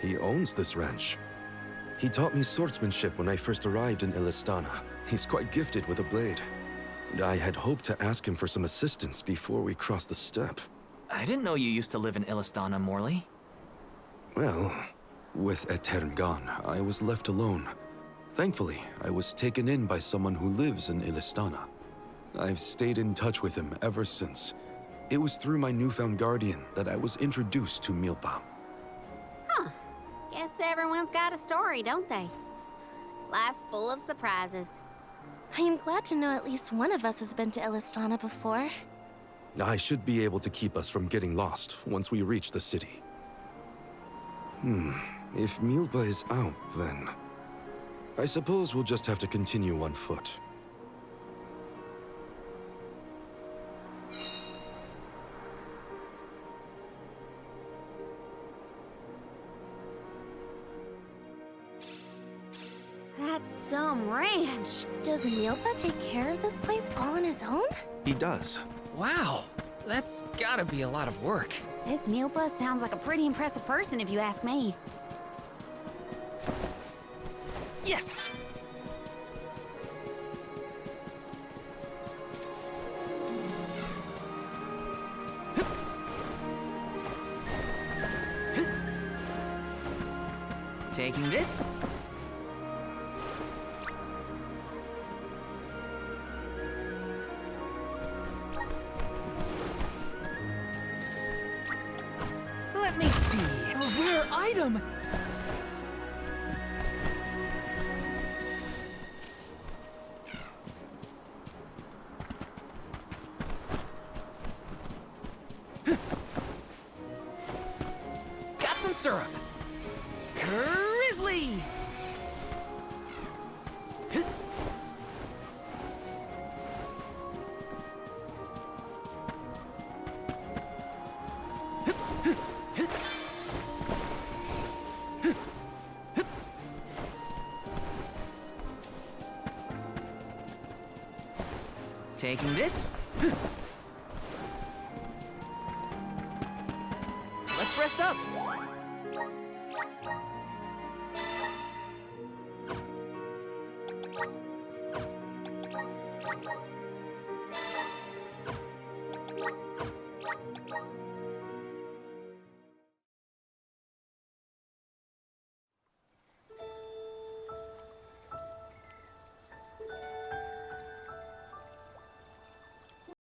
He owns this ranch. He taught me swordsmanship when I first arrived in Illistana. He's quite gifted with a blade. And I had hoped to ask him for some assistance before we crossed the steppe. I didn't know you used to live in Illistana, Morley. Well, with Etern gone, I was left alone. Thankfully, I was taken in by someone who lives in Illistana. I've stayed in touch with him ever since. It was through my newfound guardian that I was introduced to Milpa. Huh. Guess everyone's got a story, don't they? Life's full of surprises. I am glad to know at least one of us has been to Illistana before. I should be able to keep us from getting lost once we reach the city. If Milpa is out, then I suppose we'll just have to continue on foot. That's some ranch. Does Milpa take care of this place all on his own? He does. Wow, that's gotta be a lot of work. This Milpa sounds like a pretty impressive person if you ask me. Yes! Taking this? Let me see. A rare item! syrup. Grizzly! Taking this? Let's rest up.